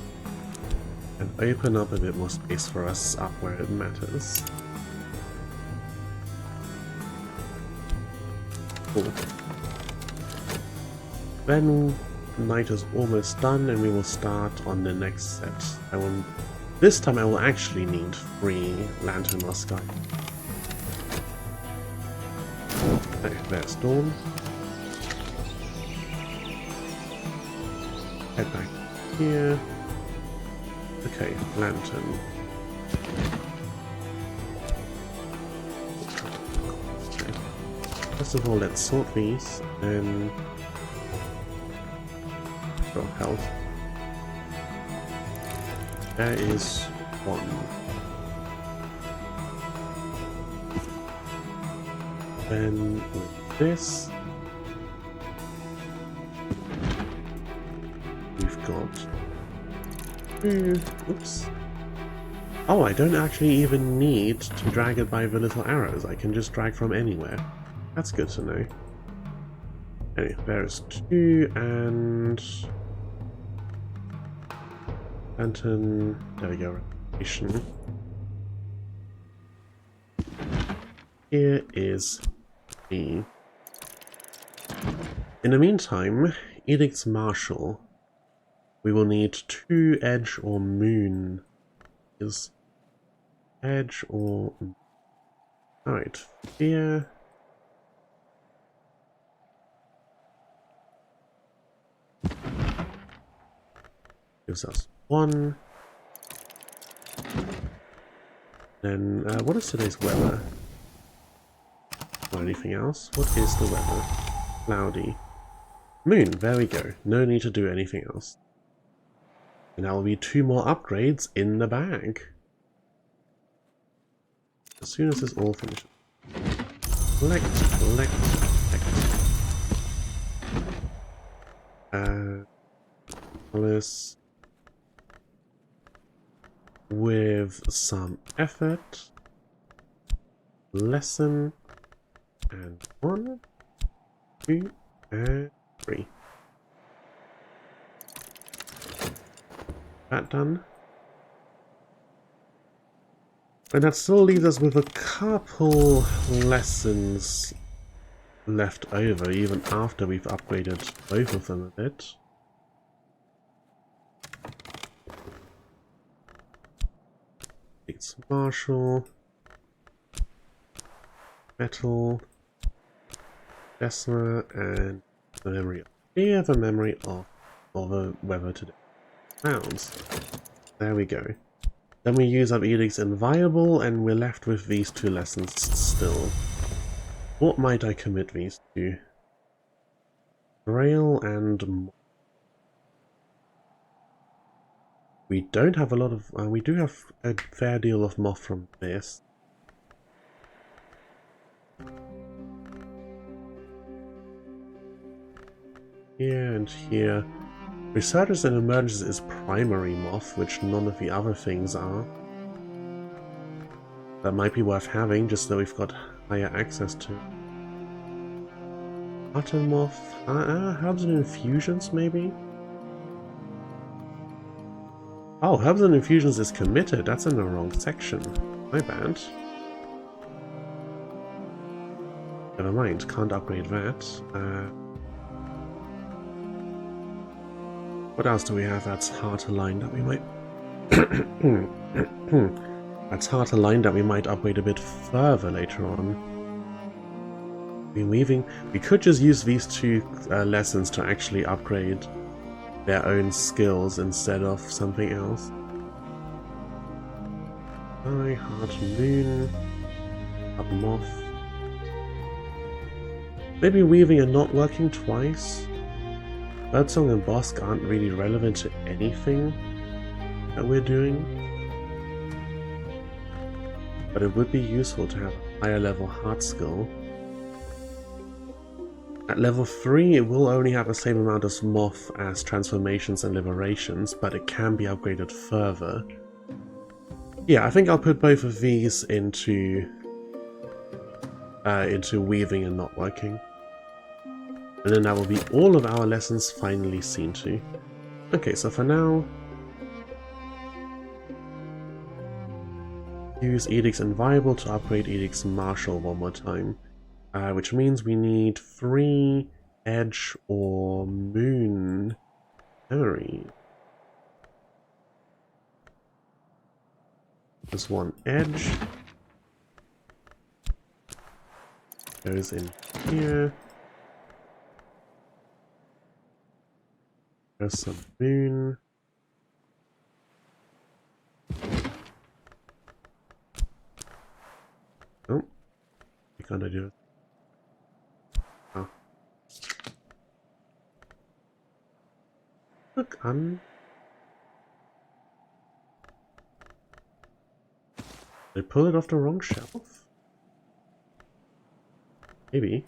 and open up a bit more space for us up where it matters. Cool. Then night is almost done and we will start on the next set. This time I will actually need 3 lantern or sky. Okay, there's dawn. Head back here. Okay, lantern. First of all, let's sort these, and got health. There is 1. Then with this, we've got 2. Oops. Oh, I don't actually even need to drag it by the little arrows. I can just drag from anywhere. That's good to know. Anyway, there's 2 and... Lantern... There we go. Reputation. Here is E. In the meantime, Edicts Martial. We will need 2 edge or moon. Is edge or... Alright, fear. Gives us 1. Then, what is today's weather? or anything else. What is the weather? Cloudy. Moon, there we go. No need to do anything else. And that will be 2 more upgrades in the bag. As soon as this all finishes. Collect. Alice. With some effort. Lesson. And 1, 2, and 3. That done. And that still leaves us with a couple lessons left over, even after we've upgraded both of them a bit. It's martial, metal, decimal, and the memory. We have a memory of the weather today. Rounds. There we go. Then we use up Edict's Inviolable, and we're left with these 2 lessons still. What might I commit these to? Rail and... We don't have a lot of... we do have a fair deal of moth from this. Here and here. Researchers and Emergencies is primary moth, which none of the other things are. That might be worth having, just so we've got higher access to. Button moth, herbs and infusions maybe? Oh, herbs and infusions is committed, that's in the wrong section. My bad. Never mind, can't upgrade that. What else do we have that's hard aligned that we might... that's hard aligned that we might upgrade a bit further later on. We could just use these 2 lessons to actually upgrade their own skills instead of something else. Eye, heart, moon, up moth. Maybe weaving and not working twice. Birdsong and Bosk aren't really relevant to anything that we're doing, but it would be useful to have a higher level heart skill. At level 3 it will only have the same amount of moth as transformations and liberations, but it can be upgraded further. Yeah, I think I'll put both of these into weaving and not working. And then that will be all of our lessons finally seen to. Okay, so for now, use Edict's Inviolable to upgrade Edict's Martial 1 more time. Which means we need 3 Edge or Moon Memory. There's 1 Edge. Goes in here. There's some moon. Oh, we can't do it. Oh. Look, did I pull it off the wrong shelf? Maybe.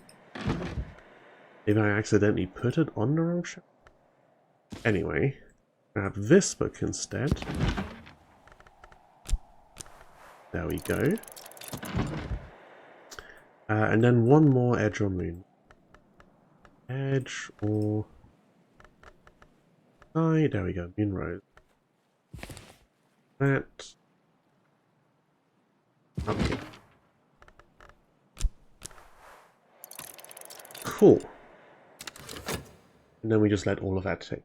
Maybe I accidentally put it on the wrong shelf? Anyway, grab this book instead. There we go. And then 1 more Edge or Moon. Edge or... Eye, there we go, Moon Rose. That... Okay. Cool. And then we just let all of that take.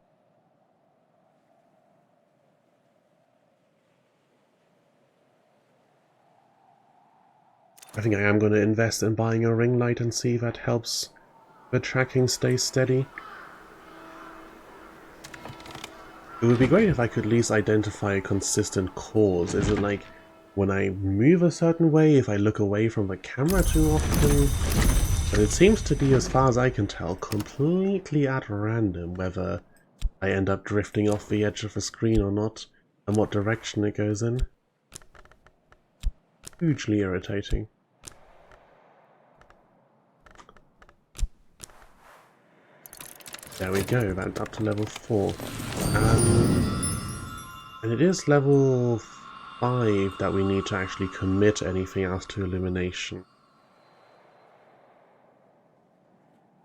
I think I am going to invest in buying a ring light and see if that helps the tracking stay steady. It would be great if I could at least identify a consistent cause. Is it like when I move a certain way, if I look away from the camera too often. But it seems to be, as far as I can tell, completely at random whether I end up drifting off the edge of the screen or not, and what direction it goes in. Hugely irritating. There we go, that's up to level 4. And it is level 5 that we need to actually commit anything else to elimination.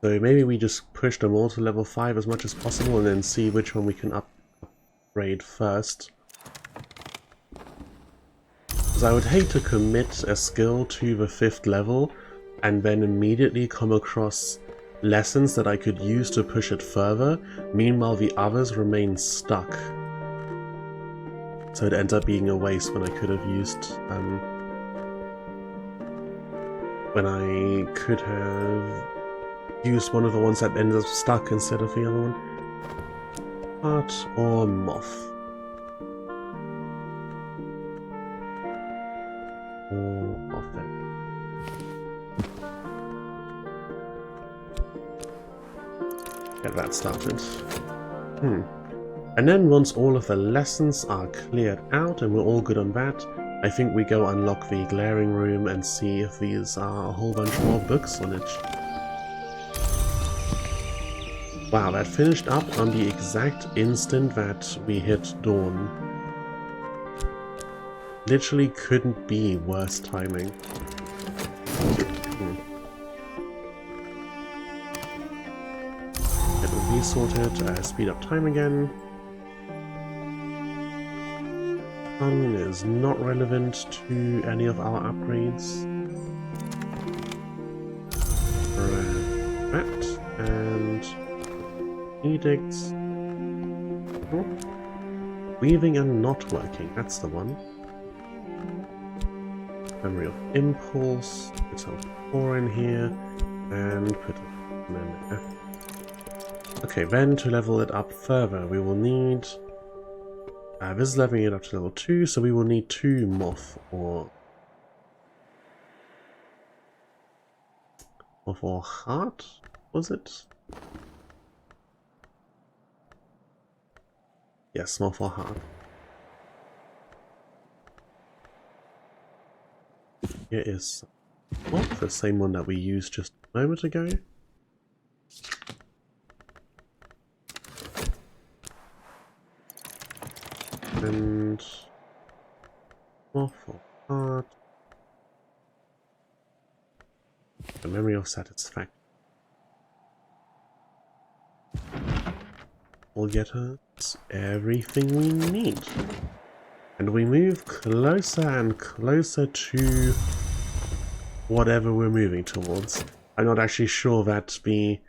So maybe we just push them all to level 5 as much as possible and then see which one we can upgrade first. Because I would hate to commit a skill to the 5th level and then immediately come across lessons that I could use to push it further, meanwhile the others remain stuck. So it ends up being a waste when I could have used, when I could have used one of the ones that ended up stuck instead of the other one. Heart or moth? Or moth there. Get that started. And then once all of the lessons are cleared out and we're all good on that, I think we go unlock the glaring room and see if these are a whole bunch more books on it. Wow, that finished up on the exact instant that we hit dawn. Literally couldn't be worse timing. Get all these sorted, speed up time again. Sun is not relevant to any of our upgrades. That and edicts. Weaving and not working, that's the one. Memory of impulse, put some 4 in here, and put it in there. Okay, then to level it up further, we will need... this is leveling it up to level 2, so we will need 2 moth or heart, was it? Yes, moth or heart. Here is moth, the same one that we used just a moment ago. And moth or heart. The memory of satisfaction. Will get us everything we need. And we move closer and closer to whatever we're moving towards. I'm not actually sure that I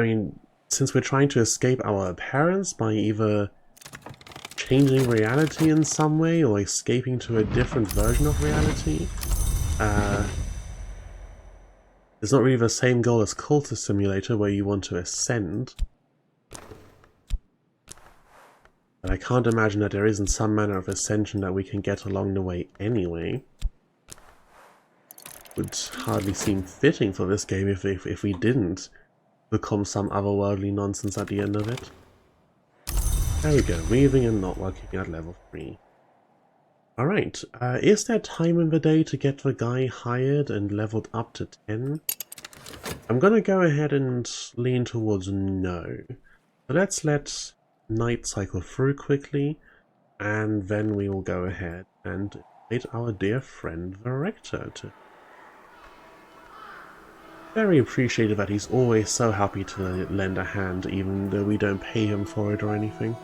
mean, since we're trying to escape our parents by either changing reality in some way or escaping to a different version of reality, it's not really the same goal as Cultist Simulator where you want to ascend. But I can't imagine that there isn't some manner of ascension that we can get along the way anyway. Would hardly seem fitting for this game if we didn't become some otherworldly nonsense at the end of it. There we go, weaving and not working at level 3. Alright, is there time in the day to get the guy hired and leveled up to 10? I'm gonna go ahead and lean towards no. So let's let night cycle through quickly, and then we will go ahead and invite our dear friend the Rector to... Very appreciative that he's always so happy to lend a hand, even though we don't pay him for it or anything.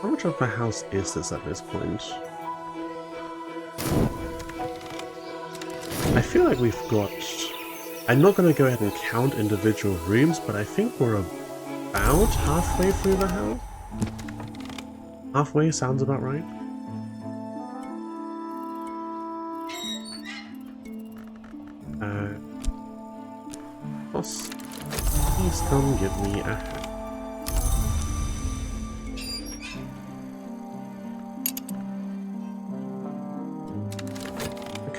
How much of the house is this at this point? I feel like we've got... I'm not going to go ahead and count individual rooms, but I think we're about halfway through the house. Halfway sounds about right. Boss, please come give me a hand.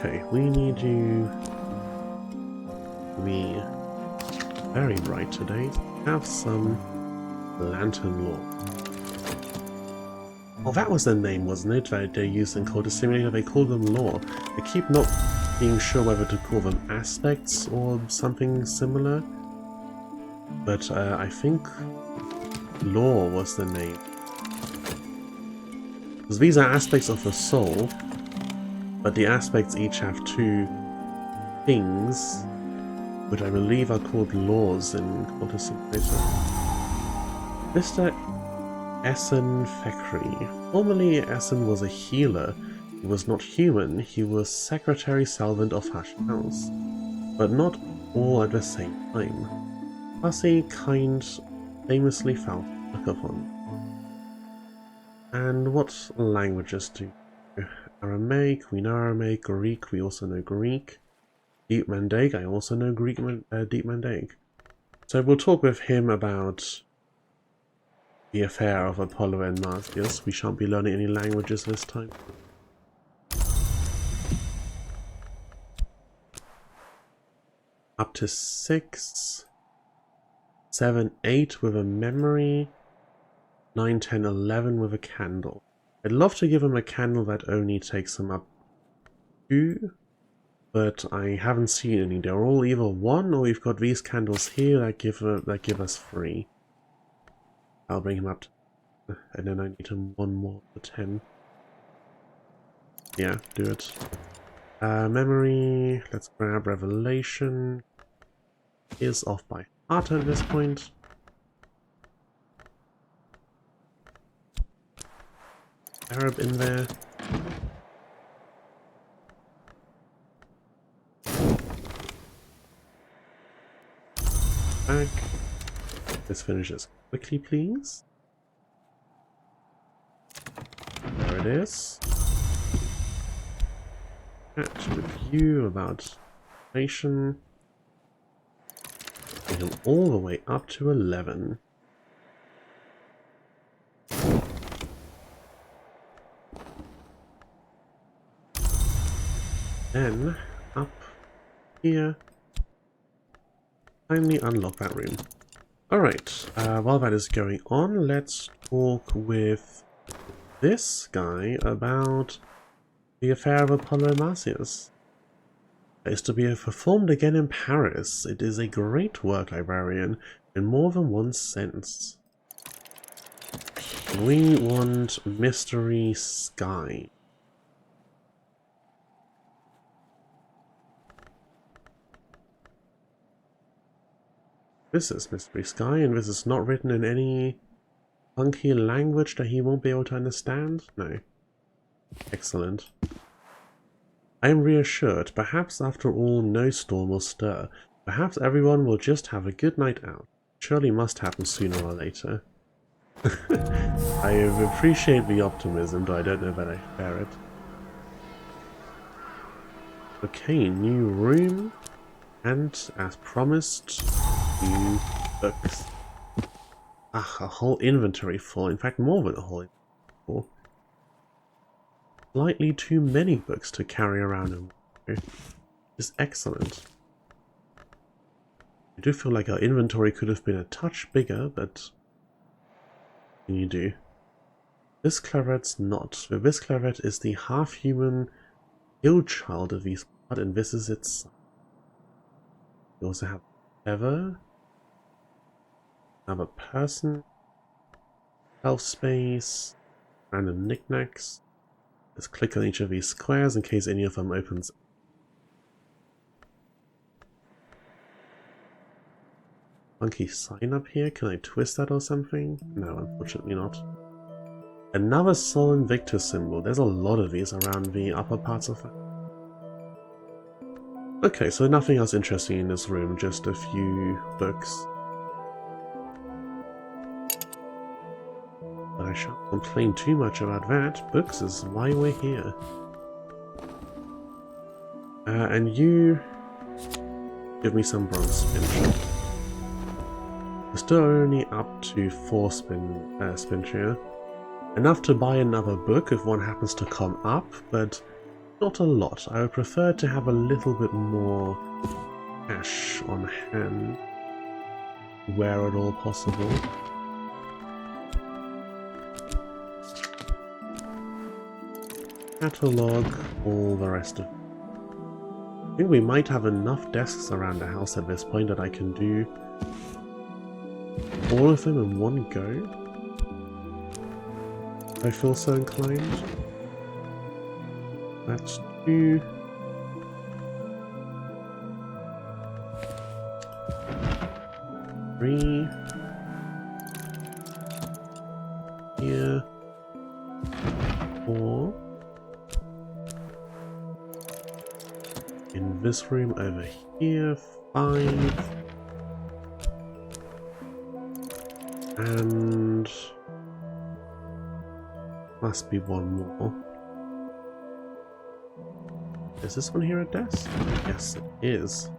Okay, we need you to be very bright today. Have some lantern lore. Oh, that was the name, wasn't it? That they used in Code Simulator. They called them lore. I keep not being sure whether to call them aspects or something similar. But I think lore was the name. Because these are aspects of the soul, but the aspects each have two things, which I believe are called laws in Code Simulator. Mr. Essen Fekri. Formerly, Essen was a healer. He was not human, he was Secretary Salvant of Hushed House. But not all at the same time. Fussy, kind, famously foul to look upon. And what languages do you know? Aramaic, we know Aramaic. Greek, we also know Greek. Deep Mandaic, I also know Deep Mandaic. So we'll talk with him about the affair of Apollo and Marsyas. We shan't be learning any languages this time. Up to 6, 7, 8 with a memory, 9, 10, 11 with a candle. I'd love to give him a candle that only takes him up 2, but I haven't seen any. They're all either 1 or we've got these candles here that give us 3. I'll bring him up to, and then I need him 1 more for 10. Yeah, do it. Memory, let's grab Revelation. Is off by heart at this point. Arab in there. Back. This finishes quickly, please. There it is. Chat with you about nation. Bring him all the way up to 11. Then up here. Finally unlock that room. Alright, while that is going on, let's talk with this guy about the affair of Apollo and Marsyas. It is to be performed again in Paris. It is a great work, librarian, in more than one sense. We want Mystery Sky. This is Mystery Sky, and this is not written in any funky language that he won't be able to understand? No. Excellent. I am reassured. Perhaps after all no storm will stir. Perhaps everyone will just have a good night out. Surely must happen sooner or later. I appreciate the optimism, though I don't know that I bear it. Okay, new room. And, as promised, new books. Ah, a whole inventory full. In fact, more than a whole inventory full. Slightly too many books to carry around and is excellent. I do feel like our inventory could have been a touch bigger, but what can you do? This claret's not. This claret is the half-human ill child of these blood, and this is its son. We also have Ever, another person, shelf space, random knickknacks. Let's click on each of these squares in case any of them opens. Funky sign up here. Can I twist that or something? No, unfortunately not. Another Sol Invictus symbol. There's a lot of these around the upper parts of that. Okay, so nothing else interesting in this room, just a few books. But I shan't complain too much about that. Books is why we're here. And you give me some bronze spin. We're still only up to 4 spin here. Enough to buy another book if one happens to come up, but not a lot. I would prefer to have a little bit more cash on hand where at all possible. Catalog, all the rest of it. I think we might have enough desks around the house at this point that I can do all of them in one go. I feel so inclined. That's 2. 3. Here. 4. In this room over here, 5. And must be one more. Is this one here a desk? Yes, it is.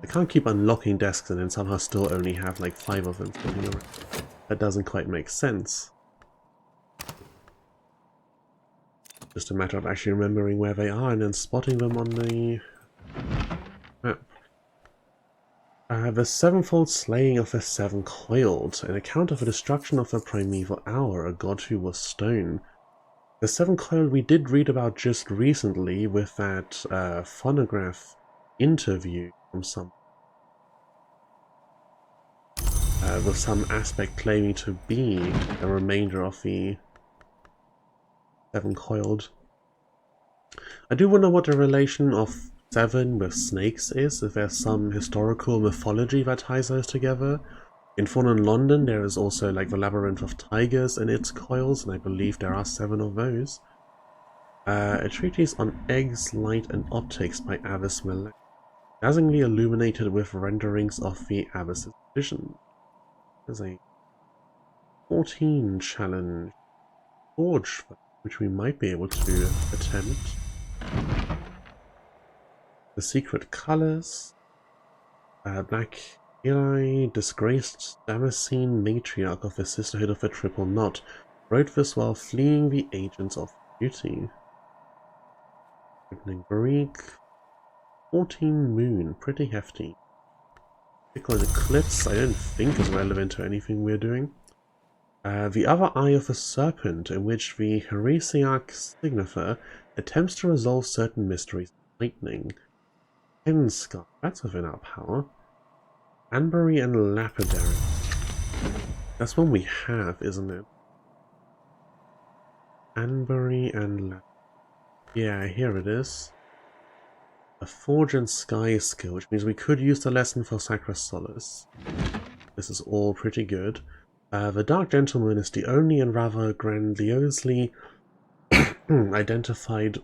I can't keep unlocking desks and then somehow still only have like 5 of them sitting around. That doesn't quite make sense. Just a matter of actually remembering where they are and then spotting them on the map. The sevenfold slaying of the seven coiled, an account of the destruction of the primeval hour, a god who was stone. The seven coiled we did read about just recently with that phonograph interview from some with some aspect claiming to be a remainder of the seven coiled. I do wonder what the relation of 7 with snakes is, if there's some historical mythology that ties those together. In Fallen London there is also like the labyrinth of tigers and its coils, and I believe there are 7 of those. A treatise on eggs, light and optics by Abbess Millett, dazzlingly illuminated with renderings of the Abbess's vision. There's a 14 challenge forge, which we might be able to attempt. The secret colors. Black Eli, disgraced Damascene matriarch of the Sisterhood of the Triple Knot, wrote this while fleeing the agents of beauty. Opening Greek. 14 moon, pretty hefty. Particular eclipse, I don't think is relevant to anything we're doing. The other eye of the serpent, in which the heresiarch Signifer attempts to resolve certain mysteries with lightning. Sky, that's within our power. Anbury and Lapidary. That's one we have, isn't it? Anbury and Lapidary. Yeah, here it is. A Forge and Sky skill, which means we could use the lesson for Sacra Solace. This is all pretty good. The Dark Gentleman is the only and rather grandiosely identified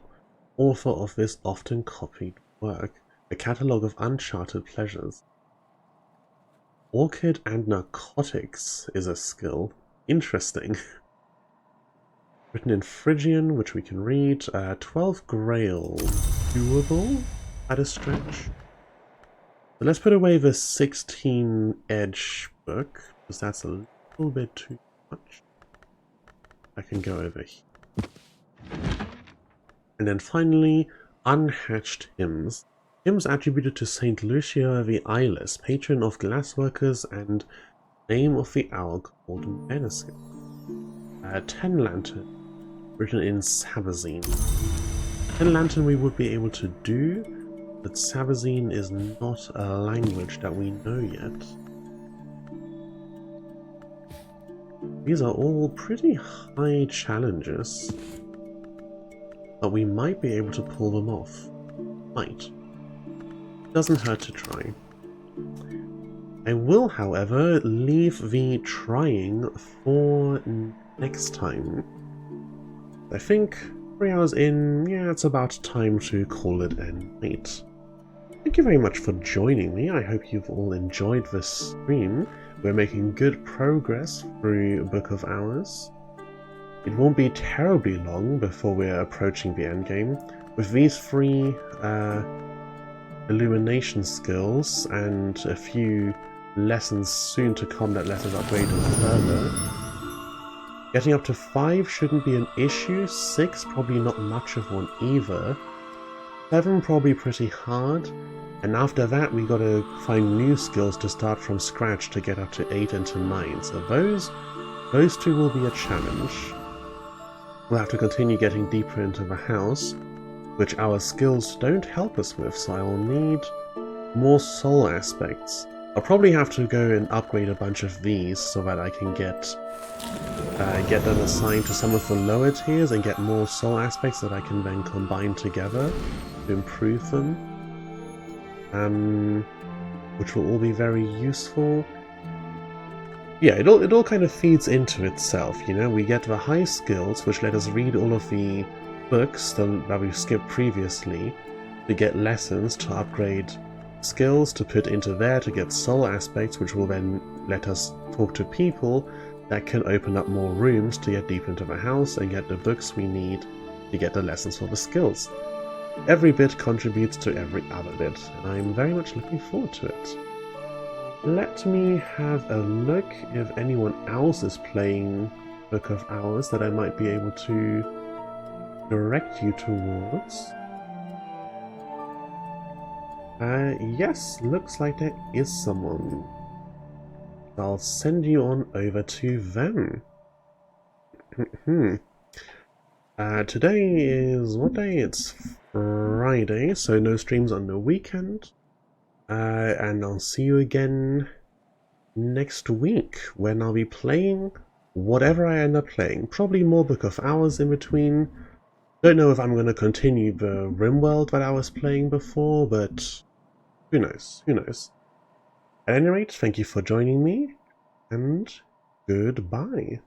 author of this often copied work. A catalogue of uncharted pleasures. Orchid and narcotics is a skill. Interesting. Written in Phrygian, which we can read. 12 Grail. Doable at a stretch. So let's put away the 16 Edge book, because that's a little bit too much. I can go over here. And then finally, Unhatched Hymns. Hymns attributed to Saint Lucia the Eyeless, patron of glassworkers and name of the hour called Beneskin. 10 Lantern, written in Sabazine. 10 Lantern we would be able to do, but Sabazine is not a language that we know yet. These are all pretty high challenges, but we might be able to pull them off. Might. Doesn't hurt to try. I will, however, leave the trying for next time. I think 3 hours in, yeah, it's about time to call it a night. Thank you very much for joining me. I hope you've all enjoyed this stream. We're making good progress through Book of Hours. It won't be terribly long before we're approaching the endgame. With these 3 illumination skills and a few lessons soon to come that let us upgrade them further, Getting up to 5 shouldn't be an issue, 6 probably not much of one either, 7 probably pretty hard, and after that we gotta find new skills to start from scratch to get up to 8 and to 9, so those two will be a challenge. We'll have to continue getting deeper into the house, which our skills don't help us with, so I will need more soul aspects. I'll probably have to go and upgrade a bunch of these so that I can get them assigned to some of the lower tiers and get more soul aspects that I can then combine together to improve them, which will all be very useful. Yeah, it all kind of feeds into itself, you know. We get the high skills, which let us read all of the books that we've skipped previously, to get lessons to upgrade skills to put into there to get soul aspects, which will then let us talk to people that can open up more rooms to get deep into the house and get the books we need to get the lessons for the skills. Every bit contributes to every other bit, and I'm very much looking forward to it. Let me have a look if anyone else is playing Book of Hours that I might be able to direct you towards. Yes, looks like there is someone. I'll send you on over to them. Today is what day? It's Friday, so no streams on the weekend. And I'll see you again next week when I'll be playing whatever I end up playing. Probably more Book of Hours in between. Don't know if I'm going to continue the RimWorld that I was playing before, but who knows, who knows. At any rate, thank you for joining me, and goodbye.